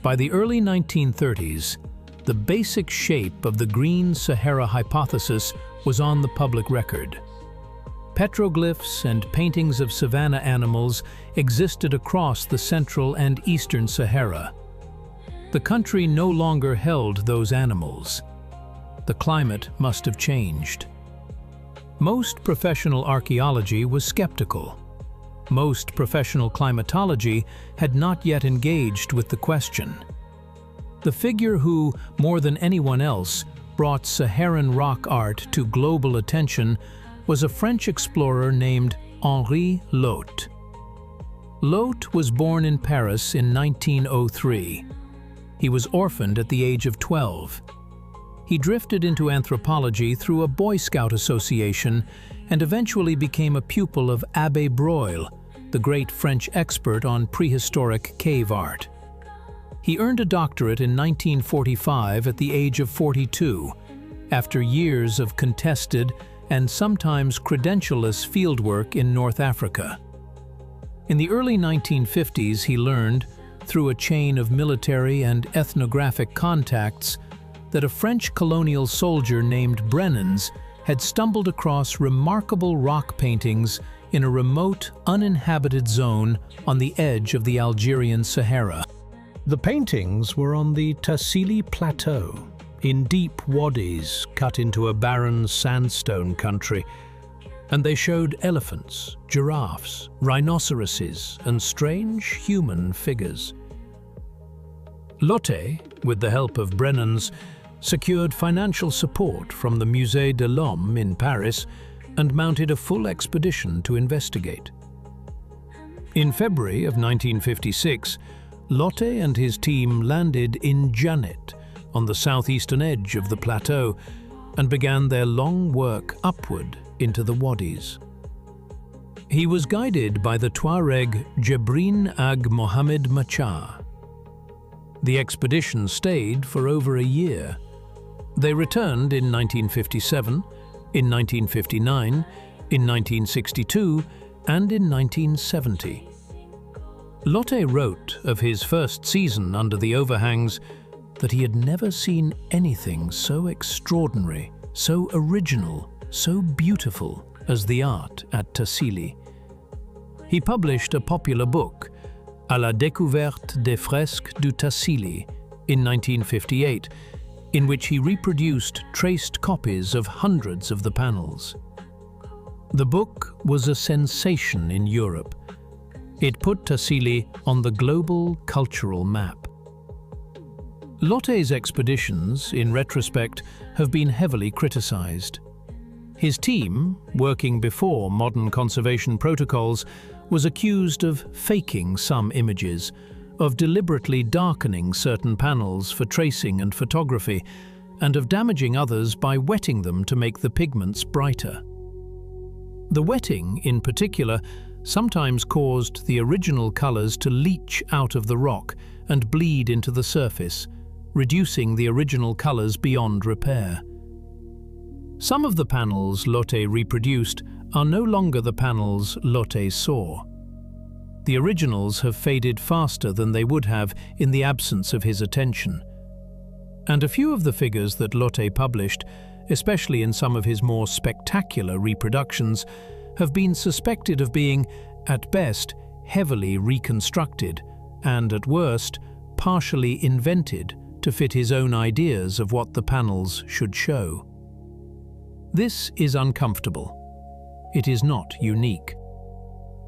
by the early 1930s, the basic shape of the Green Sahara hypothesis was on the public record. Petroglyphs and paintings of savanna animals existed across the central and eastern Sahara. The country no longer held those animals. The climate must have changed. Most professional archaeology was skeptical. Most professional climatology had not yet engaged with the question. The figure who, more than anyone else, brought Saharan rock art to global attention was a French explorer named Henri Lot. Lot was born in Paris in 1903. He was orphaned at the age of 12. He drifted into anthropology through a Boy Scout association and eventually became a pupil of Abbé Breuil, the great French expert on prehistoric cave art. He earned a doctorate in 1945 at the age of 42, after years of contested and sometimes credentialless fieldwork in North Africa. In the early 1950s, he learned, through a chain of military and ethnographic contacts, that a French colonial soldier named Brennans had stumbled across remarkable rock paintings in a remote, uninhabited zone on the edge of the Algerian Sahara. The paintings were on the Tassili Plateau, in deep wadis cut into a barren sandstone country, and they showed elephants, giraffes, rhinoceroses, and strange human figures. Lotte, with the help of Brennans, secured financial support from the Musée de l'Homme in Paris and mounted a full expedition to investigate. In February of 1956, Lotte and his team landed in Janet, on the southeastern edge of the plateau, and began their long work upward into the wadis. He was guided by the Tuareg Jebrin Ag Mohammed Machar. The expedition stayed for over a year. They returned in 1957, in 1959, in 1962 and in 1970. Lotte wrote of his first season under the overhangs that he had never seen anything so extraordinary, so original, so beautiful as the art at Tassili. He published a popular book, À la découverte des fresques du Tassili, in 1958, in which he reproduced traced copies of hundreds of the panels. The book was a sensation in Europe. It put Tassili on the global cultural map. Lotte's expeditions, in retrospect, have been heavily criticized. His team, working before modern conservation protocols, was accused of faking some images, of deliberately darkening certain panels for tracing and photography, and of damaging others by wetting them to make the pigments brighter. The wetting, in particular, sometimes caused the original colors to leach out of the rock and bleed into the surface, reducing the original colors beyond repair. Some of the panels Lotte reproduced are no longer the panels Lotte saw. The originals have faded faster than they would have in the absence of his attention. And a few of the figures that Lotte published, especially in some of his more spectacular reproductions, have been suspected of being, at best, heavily reconstructed and, at worst, partially invented to fit his own ideas of what the panels should show. This is uncomfortable. It is not unique.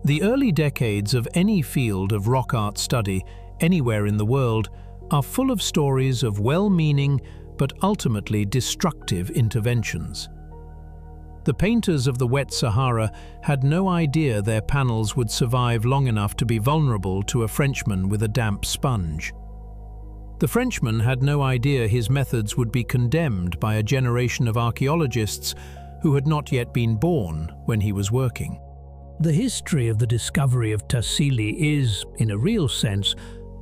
The early decades of any field of rock art study anywhere in the world are full of stories of well-meaning but ultimately destructive interventions. The painters of the wet Sahara had no idea their panels would survive long enough to be vulnerable to a Frenchman with a damp sponge. The Frenchman had no idea his methods would be condemned by a generation of archaeologists who had not yet been born when he was working. The history of the discovery of Tassili is, in a real sense,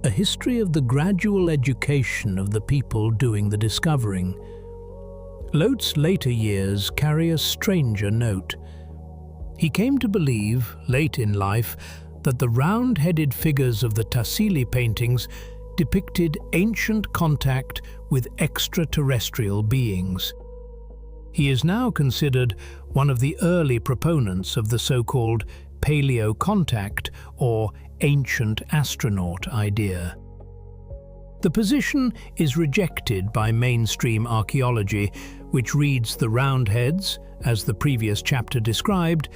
a history of the gradual education of the people doing the discovering. Lotte's later years carry a stranger note. He came to believe, late in life, that the round-headed figures of the Tassili paintings depicted ancient contact with extraterrestrial beings. He is now considered one of the early proponents of the so-called paleo-contact or ancient astronaut idea. The position is rejected by mainstream archaeology, which reads the roundheads, as the previous chapter described,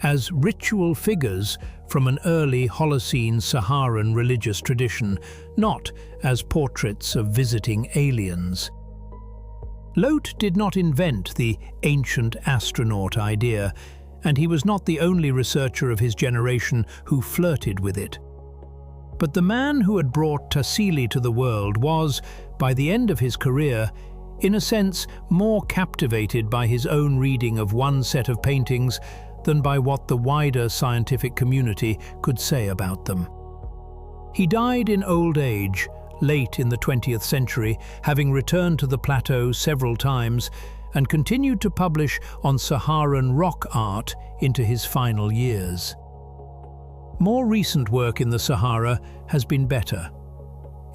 as ritual figures from an early Holocene Saharan religious tradition, not as portraits of visiting aliens. Lotte did not invent the ancient astronaut idea, and he was not the only researcher of his generation who flirted with it. But the man who had brought Tassili to the world was, by the end of his career, in a sense more captivated by his own reading of one set of paintings than by what the wider scientific community could say about them. He died in old age, late in the 20th century, having returned to the Plateau several times and continued to publish on Saharan rock art into his final years. More recent work in the Sahara has been better.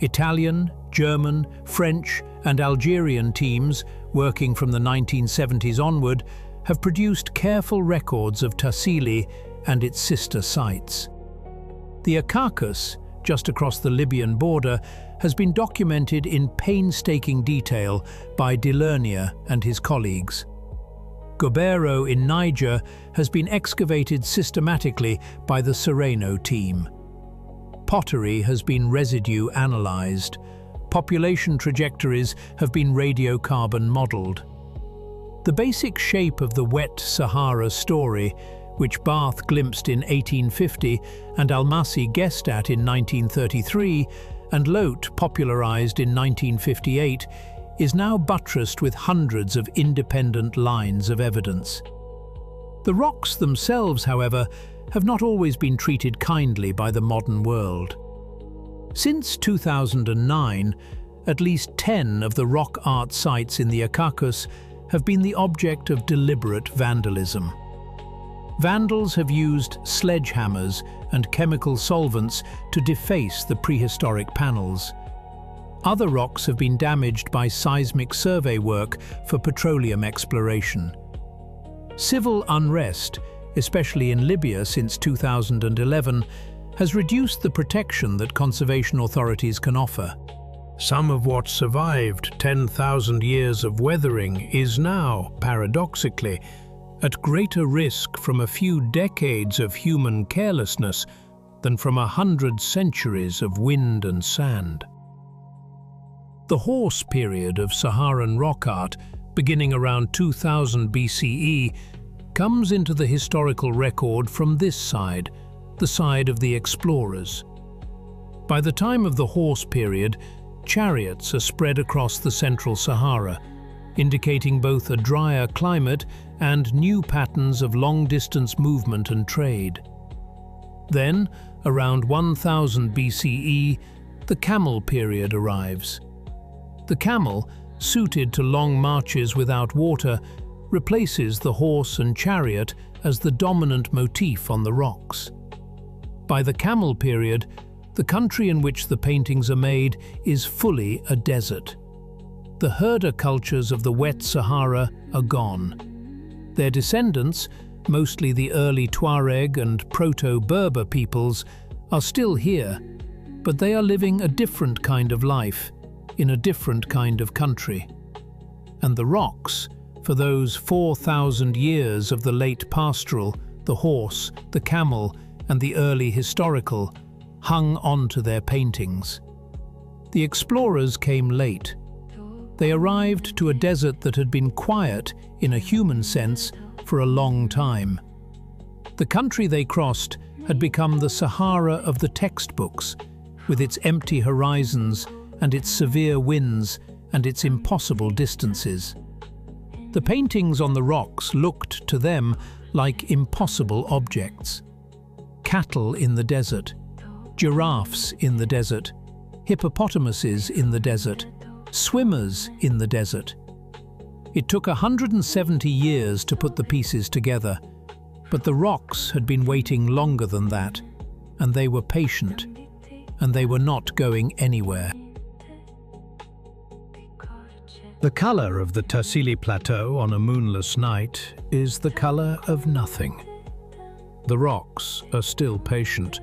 Italian, German, French, and Algerian teams, working from the 1970s onward, have produced careful records of Tassili and its sister sites. The Ochre, just across the Libyan border, has been documented in painstaking detail by Delernier and his colleagues. Gobero in Niger has been excavated systematically by the Sereno team. Pottery has been residue analysed. Population trajectories have been radiocarbon modelled. The basic shape of the wet Sahara story, which Barth glimpsed in 1850 and Almasi guessed at in 1933, and Lotte popularised in 1958, is now buttressed with hundreds of independent lines of evidence. The rocks themselves, however, have not always been treated kindly by the modern world. Since 2009, at least 10 of the rock art sites in the Ochre have been the object of deliberate vandalism. vandals have used sledgehammers and chemical solvents to deface the prehistoric panels. Other rocks have been damaged by seismic survey work for petroleum exploration. Civil unrest, especially in Libya since 2011, has reduced the protection that conservation authorities can offer. Some of what survived 10,000 years of weathering is now, paradoxically, at greater risk from a few decades of human carelessness than from 100 centuries of wind and sand. The horse period of Saharan rock art, beginning around 2000 BCE, comes into the historical record from this side, the side of the explorers. By the time of the horse period, chariots are spread across the central Sahara, indicating both a drier climate and new patterns of long-distance movement and trade. Then, around 1000 BCE, the camel period arrives. The camel, suited to long marches without water, replaces the horse and chariot as the dominant motif on the rocks. By the camel period, the country in which the paintings are made is fully a desert. The herder cultures of the wet Sahara are gone. Their descendants, mostly the early Tuareg and Proto-Berber peoples, are still here, but they are living a different kind of life, in a different kind of country. And the rocks, for those 4,000 years of the late pastoral, the horse, the camel, and the early historical, hung on to their paintings. The explorers came late. They arrived to a desert that had been quiet, in a human sense, for a long time. The country they crossed had become the Sahara of the textbooks, with its empty horizons and its severe winds and its impossible distances. The paintings on the rocks looked to them like impossible objects. Cattle in the desert, giraffes in the desert, hippopotamuses in the desert, swimmers in the desert. It took 170 years to put the pieces together, but the rocks had been waiting longer than that, and they were patient, and they were not going anywhere. The color of the Tassili Plateau on a moonless night is the color of nothing. The rocks are still patient.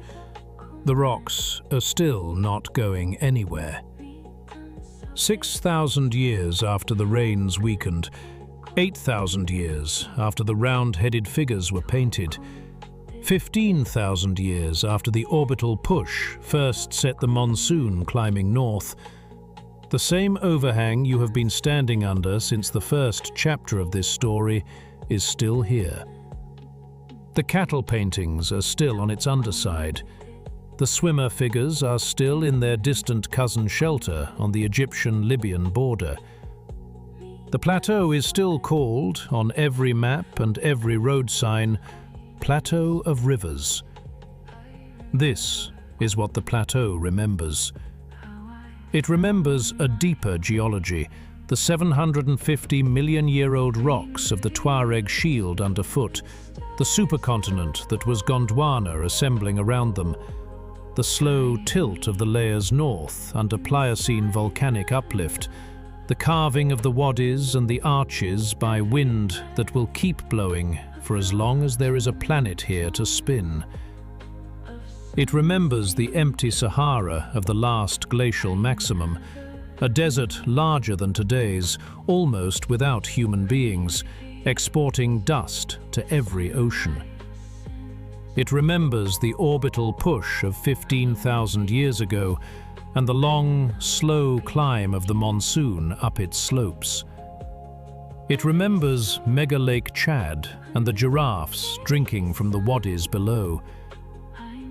The rocks are still not going anywhere. 6,000 years after the rains weakened, 8,000 years after the round-headed figures were painted, 15,000 years after the orbital push first set the monsoon climbing north, the same overhang you have been standing under since the first chapter of this story is still here. The cattle paintings are still on its underside. The swimmer figures are still in their distant cousin shelter on the Egyptian-Libyan border. The plateau is still called, on every map and every road sign, Plateau of Rivers. This is what the plateau remembers. It remembers a deeper geology, the 750-million-year-old rocks of the Tuareg shield underfoot, the supercontinent that was Gondwana assembling around them, the slow tilt of the layers north under Pliocene volcanic uplift, the carving of the wadis and the arches by wind that will keep blowing for as long as there is a planet here to spin. It remembers the empty Sahara of the last glacial maximum, a desert larger than today's, almost without human beings, exporting dust to every ocean. It remembers the orbital push of 15,000 years ago and the long, slow climb of the monsoon up its slopes. It remembers Megalake Chad and the giraffes drinking from the wadis below.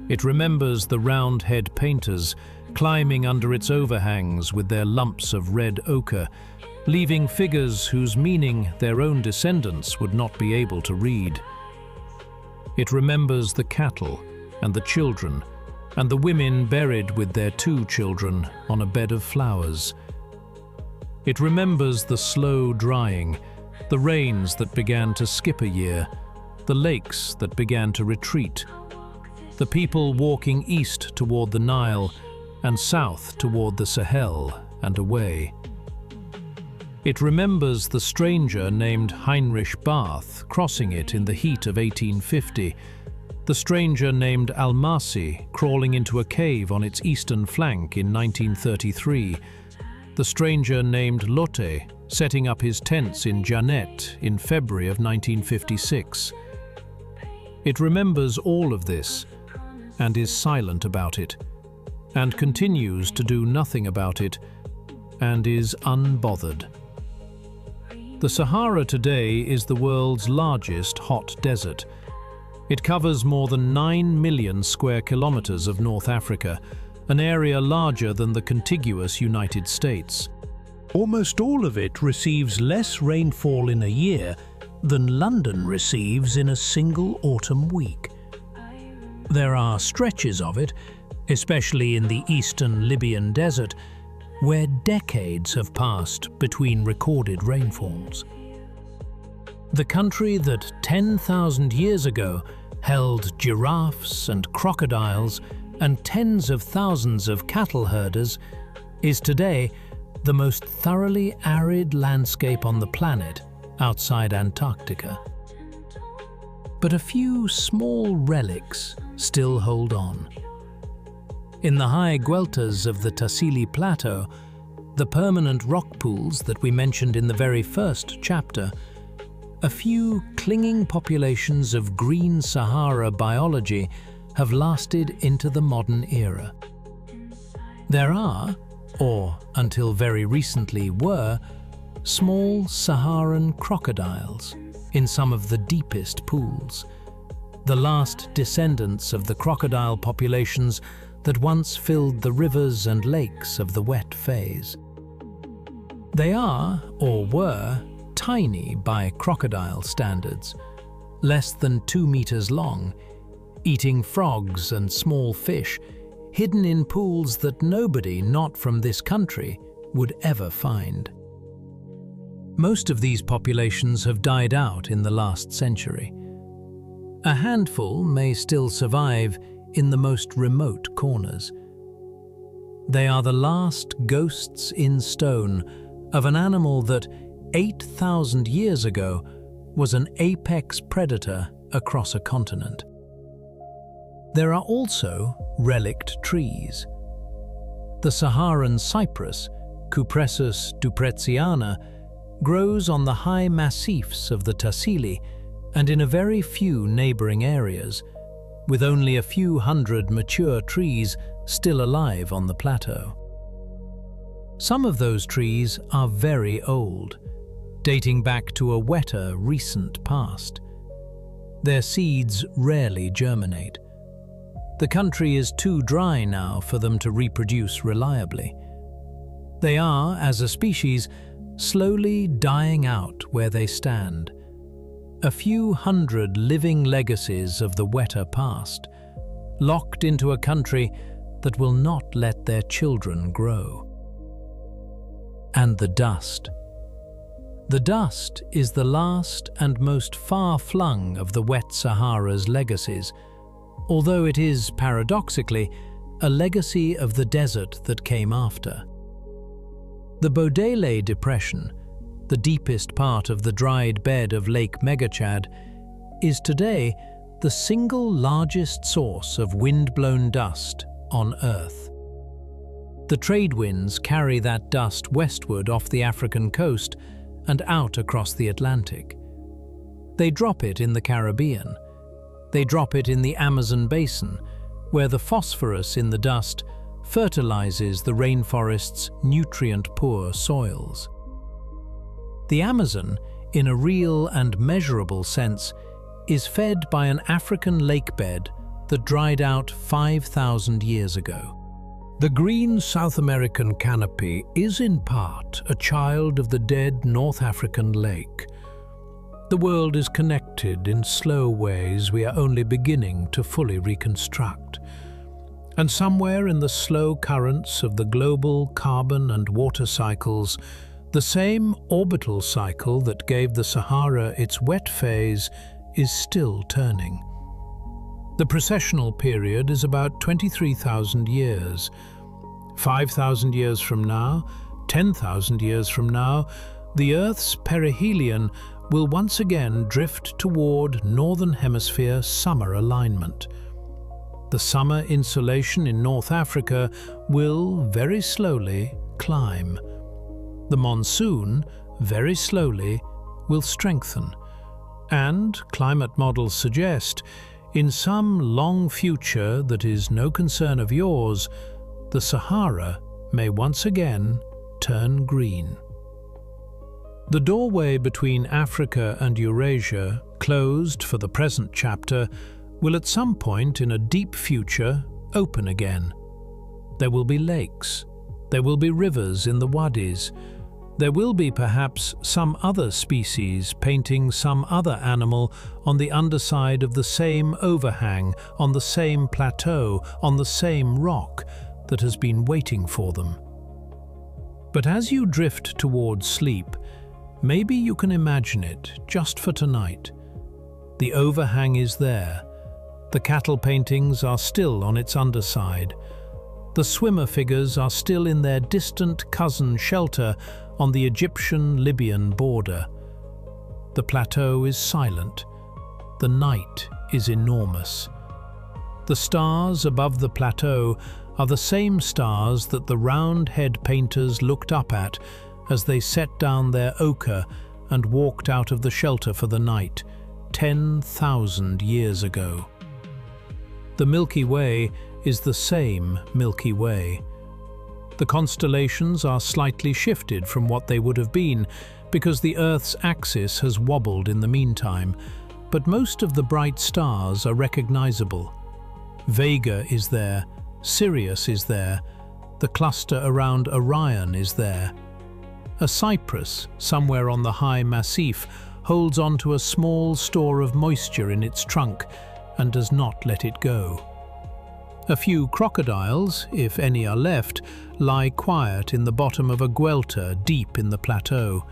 It remembers the round-head painters climbing under its overhangs with their lumps of red ochre, leaving figures whose meaning their own descendants would not be able to read. It remembers the cattle and the children, and the women buried with their 2 children on a bed of flowers. It remembers the slow drying, the rains that began to skip a year, the lakes that began to retreat, the people walking east toward the Nile and south toward the Sahel and away. It remembers the stranger named Heinrich Barth crossing it in the heat of 1850, the stranger named Almasi crawling into a cave on its eastern flank in 1933, the stranger named Lotte setting up his tents in Janet in February of 1956. It remembers all of this and is silent about it, and continues to do nothing about it, and is unbothered. The Sahara today is the world's largest hot desert. It covers more than 9 million square kilometers of North Africa, an area larger than the contiguous United States. Almost all of it receives less rainfall in a year than London receives in a single autumn week. There are stretches of it, especially in the eastern Libyan desert, where decades have passed between recorded rainfalls. The country that 10,000 years ago held giraffes and crocodiles and tens of thousands of cattle herders is today the most thoroughly arid landscape on the planet outside Antarctica. But a few small relics still hold on. In the high gueltas of the Tassili Plateau, the permanent rock pools that we mentioned in the very first chapter, a few clinging populations of green Sahara biology have lasted into the modern era. There are, or until very recently were, small Saharan crocodiles in some of the deepest pools, the last descendants of the crocodile populations that once filled the rivers and lakes of the wet phase. They are, or were, tiny by crocodile standards, less than 2 meters long, eating frogs and small fish, hidden in pools that nobody not from this country would ever find. Most of these populations have died out in the last century. A handful may still survive in the most remote corners. They are the last ghosts in stone of an animal that 8,000 years ago was an apex predator across a continent. There are also relict trees. The Saharan cypress, Cupressus dupretiana, grows on the high massifs of the Tassili and in a very few neighboring areas, with only a few hundred mature trees still alive on the plateau. Some of those trees are very old, dating back to a wetter, recent past. Their seeds rarely germinate. The country is too dry now for them to reproduce reliably. They are, as a species, slowly dying out where they stand. A few hundred living legacies of the wetter past, locked into a country that will not let their children grow. And the dust. The dust is the last and most far-flung of the wet Sahara's legacies, although it is, paradoxically, a legacy of the desert that came after. The Bodele Depression, the deepest part of the dried bed of Lake Megachad, is today the single largest source of wind-blown dust on Earth. The trade winds carry that dust westward off the African coast and out across the Atlantic. They drop it in the Caribbean. They drop it in the Amazon basin, where the phosphorus in the dust fertilizes the rainforest's nutrient-poor soils. The Amazon, in a real and measurable sense, is fed by an African lakebed that dried out 5,000 years ago. The green South American canopy is in part a child of the dead North African lake. The world is connected in slow ways we are only beginning to fully reconstruct. And somewhere in the slow currents of the global carbon and water cycles, the same orbital cycle that gave the Sahara its wet phase is still turning. The precessional period is about 23,000 years. 5,000 years from now, 10,000 years from now, the Earth's perihelion will once again drift toward Northern Hemisphere summer alignment. The summer insolation in North Africa will very slowly climb. The monsoon, very slowly, will strengthen. And, climate models suggest, in some long future that is no concern of yours, the Sahara may once again turn green. The doorway between Africa and Eurasia, closed for the present chapter, will at some point in a deep future open again. There will be lakes, there will be rivers in the wadis, there will be perhaps some other species painting some other animal on the underside of the same overhang, on the same plateau, on the same rock that has been waiting for them. But as you drift towards sleep, maybe you can imagine it just for tonight. The overhang is there. The cattle paintings are still on its underside. The swimmer figures are still in their distant cousin shelter on the Egyptian-Libyan border. The plateau is silent. The night is enormous. The stars above the plateau are the same stars that the round-head painters looked up at as they set down their ochre and walked out of the shelter for the night 10,000 years ago. The Milky Way is the same Milky Way. The constellations are slightly shifted from what they would have been because the Earth's axis has wobbled in the meantime, but most of the bright stars are recognizable. Vega is there, Sirius is there, the cluster around Orion is there. A cypress, somewhere on the high massif, holds on to a small store of moisture in its trunk and does not let it go. A few crocodiles, if any are left, lie quiet in the bottom of a guelta deep in the plateau.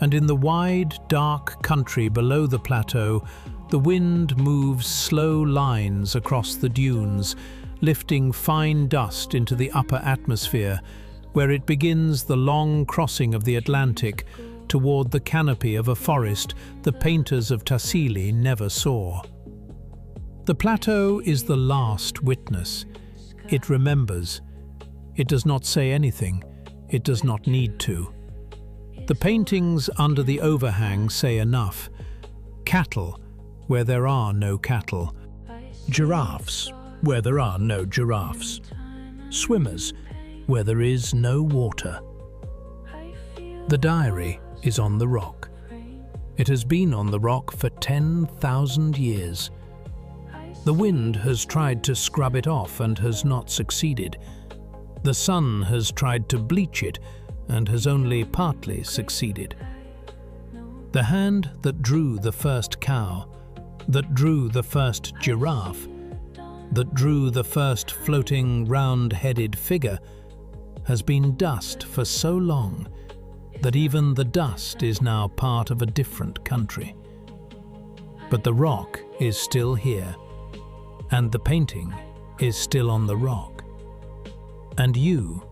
And in the wide, dark country below the plateau, the wind moves slow lines across the dunes, lifting fine dust into the upper atmosphere, where it begins the long crossing of the Atlantic toward the canopy of a forest the painters of Tassili never saw. The plateau is the last witness. It remembers. It does not say anything. It does not need to. The paintings under the overhang say enough. Cattle, where there are no cattle. Giraffes, where there are no giraffes. Swimmers, where there is no water. The diary is on the rock. It has been on the rock for 10,000 years. The wind has tried to scrub it off and has not succeeded. The sun has tried to bleach it and has only partly succeeded. The hand that drew the first cow, that drew the first giraffe, that drew the first floating round-headed figure, has been dust for so long that even the dust is now part of a different country. But the rock is still here, and the painting is still on the rock. And you,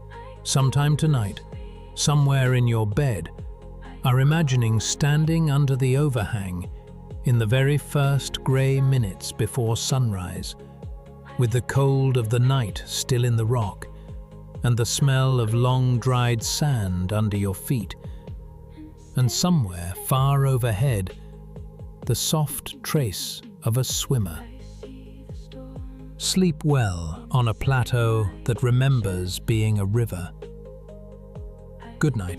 sometime tonight, somewhere in your bed, are imagining standing under the overhang in the very first grey minutes before sunrise, with the cold of the night still in the rock, and the smell of long-dried sand under your feet, and somewhere far overhead, the soft trace of a swimmer. Sleep well on a plateau that remembers being a river. Good night.